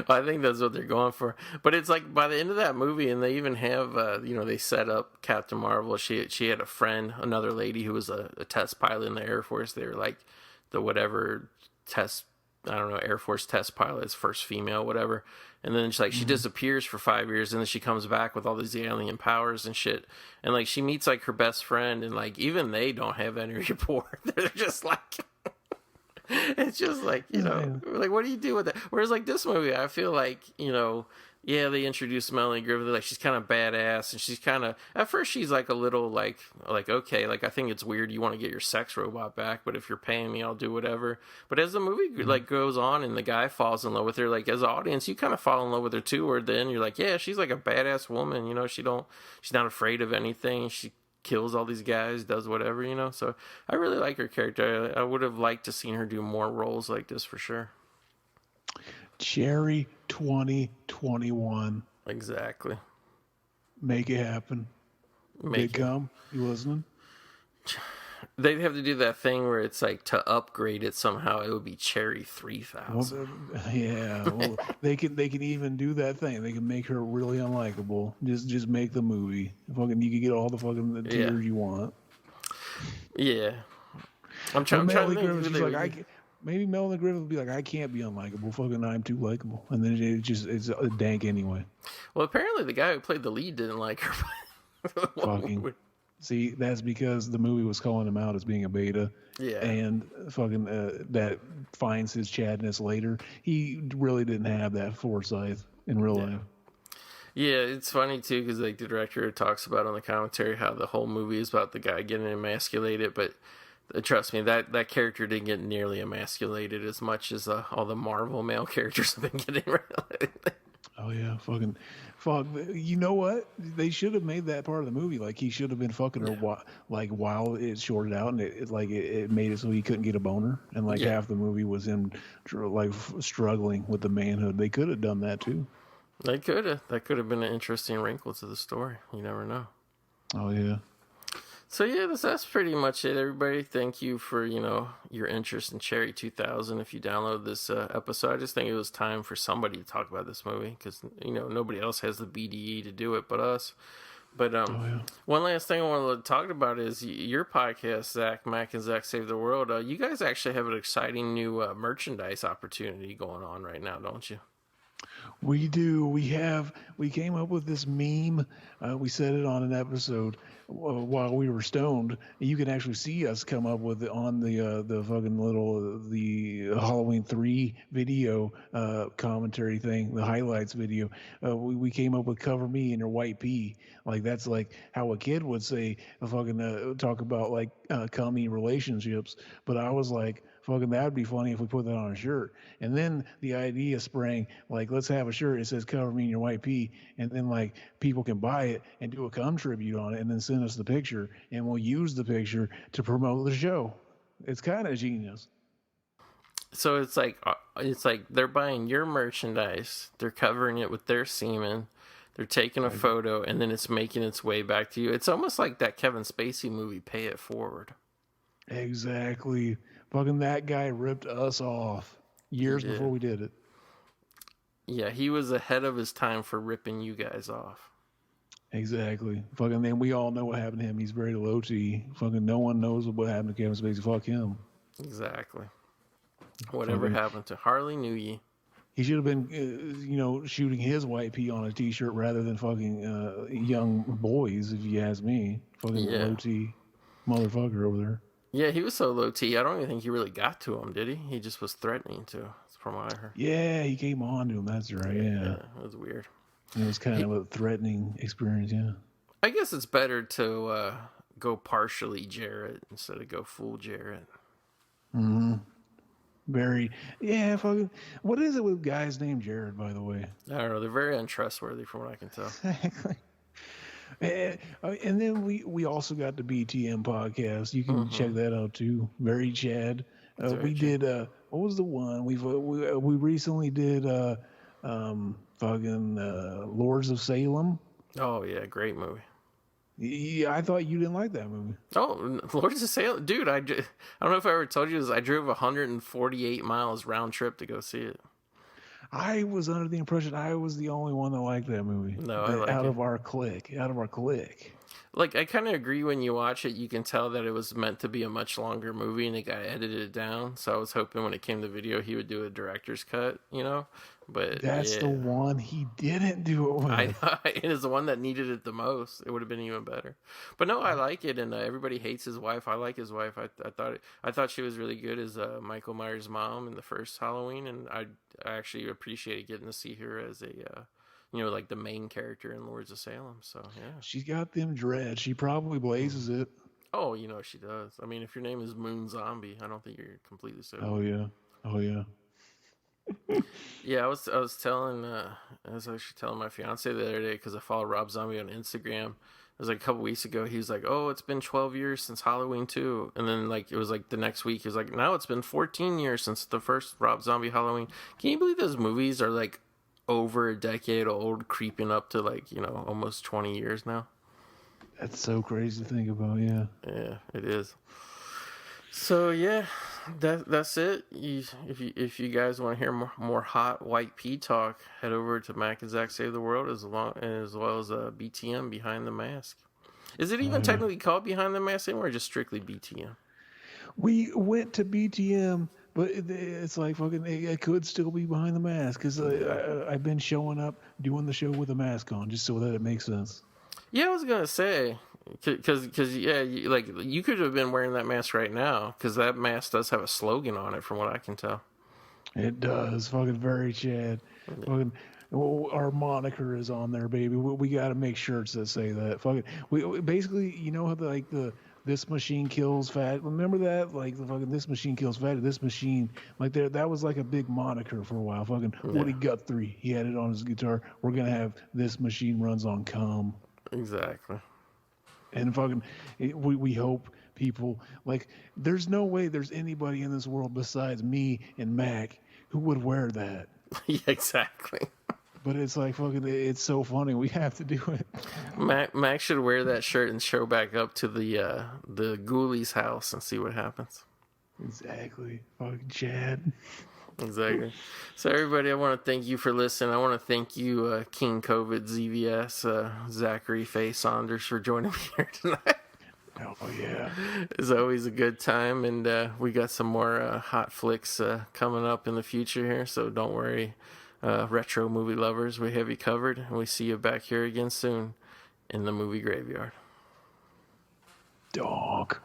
I think that's what they're going for. But it's like by the end of that movie, and they even have, you know, they set up Captain Marvel. She had a friend, another lady who was a test pilot in the Air Force. They were like the whatever test, I don't know, Air Force test pilots, first female, whatever. And then she disappears for 5 years, and then she comes back with all these alien powers and shit. And like she meets like her best friend, and like even they don't have any rapport. They're just like. It's just like, you know, like, what do you do with that? Whereas, like, this movie, I feel like, you know, yeah, they introduced Melanie Griffith, like, she's kind of badass, and she's kind of, at first, she's, like, a little, like, okay, like, I think it's weird you want to get your sex robot back, but if you're paying me, I'll do whatever. But as the movie, like, goes on, and the guy falls in love with her, like, as an audience, you kind of fall in love with her, too, or then you're like, yeah, she's, like, a badass woman, you know, she's not afraid of anything, she kills all these guys, does whatever, you know. So I really like her character. I would have liked to seen her do more roles like this for sure. Cherry 2021. Exactly. Make it happen. Big Gum, you listening? They'd have to do that thing where it's like to upgrade it somehow. It would be Cherry 3000. Well, they can even do that thing. They can make her really unlikable. Just make the movie. Fucking, you can get all the fucking tears you want. Yeah, I'm trying to think. Maybe Melanie Griffith would be like, I can't be unlikable. Fucking, I'm too likable, and then it's a dank anyway. Well, apparently the guy who played the lead didn't like her. Fucking. See, that's because the movie was calling him out as being a beta. Yeah. And fucking that finds his Chadness later. He really didn't have that foresight in real life. Yeah, it's funny too, because like the director talks about on the commentary how the whole movie is about the guy getting emasculated, but trust me, that character didn't get nearly emasculated as much as all the Marvel male characters have been getting. Oh yeah, fuck. You know what? They should have made that part of the movie. Like he should have been fucking her while it shorted out, and it made it so he couldn't get a boner, and like half the movie was him like struggling with the manhood. They could have done that too. They could have. That could have been an interesting wrinkle to the story. You never know. Oh yeah. So yeah, that's pretty much it, everybody. Thank you for, you know, your interest in Cherry 2000. If you download this episode, I just think it was time for somebody to talk about this movie, because, you know, nobody else has the BDE to do it but us. But one last thing I want to talk about is your podcast, Zach Mac and Zach Save the World. You guys actually have an exciting new merchandise opportunity going on right now, don't you? We do. We came up with this meme. We said it on an episode while we were stoned. You can actually see us come up with it on the fucking the Halloween 3 video commentary thing, the highlights video. We came up with "Cover Me in Your White Pea." Like that's like how a kid would say, fucking talk about like coming relationships. But I was like, fucking, that would be funny if we put that on a shirt. And then the idea sprang, like, let's have a shirt. It says "Cover Me in Your White Pea," and then like people can buy it and do a cum tribute on it, and then send us the picture, and we'll use the picture to promote the show. It's kind of genius. So it's like they're buying your merchandise, they're covering it with their semen, They're taking a photo, and then it's making its way back to you. It's almost like that Kevin Spacey movie, Pay It Forward. Exactly. Fucking that guy ripped us off years before we did it. Yeah, he was ahead of his time for ripping you guys off. Exactly. Fucking then we all know what happened to him. He's very low T. Fucking no one knows what happened to Kevin Spacey. Fuck him. Exactly. Whatever happened to Harley knew ye. He should have been, shooting his white pea on a T-shirt rather than fucking young boys, if you ask me. Fucking low T motherfucker over there. Yeah, he was so low T. I don't even think he really got to him, did he? He just was threatening to, from what I heard. Yeah, he came on to him. That's right. Yeah. It was weird. It was kind of a threatening experience. Yeah. I guess it's better to go partially Jarrett instead of go full Jarrett. Mm-hmm. Fucking. What is it with guys named Jared, by the way? I don't know. They're very untrustworthy, from what I can tell. Exactly. And then we also got the BTM podcast. You can check that out too. Very Chad. We did. What was the one we recently did? Lords of Salem. Oh yeah, great movie. Yeah, I thought you didn't like that movie. Oh, Lords of Salem, dude! I don't know if I ever told you this. I drove 148 miles round trip to go see it. I was under the impression I was the only one that liked that movie. No, I like out it. of our clique. Like, I kind of agree when you watch it, you can tell that it was meant to be a much longer movie and the guy edited it down. So I was hoping when it came to video, he would do a director's cut, But that's the one he didn't do it with. I know. It is the one that needed it the most. It would have been even better. But no, I like it, and everybody hates his wife. I like his wife. I thought she was really good as Michael Myers' mom in the first Halloween, and I actually appreciated getting to see her as a like the main character in Lords of Salem. So yeah, she's got them dreads. She probably blazes it. Oh, she does. I mean, if your name is Moon Zombie, I don't think you're completely sober. Oh yeah. Yeah, I was actually telling my fiance the other day because I follow Rob Zombie on Instagram. It was like a couple weeks ago. He was like, "Oh, it's been 12 years since Halloween 2," and then it was like the next week he was like, "Now it's been 14 years since the first Rob Zombie Halloween." Can you believe those movies are like over a decade old, creeping up to almost 20 years now? That's so crazy to think about. Yeah. Yeah, it is. So yeah, that's it. If you guys want to hear more hot white pea talk, head over to Mac and Zach Save the World as well as BTM Behind the Mask. Is it even technically called Behind the Mask anymore, or just strictly BTM? We went to BTM, but it's like fucking. It could still be Behind the Mask because I've been showing up doing the show with a mask on just so that it makes sense. Yeah, I was gonna say. Because you could have been wearing that mask right now, because that mask does have a slogan on it, from what I can tell. It does. Fucking very Chad. Fucking, our moniker is on there, baby. We got to make shirts that say that. Fucking, we basically, how the this machine kills fat. Remember that? Like the fucking this machine kills fat. This machine, that was like a big moniker for a while. Fucking Woody Guthrie, he had it on his guitar. We're gonna have this machine runs on cum. Exactly. And fucking, we hope people, there's no way there's anybody in this world besides me and Mac who would wear that. Yeah, exactly. But it's like, fucking, it's so funny. We have to do it. Mac should wear that shirt and show back up to the Ghoulies house and see what happens. Exactly. Fucking Chad. Exactly. So everybody, I want to thank you for listening. I want to thank you, King COVID ZVS, Zachary Faye Saunders, for joining me here tonight. Oh yeah, it's always a good time, and we got some more hot flicks coming up in the future here. So don't worry, retro movie lovers, we have you covered, and we see you back here again soon in the movie graveyard. Dog.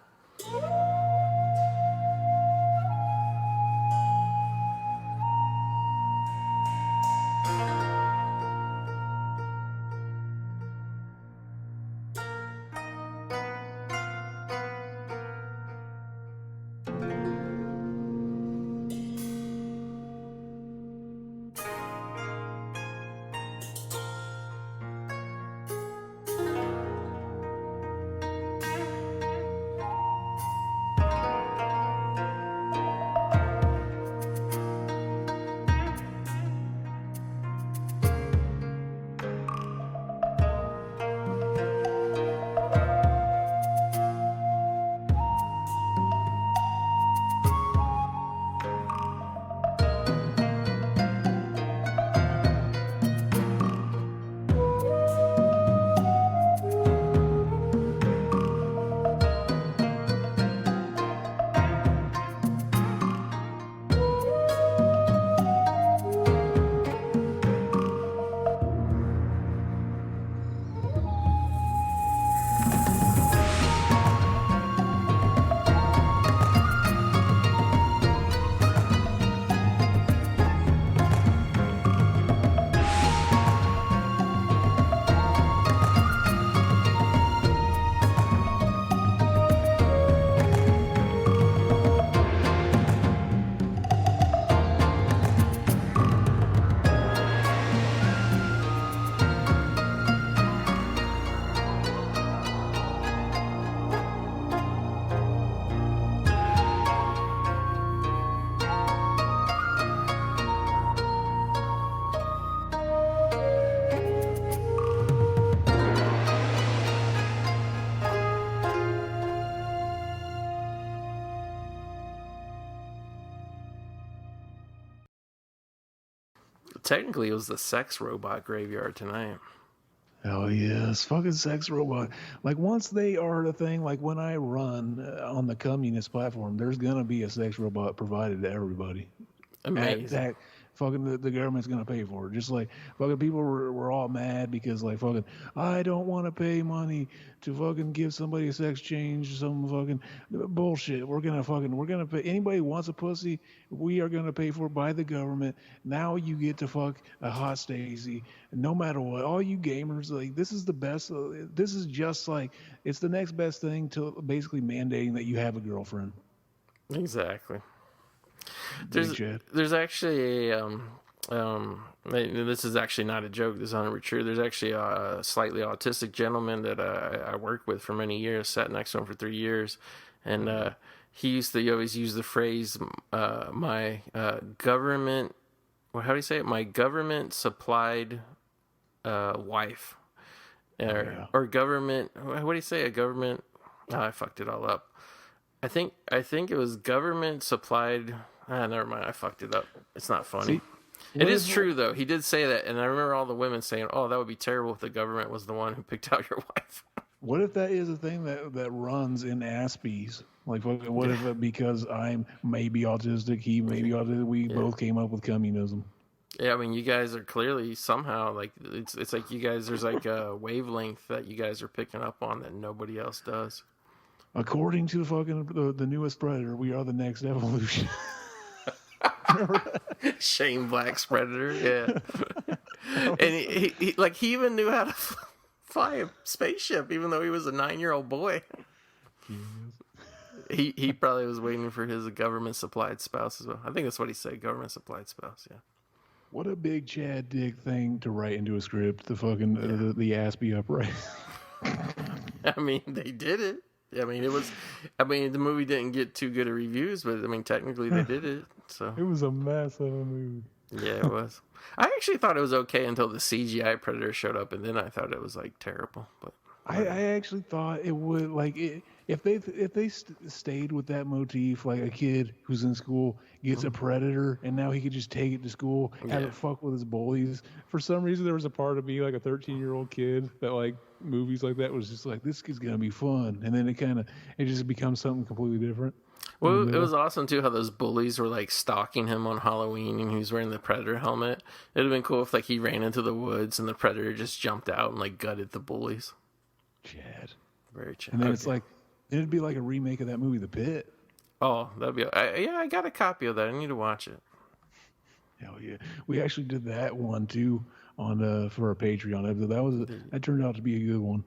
technically it was the sex robot graveyard tonight. Oh yes, fucking sex robot. Like once they are the thing, like when I run on the communist platform, there's gonna be a sex robot provided to everybody. Amazing. Fucking the government's gonna pay for it. Just like fucking people were all mad because like fucking I don't want to pay money to fucking give somebody a sex change, some fucking bullshit. We're gonna pay anybody who wants a pussy. We are gonna pay for it by the government. Now you get to fuck a hot Stacy, no matter what. All you gamers, like this is the best. This is just like it's the next best thing to basically mandating that you have a girlfriend. Exactly. There's actually a this is actually not a joke. This is 100% true. There's actually a slightly autistic gentleman that I worked with for many years. Sat next to him for 3 years, and he always use the phrase my government. Well, how do you say it? My government supplied wife, or government. What do you say? A government. Oh, I fucked it all up. I think it was government supplied. Never mind. I fucked it up. It's not funny. See, it is true though. He did say that, and I remember all the women saying, "Oh, that would be terrible if the government was the one who picked out your wife." What if that is a thing that runs in Aspies? Like, what if it, because I'm maybe autistic, he may be autistic, we both came up with communism? Yeah, I mean, you guys are clearly somehow like it's like you guys. There's like a wavelength that you guys are picking up on that nobody else does. According to the newest Predator, we are the next evolution. Shane Black's Predator, yeah. And he even knew how to fly a spaceship, even though he was a 9-year-old boy. He probably was waiting for his government supplied spouse as well. I think that's what he said, government supplied spouse. Yeah. What a big Chad Dick thing to write into a script. The fucking the Aspie upright. I mean, they did it. I mean, the movie didn't get too good of reviews, but I mean, technically they did it. So it was a mess of a movie. Yeah, it was. I actually thought it was okay until the CGI Predator showed up, and then I thought it was like terrible. But I actually thought it would if they stayed with that motif, like a kid who's in school gets a predator, and now he could just take it to school, have it fuck with his bullies. For some reason, there was a part of me, like a 13-year-old kid, that like movies like that was just like, this is gonna be fun, and then it just becomes something completely different. Well, it was awesome too how those bullies were like stalking him on Halloween, and he was wearing the predator helmet. It'd have been cool if like he ran into the woods and the predator just jumped out and like gutted the bullies. Chad. Very Chad. And then it's like, it'd be like a remake of that movie, The Pit. Oh, that'd be... I got a copy of that. I need to watch it. Hell yeah. We actually did that one, too, on for a Patreon episode. That turned out to be a good one.